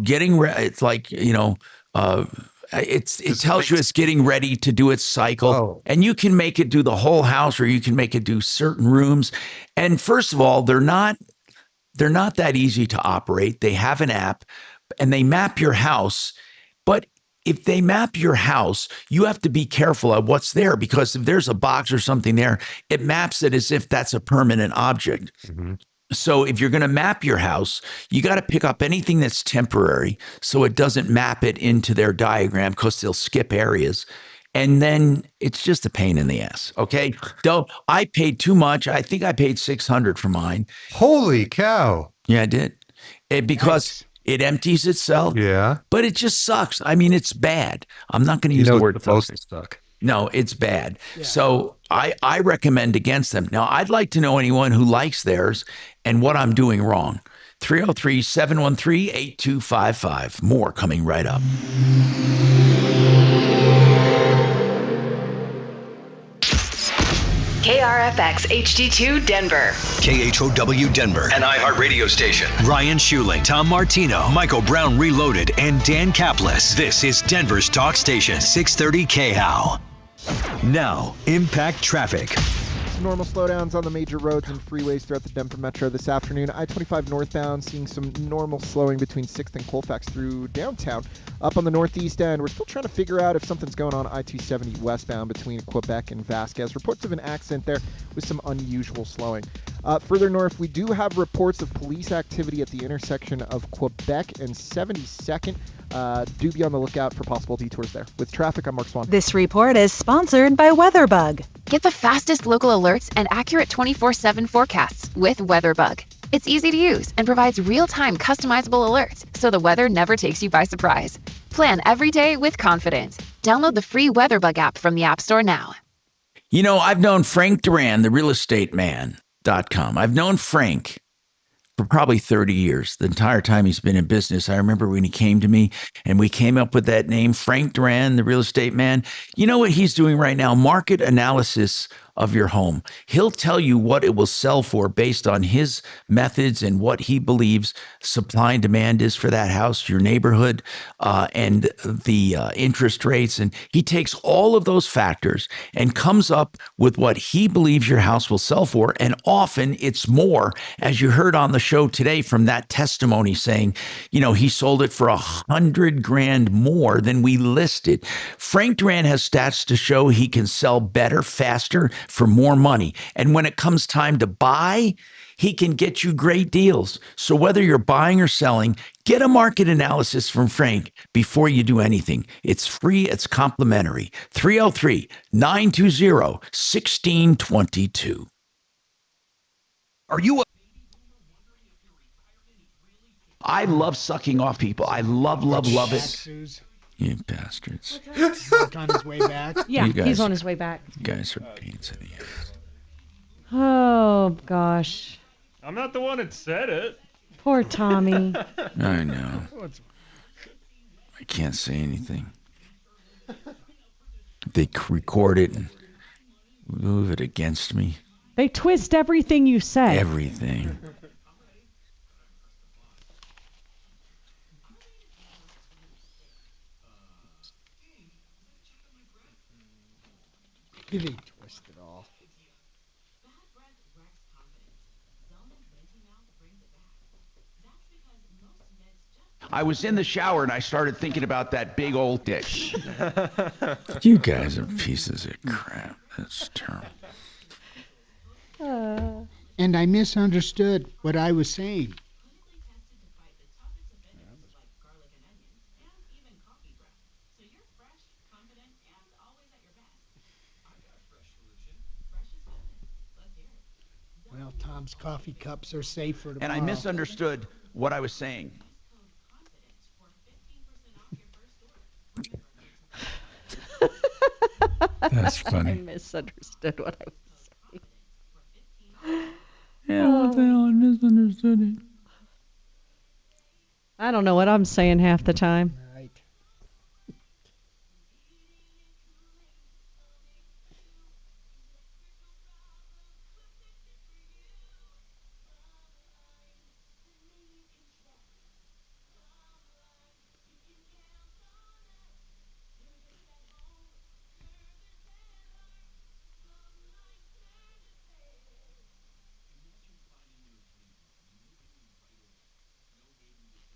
getting ready. It's like, it tells you it's getting ready to do its cycle, and you can make it do the whole house, or you can make it do certain rooms. And first of all, they're not that easy to operate. They have an app, and they map your house. But if they map your house, you have to be careful of what's there, because if there's a box or something there, it maps it as if that's a permanent object. Mm-hmm. So if you're going to map your house, you got to pick up anything that's temporary so it doesn't map it into their diagram, because they'll skip areas. And then it's just a pain in the ass. Okay. I paid too much. I think I paid $600 for mine. Holy cow. Yeah, I did. Because it empties itself. Yeah. But it just sucks. I mean, it's bad. I'm not going to use the word suck. No, it's bad. Yeah. So I recommend against them. Now, I'd like to know anyone who likes theirs and what I'm doing wrong. 303-713-8255. More coming right up. KRFX HD2 Denver. KHOW Denver, an iHeart radio station. Ryan Schuling, Tom Martino, Michael Brown Reloaded, and Dan Kaplis. This is Denver's talk station, 630 KHOW. Now, Impact Traffic. Some normal slowdowns on the major roads and freeways throughout the Denver Metro this afternoon. I-25 northbound, seeing some normal slowing between 6th and Colfax through downtown. Up on the northeast end, we're still trying to figure out if something's going on I-270 westbound between Quebec and Vasquez. Reports of an accident there with some unusual slowing. Further north, we do have reports of police activity at the intersection of Quebec and 72nd. Do be on the lookout for possible detours there. With traffic, I'm Mark Swan. This report is sponsored by WeatherBug. Get the fastest local alerts and accurate 24/7 forecasts with WeatherBug. It's easy to use and provides real-time customizable alerts so the weather never takes you by surprise. Plan every day with confidence. Download the free WeatherBug app from the App Store now. You know, I've known Frank Duran, the realestateman.com. I've known Frank for probably 30 years, the entire time he's been in business. I remember when he came to me and we came up with that name, Frank Duran, the real estate man. You know what he's doing right now? Market analysis of your home. He'll tell you what it will sell for based on his methods and what he believes supply and demand is for that house, your neighborhood, and the interest rates. And he takes all of those factors and comes up with what he believes your house will sell for. And often it's more, as you heard on the show today from that testimony saying, you know, he sold it for $100,000 more than we listed. Frank Duran has stats to show he can sell better, faster, for more money. And when it comes time to buy, he can get you great deals. So whether you're buying or selling, get a market analysis from Frank before you do anything. It's free. It's complimentary. 303-920-1622. Are you I love sucking off people. I love it. You bastards. Mark on his way back. Yeah, he's on his way back. You guys are pains in the ass. Oh, gosh. I'm not the one that said it. Poor Tommy. I know. I can't say anything. They record it and move it against me. They twist everything you say. Everything. They twist it all. I was in the shower and I started thinking about that big old dish. You guys are pieces of crap. That's terrible. And I misunderstood what I was saying. Well, Tom's coffee cups are safe for tomorrow. And I misunderstood what I was saying. That's funny. I misunderstood what I was saying. Yeah, what the hell? I misunderstood it. I don't know what I'm saying half the time. Right.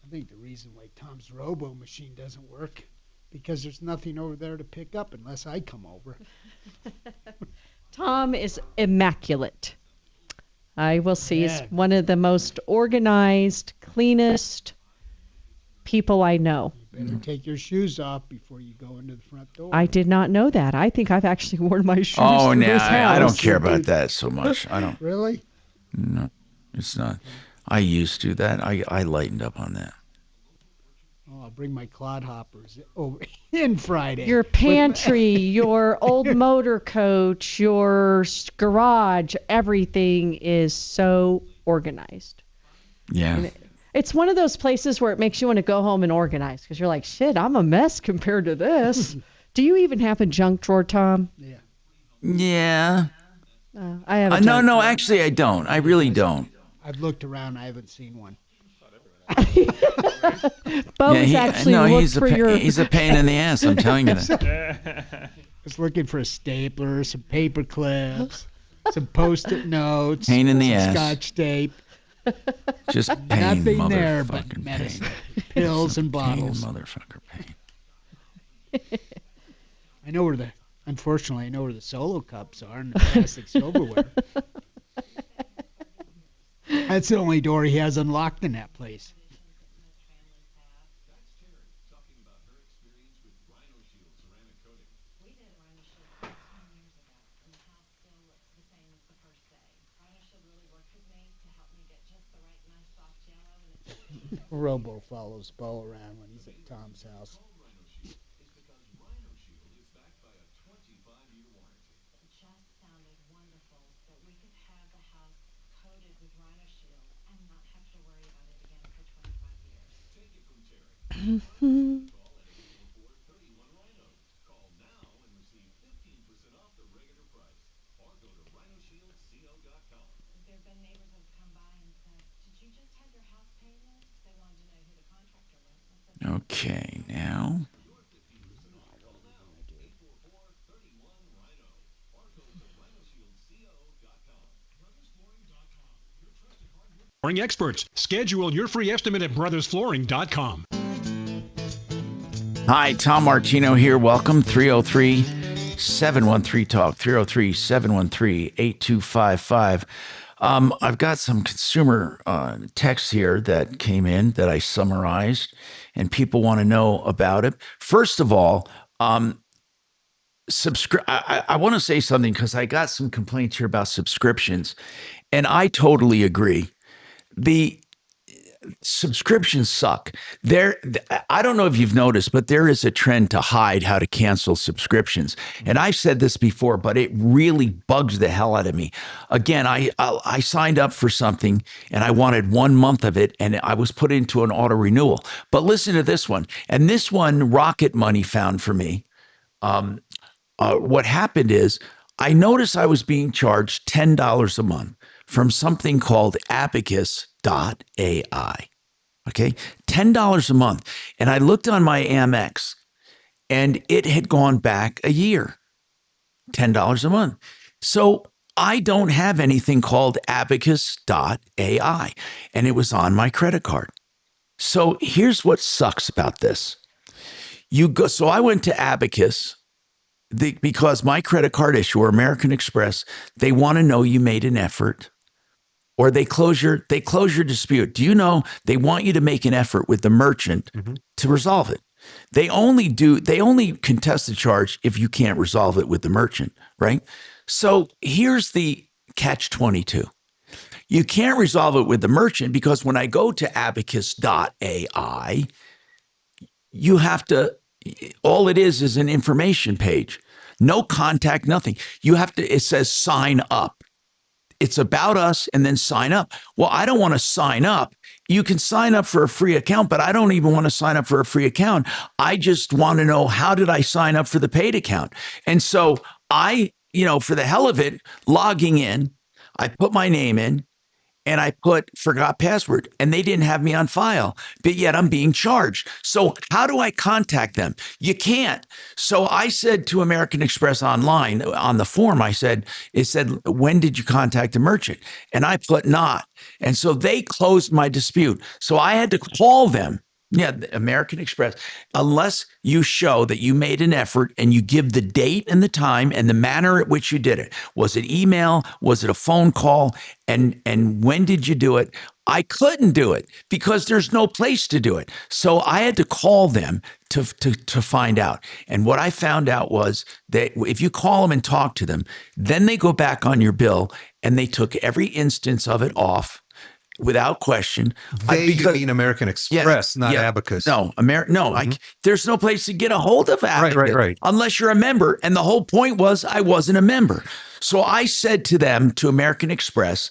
I think the reason why Tom's robo machine doesn't work because there's nothing over there to pick up unless I come over. Tom is immaculate. I will say he's Yeah. one of the most organized, cleanest people I know. Better take your shoes off before you go into the front door. I did not know that. I think I've actually worn my shoes Oh, through no, this house. I don't care about that so much. I don't. Really? No, it's not. I used to that. I lightened up on that. Oh, I'll bring my clodhoppers over in Friday. Your pantry, your old motor coach, your garage, everything is so organized. Yeah. And it's one of those places where it makes you want to go home and organize because you're like, shit, I'm a mess compared to this. Do you even have a junk drawer, Tom? Yeah. I have a No, junk no, drawer. actually, I don't. I really don't. I've looked around. I haven't seen one. Bo has actually looked he's for your... he's a pain in the ass. I'm telling you that. I was looking for a stapler, some paper clips. some post-it notes, Pain in the some ass. Scotch tape. Just pain, Nothing there but motherfucking medicine, pain. pills and bottles. Pain, motherfucker pain. Unfortunately, I know where the solo cups are and the plastic silverware. That's the only door he has unlocked in that place. Robo follows Bo around when he's at Tom's house. Okay, now. Flooring experts. Schedule your free estimate at brothersflooring.com. Hi, Tom Martino here. Welcome. 303-713-TALK. 303-713-8255. I've got some consumer texts here that came in that I summarized, and people want to know about it. First of all, I want to say something because I got some complaints here about subscriptions, and I totally agree. The subscriptions suck. I don't know if you've noticed, but there is a trend to hide how to cancel subscriptions. And I've said this before, but it really bugs the hell out of me. Again, I signed up for something and I wanted 1 month of it, and I was put into an auto renewal. But listen to this one. And this one, Rocket Money found for me. What happened is I noticed I was being charged $10 a month from something called advocacy.ai. Okay, $10 a month. And I looked on my Amex and it had gone back a year, $10 a month. So I don't have anything called advocacy.ai, and it was on my credit card. So here's what sucks about this. So I went to Abacus because my credit card issuer, American Express, they want to know you made an effort, or they close your dispute. Do you know they want you to make an effort with the merchant to resolve it? They only contest the charge if you can't resolve it with the merchant, right? So here's the catch-22. You can't resolve it with the merchant because when I go to abacus.ai, you have to, all it is an information page. No contact, nothing. It says sign up. It's about us and then sign up. Well, I don't want to sign up. You can sign up for a free account, but I don't even want to sign up for a free account. I just want to know, how did I sign up for the paid account? And so I, for the hell of it, logging in, I put my name in and I put forgot password, and they didn't have me on file, but yet I'm being charged. So how do I contact them? You can't. So I said to American Express online on the form, it said, when did you contact the merchant? And I put not. And so they closed my dispute. So I had to call them. Yeah, American Express, unless you show that you made an effort and you give the date and the time and the manner at which you did it. Was it email? Was it a phone call? And when did you do it? I couldn't do it because there's no place to do it. So I had to call them to find out. And what I found out was that if you call them and talk to them, then they go back on your bill and they took every instance of it off. Without question. You mean American Express, not Abacus. No, there's no place to get a hold of Abacus. Right. Unless you're a member. And the whole point was I wasn't a member. So I said to them, to American Express,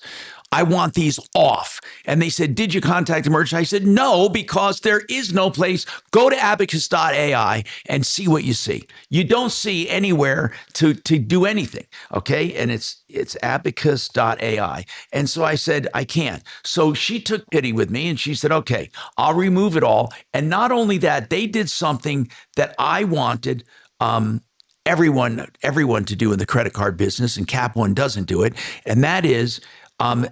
I want these off. And they said, did you contact the merchant? I said, no, because there is no place. Go to abacus.ai and see what you see. You don't see anywhere to do anything. Okay. And it's abacus.ai. And so I said, I can't. So she took pity with me and she said, okay, I'll remove it all. And not only that, they did something that I wanted. everyone to do in the credit card business, and Cap One doesn't do it, and that is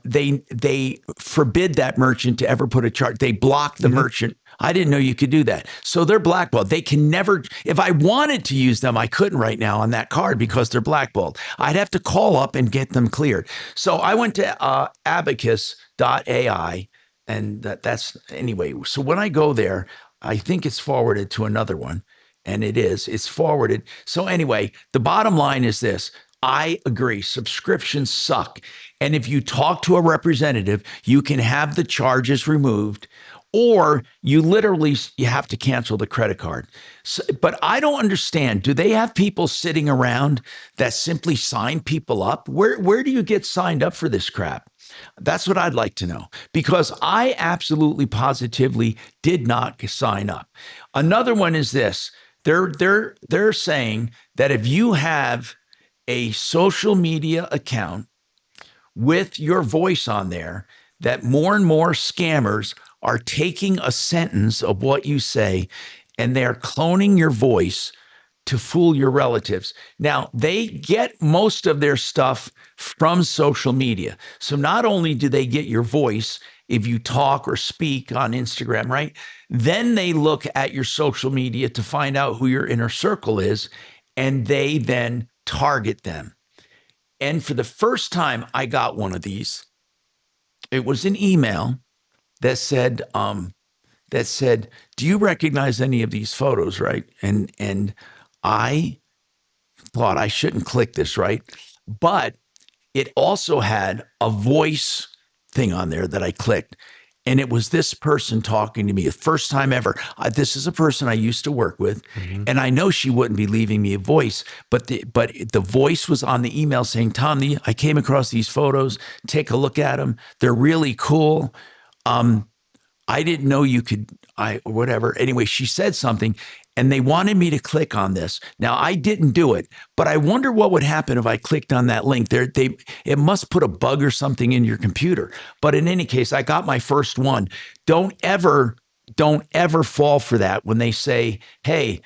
they forbid that merchant to ever put a charge. They block the merchant. I didn't know you could do that. So they're blackballed. They can never, if I wanted to use them, I couldn't right now on that card because they're blackballed. I'd have to call up and get them cleared. So I went to abacus.ai, and that's anyway. So when I go there, I think it's forwarded to another one, and it's forwarded. So anyway, the bottom line is this. I agree. Subscriptions suck. And if you talk to a representative, you can have the charges removed, or you have to cancel the credit card. So, but I don't understand. Do they have people sitting around that simply sign people up? Where do you get signed up for this crap? That's what I'd like to know, because I absolutely positively did not sign up. Another one is this. They're saying that if you have a social media account with your voice on there, that more and more scammers are taking a sentence of what you say and they're cloning your voice to fool your relatives. Now, they get most of their stuff from social media. So not only do they get your voice if you talk or speak on Instagram, right? Then they look at your social media to find out who your inner circle is, and they then target them. And for the first time, I got one of these. It was an email that said, do you recognize any of these photos, right? And I thought I shouldn't click this, right? But it also had a voice thing on there that I clicked. And it was this person talking to me, the first time ever. This is a person I used to work with, and I know she wouldn't be leaving me a voice, but the voice was on the email saying, Tom, I came across these photos. Take a look at them. They're really cool. I didn't know you could, whatever. Anyway, she said something, and they wanted me to click on this. Now, I didn't do it, but I wonder what would happen if I clicked on that link. It must put a bug or something in your computer. But in any case, I got my first one. Don't ever fall for that when they say, hey,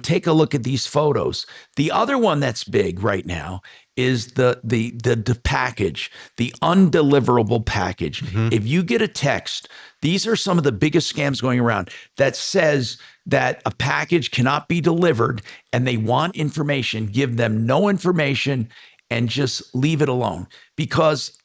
take a look at these photos. The other one that's big right now is the package, the undeliverable package. If you get a text, these are some of the biggest scams going around that says that a package cannot be delivered and they want information, give them no information and just leave it alone, because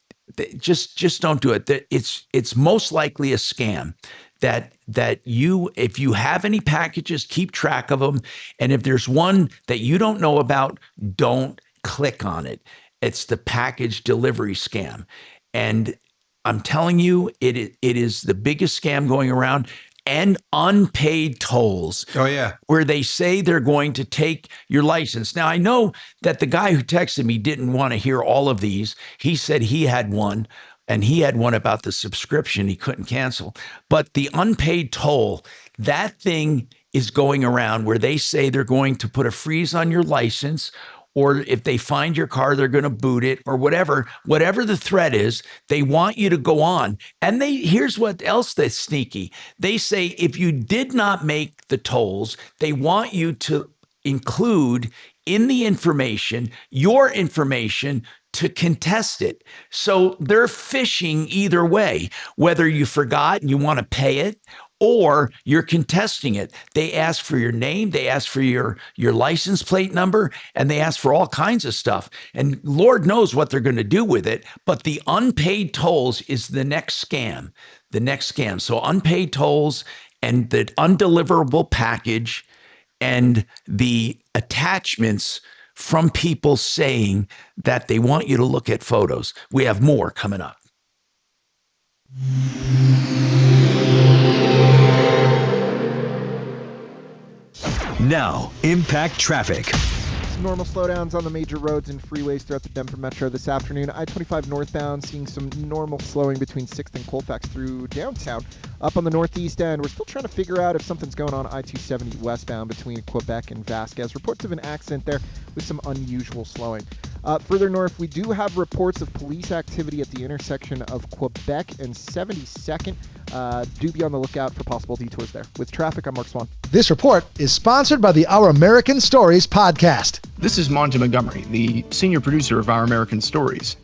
just don't do it. It's most likely a scam. That if you have any packages, keep track of them. And if there's one that you don't know about, don't click on it. It's the package delivery scam. And I'm telling you, it is the biggest scam going around. And unpaid tolls. Oh, yeah. Where they say they're going to take your license. Now, I know that the guy who texted me didn't want to hear all of these. He said he had one. And he had one about the subscription he couldn't cancel. But the unpaid toll, that thing is going around where they say they're going to put a freeze on your license, or if they find your car, they're going to boot it, or whatever the threat is, they want you to go on. And here's what else that's sneaky. They say if you did not make the tolls, they want you to include in the information, your information to contest it. So they're fishing either way, whether you forgot and you want to pay it, or you're contesting it. They ask for your name, they ask for your license plate number, and they ask for all kinds of stuff. And Lord knows what they're going to do with it, but the unpaid tolls is the next scam. So unpaid tolls and the undeliverable package and the attachments from people saying that they want you to look at photos. We have more coming up. Now, impact traffic. Some normal slowdowns on the major roads and freeways throughout the Denver Metro this afternoon. I-25 northbound seeing some normal slowing between 6th and Colfax through downtown. Up on the northeast end, we're still trying to figure out if something's going on I-270 westbound between Quebec and Vasquez. Reports of an accident there with some unusual slowing. Further north, we do have reports of police activity at the intersection of Quebec and 72nd. Do be on the lookout for possible detours there. With traffic, I'm Mark Swan. This report is sponsored by the Our American Stories podcast. This is Monty Montgomery, the senior producer of Our American Stories.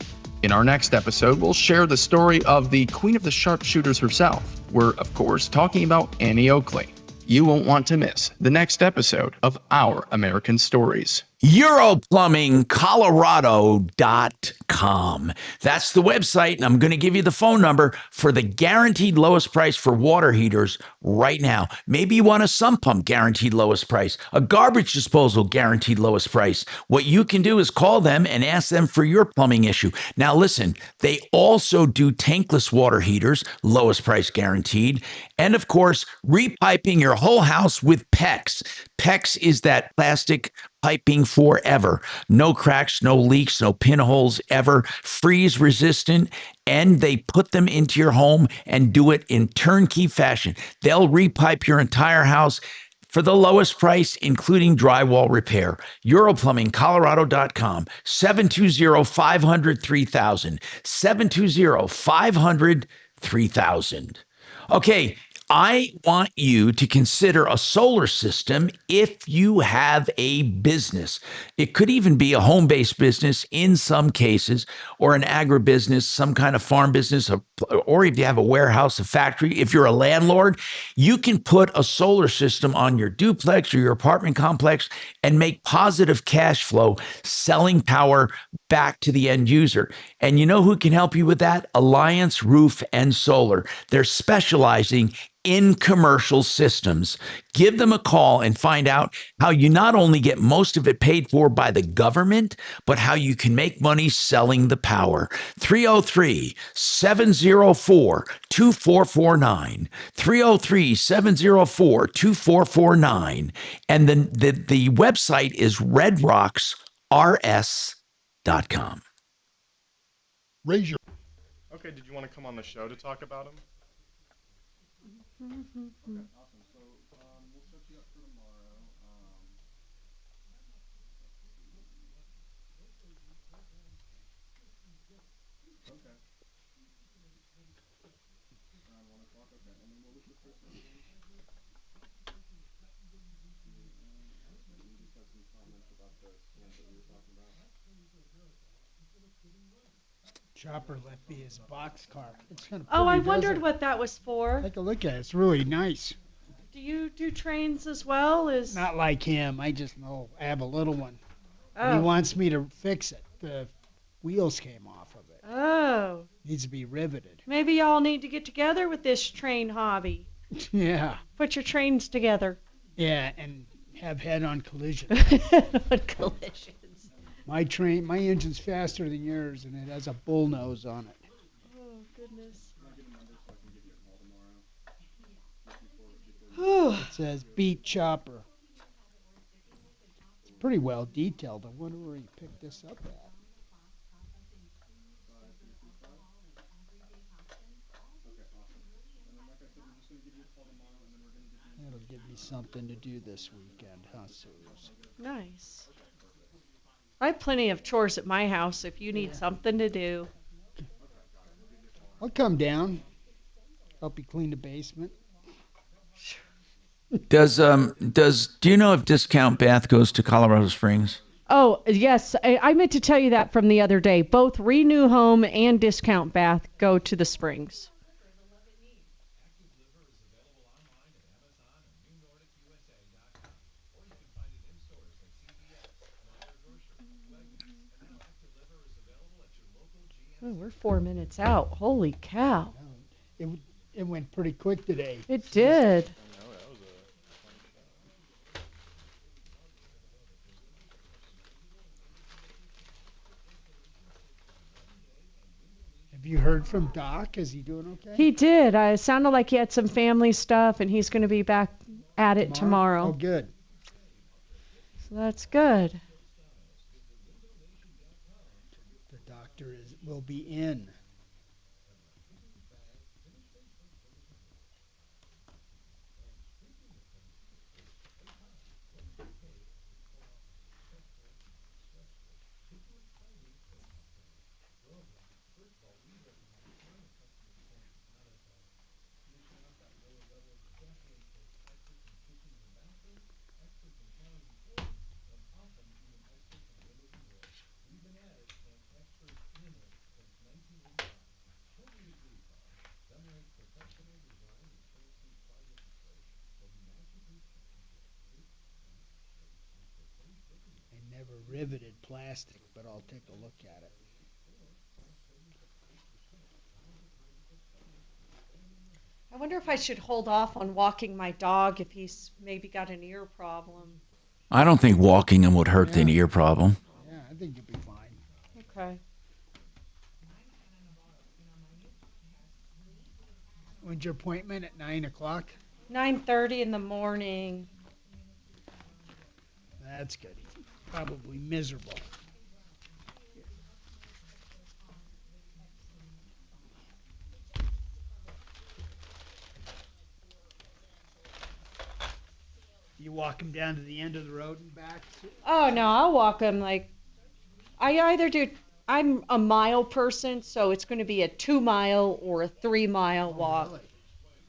In our next episode, we'll share the story of the Queen of the Sharpshooters herself. We're, of course, talking about Annie Oakley. You won't want to miss the next episode of Our American Stories. EuroPlumbingColorado.com. That's the website, and I'm going to give you the phone number for the guaranteed lowest price for water heaters right now. Maybe you want a sump pump guaranteed lowest price, a garbage disposal guaranteed lowest price. What you can do is call them and ask them for your plumbing issue. Now listen, they also do tankless water heaters, lowest price guaranteed, and of course, repiping your whole house with PEX. PEX is that plastic piping forever. No cracks, no leaks, no pinholes ever. Freeze resistant. And they put them into your home and do it in turnkey fashion. They'll repipe your entire house for the lowest price, including drywall repair. EuroPlumbingColorado.com. 720-500-3000. 720-500-3000. Okay. I want you to consider a solar system if you have a business. It could even be a home-based business in some cases, or an agribusiness, some kind of farm business, or if you have a warehouse, a factory. If you're a landlord, you can put a solar system on your duplex or your apartment complex and make positive cash flow selling power back to the end user. And you know who can help you with that? Alliance Roof and Solar. They're specializing in commercial systems. Give them a call and find out how you not only get most of it paid for by the government, but how you can make money selling the power. 303-704-2449. 303-704-2449. And then the website is redrocksrs.com. Raise your... Okay, did you want to come on the show to talk about them? Awesome. So we'll set you up for tomorrow. Okay. Around 1 o'clock. Okay. And then what was the first name? You just had some comments about the stamp that we were talking about. Chopper left me his boxcar. It's kind of Oh, I pretty, wondered doesn't it? what that was for. Take a look at it. It's really nice. Do you do trains as well? Not like him. I just know I have a little one. Oh. He wants me to fix it. The wheels came off of it. Oh. Needs to be riveted. Maybe y'all need to get together with this train hobby. Yeah. Put your trains together. Yeah, and have head-on collision. On collisions. My engine's faster than yours, and it has a bull nose on it. Oh, goodness. It says beat chopper. It's pretty well detailed. I wonder where you picked this up at. That'll give me something to do this weekend, huh, Suze? Nice. I have plenty of chores at my house if you need something to do. I'll come down. Help you clean the basement. Do you know if Discount Bath goes to Colorado Springs? Oh, yes. I meant to tell you that from the other day. Both Renew Home and Discount Bath go to the Springs. Oh, we're 4 minutes out. Holy cow. It went pretty quick today. It did. Have you heard from Doc? Is he doing okay? He did. It sounded like he had some family stuff, and he's going to be back at it tomorrow. Oh, good. So that's good. The doctor will be in. riveted plastic, but I'll take a look at it. I wonder if I should hold off on walking my dog if he's maybe got an ear problem. I don't think walking him would hurt the ear problem. Yeah, I think you'll be fine. Okay. When's your appointment? At 9 o'clock? 9:30 in the morning. That's good. Probably miserable. You walk him down to the end of the road and back? Oh, no, I'll walk him I'm a mile person, so it's going to be a 2-mile or a 3-mile walk. Really?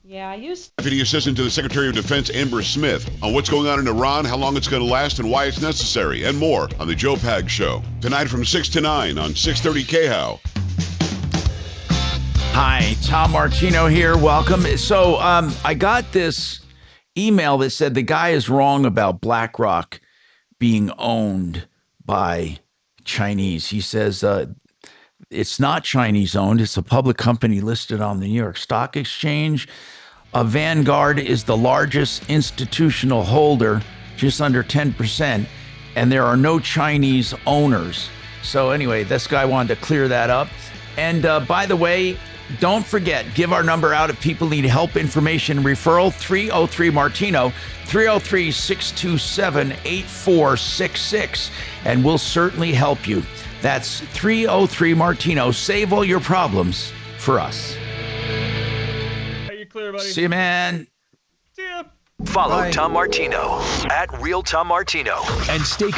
Yeah, I used Deputy Assistant to the Secretary of Defense Amber Smith on what's going on in Iran, how long it's going to last, and why it's necessary, and more on The Joe Pag Show. Tonight from 6 to 9 on 630 KHOW. Hi, Tom Martino here. Welcome. So I got this email that said the guy is wrong about BlackRock being owned by Chinese. He says it's not Chinese owned. It's a public company listed on the New York Stock Exchange. Vanguard is the largest institutional holder, just under 10%, and there are no Chinese owners. So anyway, this guy wanted to clear that up. And by the way, don't forget, give our number out if people need help, information, referral, 303-MARTINO, 303-627-8466, and we'll certainly help you. That's 303-MARTINO. Save all your problems for us. Hey, you clear, buddy? See you, man. See ya. Follow Tom Martino at Real Tom Martino and stay